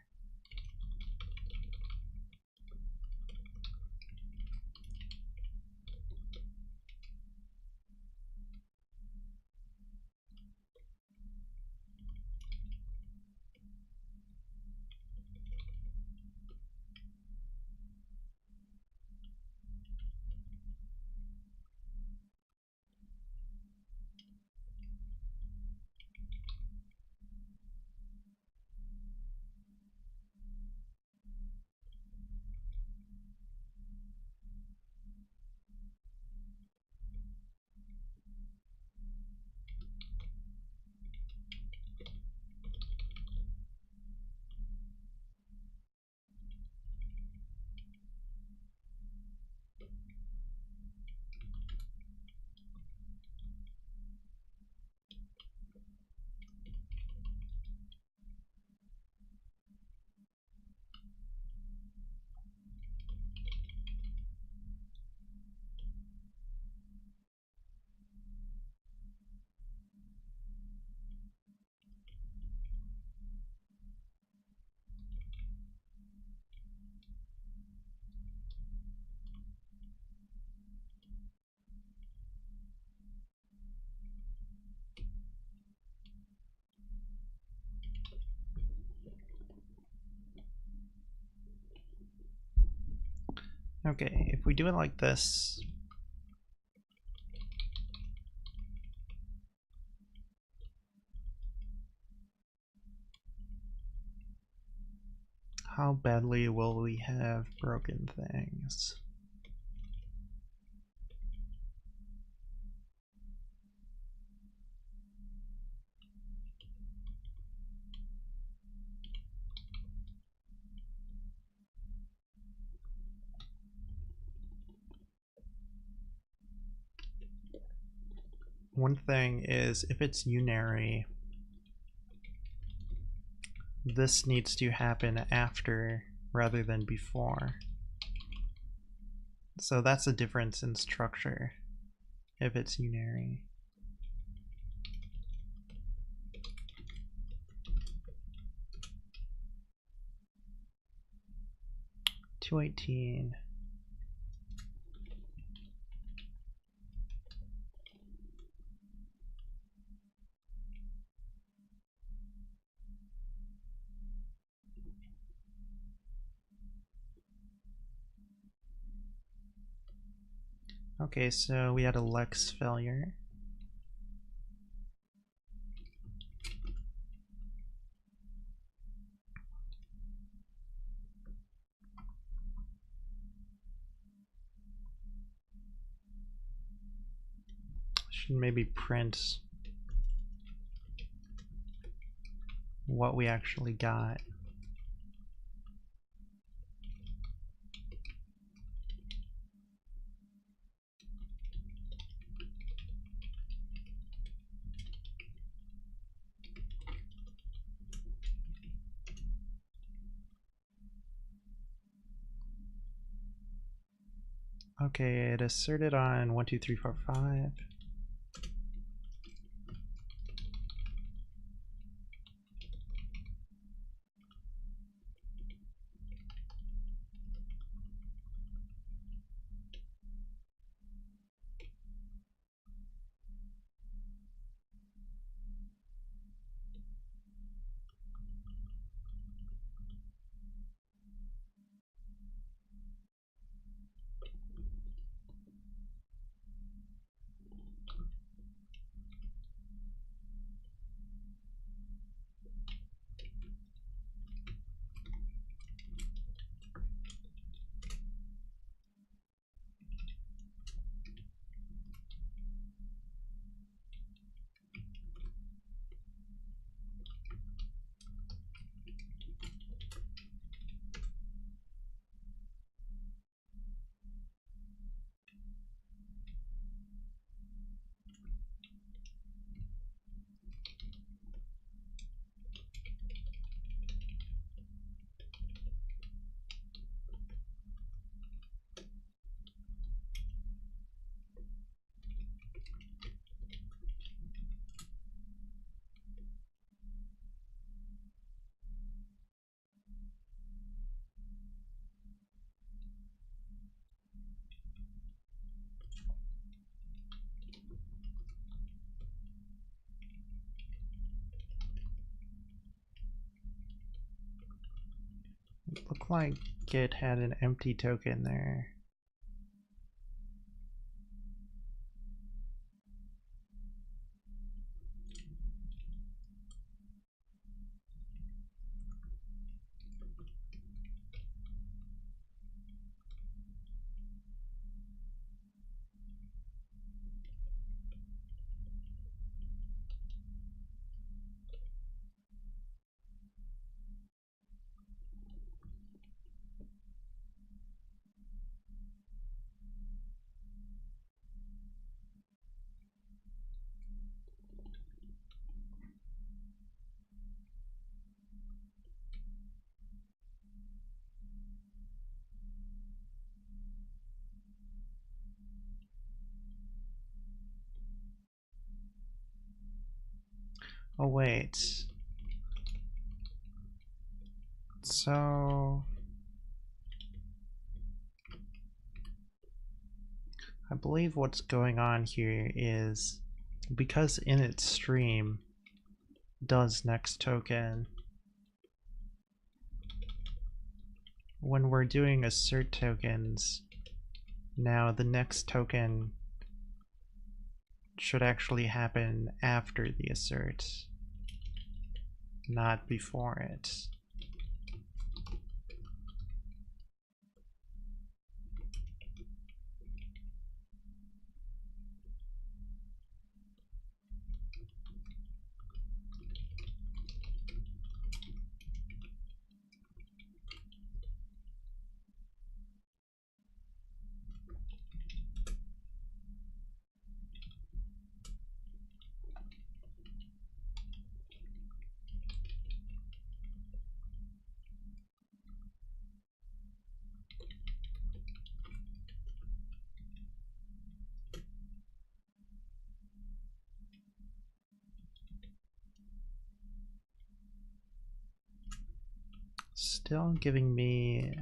Okay, if we do it like this, how badly will we have broken things? One thing is, if it's unary, this needs to happen after rather than before. So that's a difference in structure if it's unary. $218. Okay, so we had a Lex failure. should maybe print what we actually got. Okay, it asserted on 1, 2, 3, 4, 5. It looked like it had an empty token there. Oh wait. So I believe what's going on here is because init stream does next token, when we're doing assert tokens, now the next token should actually happen after the assert, not before it. Still giving me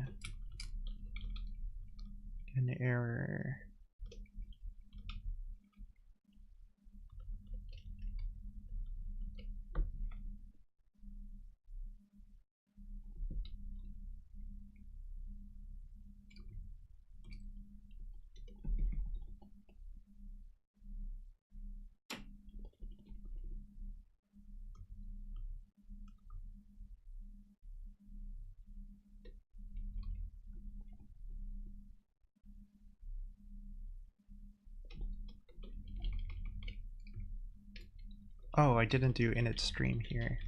an error. Oh, I didn't do init stream here.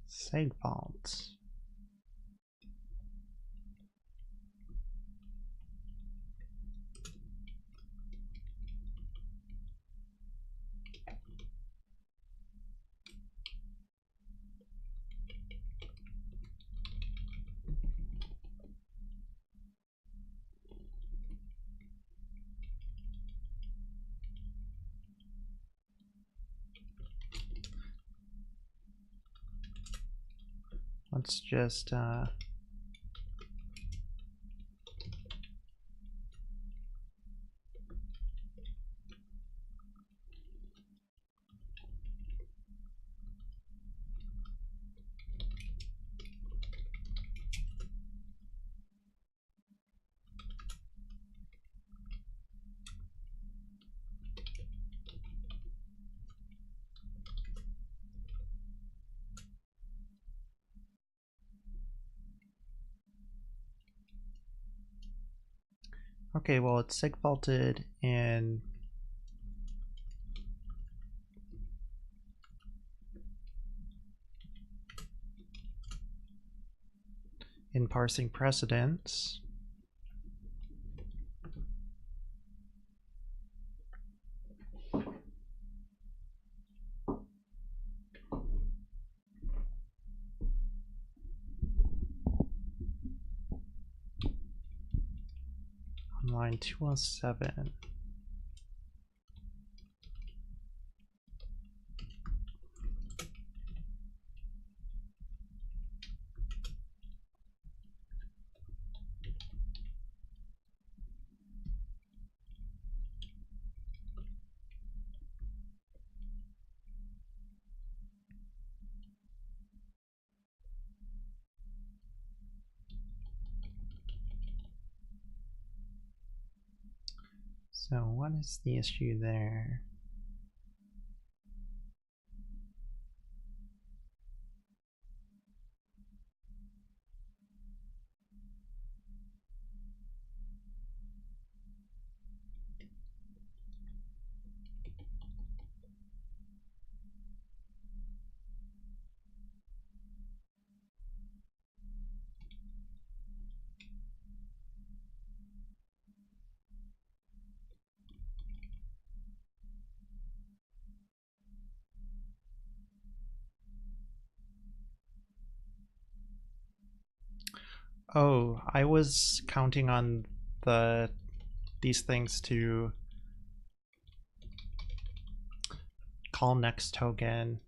Segfault. Let's just okay, well, it's segfaulted in parsing precedence. On line 207. So what is the issue there? Oh, I was counting on these things to call next token,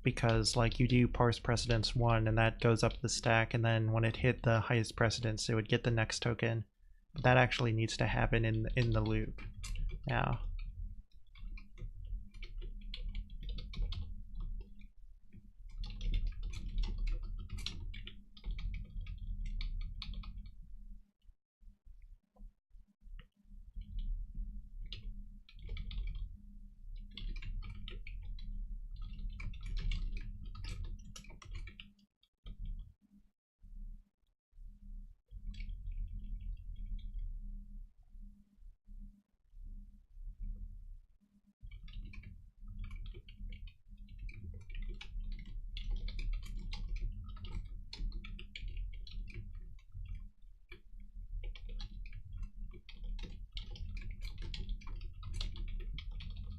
because like you do parse precedence 1 and that goes up the stack, and then when it hit the highest precedence it would get the next token. But that actually needs to happen in the loop now.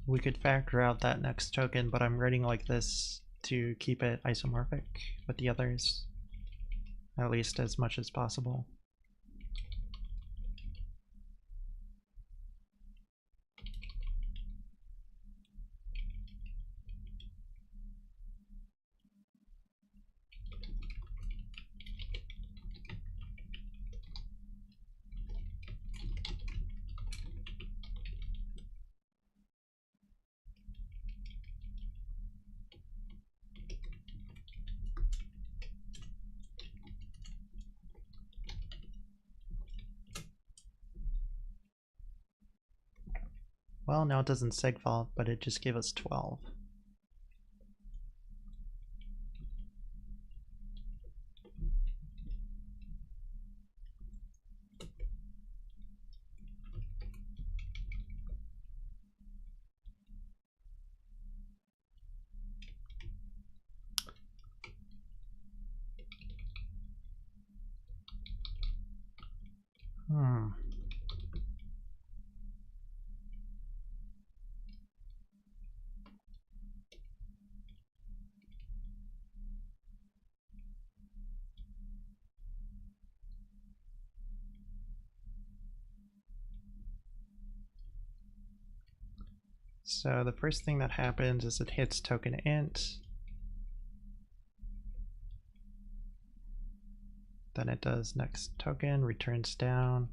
We could factor out that next token, but I'm writing like this to keep it isomorphic with the others, at least as much as possible. Well, now it doesn't segfault, but it just gave us 12. So the first thing that happens is it hits token int. Then it does next token, returns down.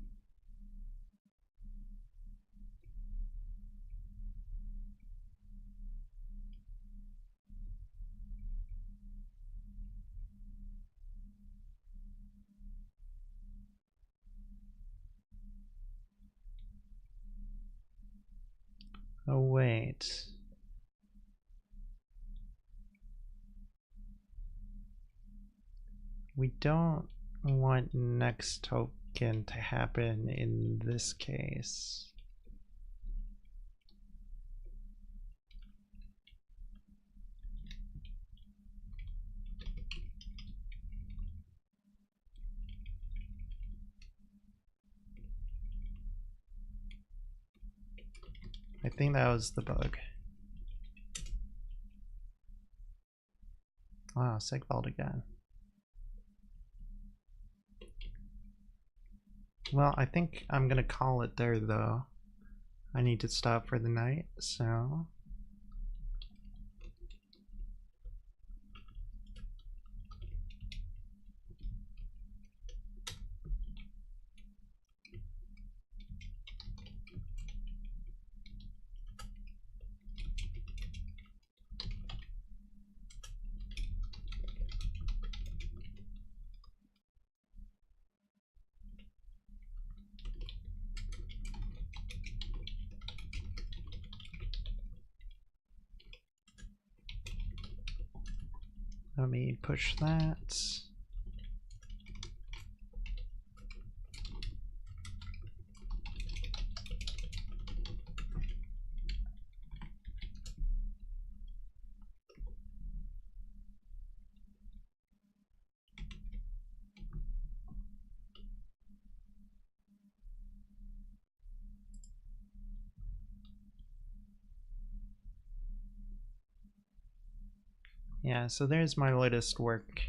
Oh wait. We don't want next token to happen in this case. I think that was the bug. Wow, Sigvald again. Well, I think I'm gonna call it there though. I need to stop for the night, so let me push that. Yeah, so there's my latest work.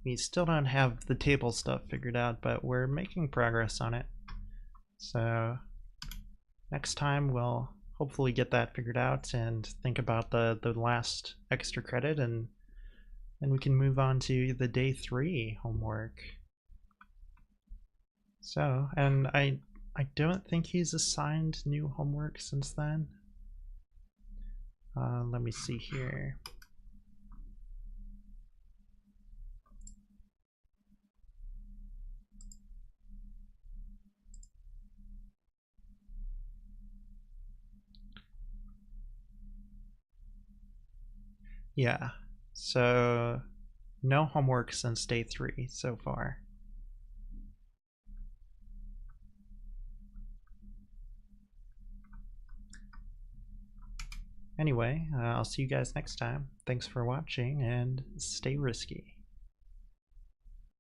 We still don't have the table stuff figured out, but we're making progress on it. So next time we'll hopefully get that figured out and think about the last extra credit, and then we can move on to the day 3 homework. So, and I don't think he's assigned new homework since then. Let me see here. Yeah, so no homework since day 3 so far. Anyway, I'll see you guys next time. Thanks for watching and stay risky.